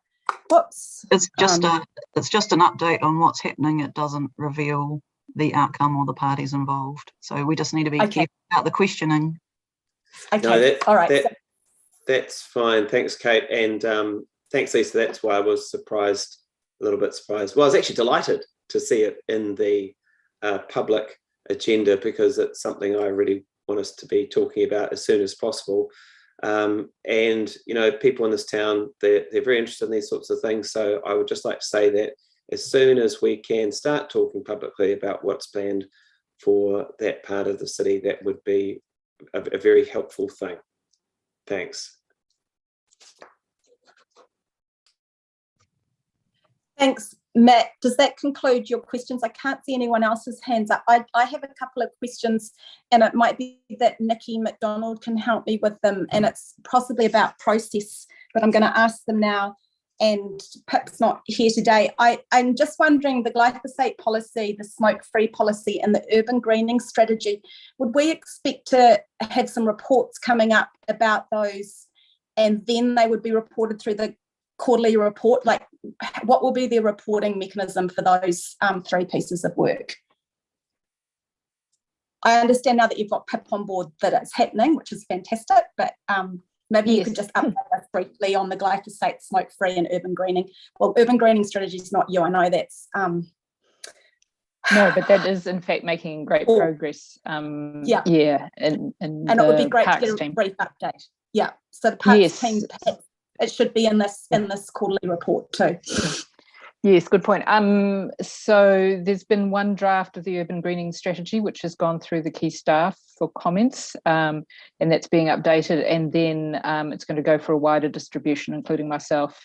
Whoops. It's just an update on what's happening. It doesn't reveal the outcome or the parties involved. So we just need to be careful about the questioning. Okay, no, all right. That's fine. Thanks, Kate. And thanks, Lisa. That's why I was surprised, a little bit surprised. Well, I was actually delighted to see it in the public agenda, because it's something I really want us to be talking about as soon as possible. And, you know, people in this town, they're very interested in these sorts of things. So I would just like to say that as soon as we can start talking publicly about what's planned for that part of the city, that would be a very helpful thing. Thanks. Thanks, Matt. Does that conclude your questions? I can't see anyone else's hands up. I have a couple of questions, and it might be that Nikki McDonald can help me with them, and it's possibly about process, but I'm going to ask them now, and Pip's not here today. I'm just wondering, the glyphosate policy, the smoke-free policy, and the urban greening strategy, would we expect to have some reports coming up about those, and then they would be reported through the quarterly report? Like, what will be the reporting mechanism for those three pieces of work? I understand now that you've got Pip on board that it's happening, which is fantastic, but maybe you could just update us briefly on the glyphosate, smoke-free, and urban greening. Well, urban greening strategy is not you, I know that's... No, but that is in fact making great progress. Yeah, and it would be great to get a brief update. Yeah, so the Parks team, it should be in this quarterly report too. Yes, good point. So there's been one draft of the urban greening strategy which has gone through the key staff for comments, and that's being updated, and then it's going to go for a wider distribution, including myself,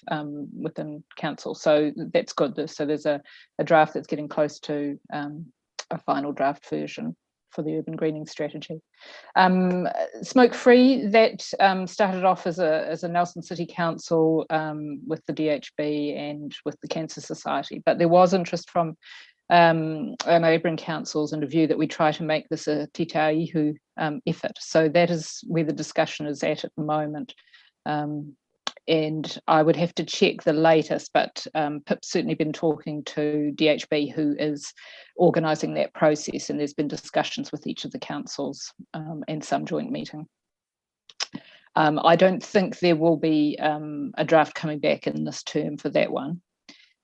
within council. So that's good. So there's a draft that's getting close to a final draft version for the urban greening strategy. Smoke-free, that started off as a Nelson City Council with the DHB and with the Cancer Society, but there was interest from our neighbouring councils and a view that we try to make this a Te Tauihu effort. So that is where the discussion is at the moment. And I would have to check the latest, but Pip's certainly been talking to DHB, who is organising that process, and there's been discussions with each of the councils and some joint meeting. I don't think there will be a draft coming back in this term for that one.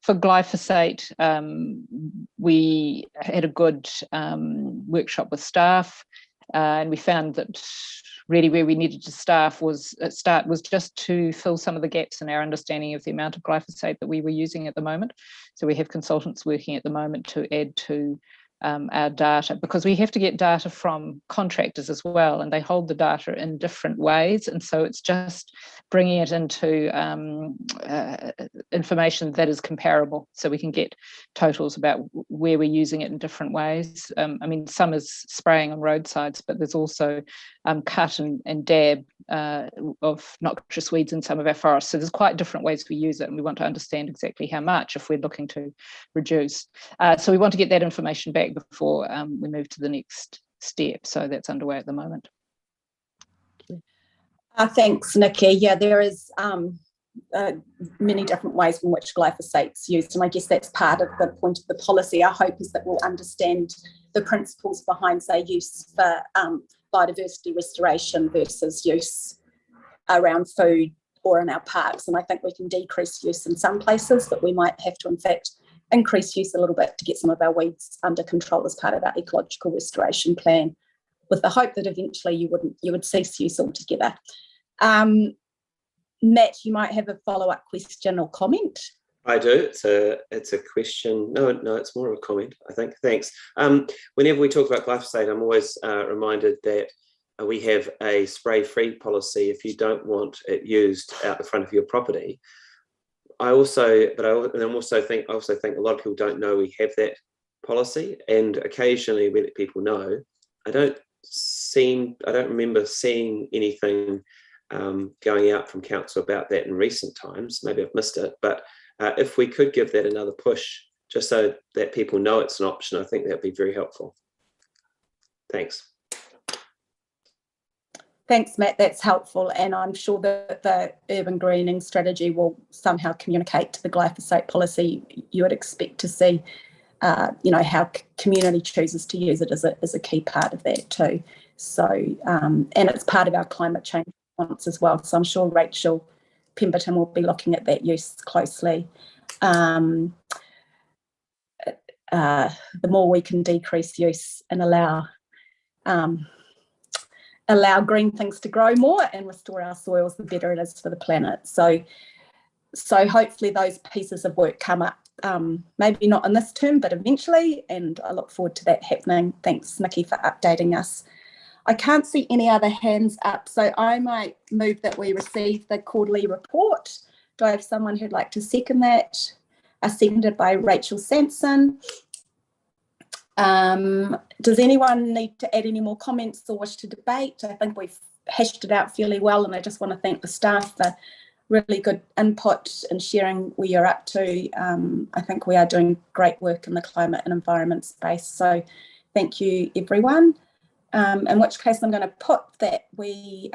For glyphosate, we had a good workshop with staff, and we found that really where we needed to start was just to fill some of the gaps in our understanding of the amount of glyphosate that we were using at the moment. So we have consultants working at the moment to add to our data, because we have to get data from contractors as well, and they hold the data in different ways, and so it's just bringing it into information that is comparable, so we can get totals about where we're using it in different ways. I mean, some is spraying on roadsides, but there's also cut and dab of noxious weeds in some of our forests. So there's quite different ways we use it, and we want to understand exactly how much if we're looking to reduce. So we want to get that information back before we move to the next step. So that's underway at the moment. Thanks, Nikki. Yeah, there is many different ways in which glyphosate's used, and I guess that's part of the point of the policy. Our hope is that we'll understand the principles behind, say, use for biodiversity restoration versus use around food or in our parks, and I think we can decrease use in some places, but we might have to in fact increase use a little bit to get some of our weeds under control as part of our ecological restoration plan, with the hope that eventually you would cease use altogether. Matt, you might have a follow-up question or comment. I do. It's a question. No, it's more of a comment, I think. Thanks. Whenever we talk about glyphosate, I'm always reminded that we have a spray-free policy if you don't want it used out the front of your property. I also think a lot of people don't know we have that policy, and occasionally we let people know. I don't remember seeing anything going out from council about that in recent times. Maybe I've missed it, but if we could give that another push, just so that people know it's an option, I think that'd be very helpful. Thanks. Thanks, Matt. That's helpful, and I'm sure that the urban greening strategy will somehow communicate to the glyphosate policy you would expect to see how community chooses to use it is a key part of that too. So, and it's part of our climate change response as well. So I'm sure Rachel Pemberton will be looking at that use closely. The more we can decrease use and allow green things to grow more and restore our soils, the better it is for the planet. So hopefully those pieces of work come up, maybe not in this term, but eventually, and I look forward to that happening. Thanks, Nikki, for updating us. I can't see any other hands up, so I might move that we receive the quarterly report. Do I have someone who'd like to second that? Seconded by Rachel Sanson. Does anyone need to add any more comments or wish to debate? I think we've hashed it out fairly well, and I just want to thank the staff for really good input and sharing where you're up to. I think we are doing great work in the climate and environment space, so thank you everyone. In which case I'm going to put that we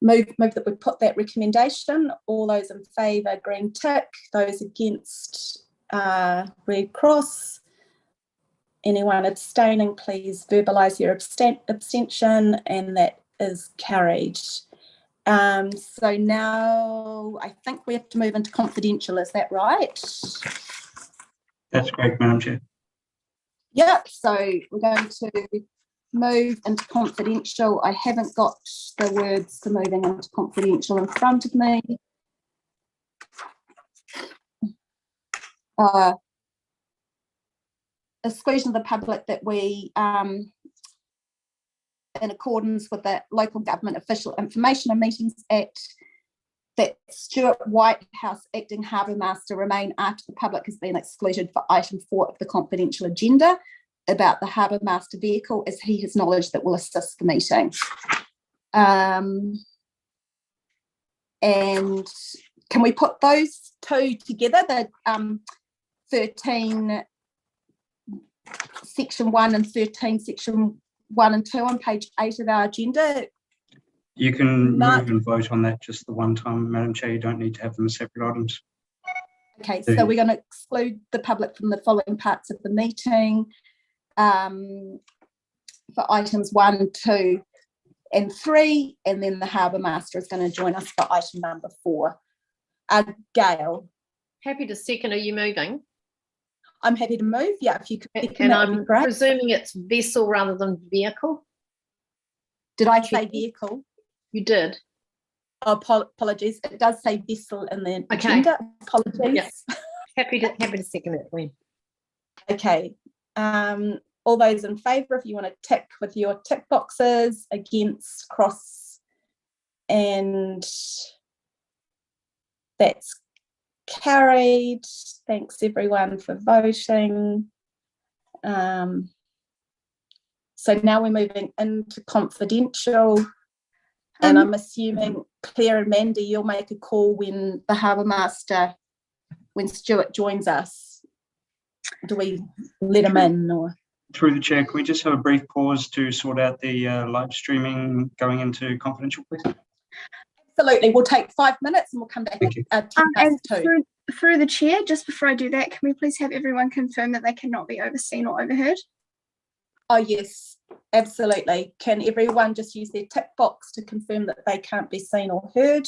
move that we put that recommendation. All those in favour, green tick. Those against, red cross. Anyone abstaining, please verbalise your abstention, and that is carried. So now I think we have to move into confidential, is that right? That's correct, Madam Chair. Yep, so we're going to move into confidential. I haven't got the words for moving into confidential in front of me. Exclusion of the public that we, in accordance with the Local Government Official Information and Meetings Act, that Stuart Whitehouse, Acting Harbour Master, remain after the public has been excluded for item 4 of the confidential agenda about the Harbour Master vehicle, as he has knowledge that will assist the meeting. And can we put those two together, the 13 section 1 and 13 section 1 and 2 on page 8 of our agenda? You can move and vote on that just the one time, Madam Chair. You don't need to have them as separate items. Okay, so we're going to exclude the public from the following parts of the meeting. For items 1, 2 and 3, and then the Harbour Master is going to join us for item number 4. Gail. Happy to second. Are you moving? I'm happy to move, yeah, if you could. And I'm presuming it's vessel rather than vehicle. Did I say vehicle? You did. Oh, apologies. It does say vessel in the agenda. Apologies. Yes. Happy to second it, Gwen. Okay. All those in favour, if you want to tick with your tick boxes, against, cross, and that's carried. Thanks everyone for voting. So now we're moving into confidential, and I'm assuming Claire and Mandy, you'll make a call when the Harbour Master, when Stuart joins us. Do we let him in, or? Through the chair, can we just have a brief pause to sort out the live streaming going into confidential, please? Absolutely. We'll take 5 minutes and we'll come back at 10:02. Through the chair, just before I do that, can we please have everyone confirm that they cannot be overseen or overheard? Oh, yes, absolutely. Can everyone just use their tick box to confirm that they can't be seen or heard?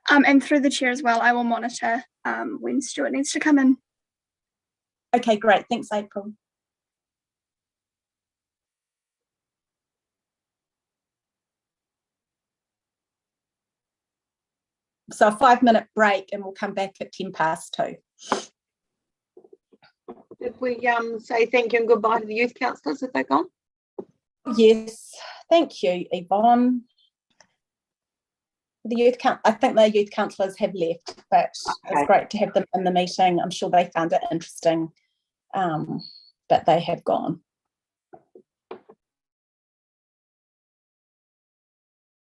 And through the chair as well, I will monitor when Stuart needs to come in. Okay, great. Thanks, April. So a 5-minute break and we'll come back at 2:10. Did we say thank you and goodbye to the youth councillors if they're gone? Yes, thank you, Yvonne. I think the youth councillors have left, but it's great to have them in the meeting. I'm sure they found it interesting, but they have gone.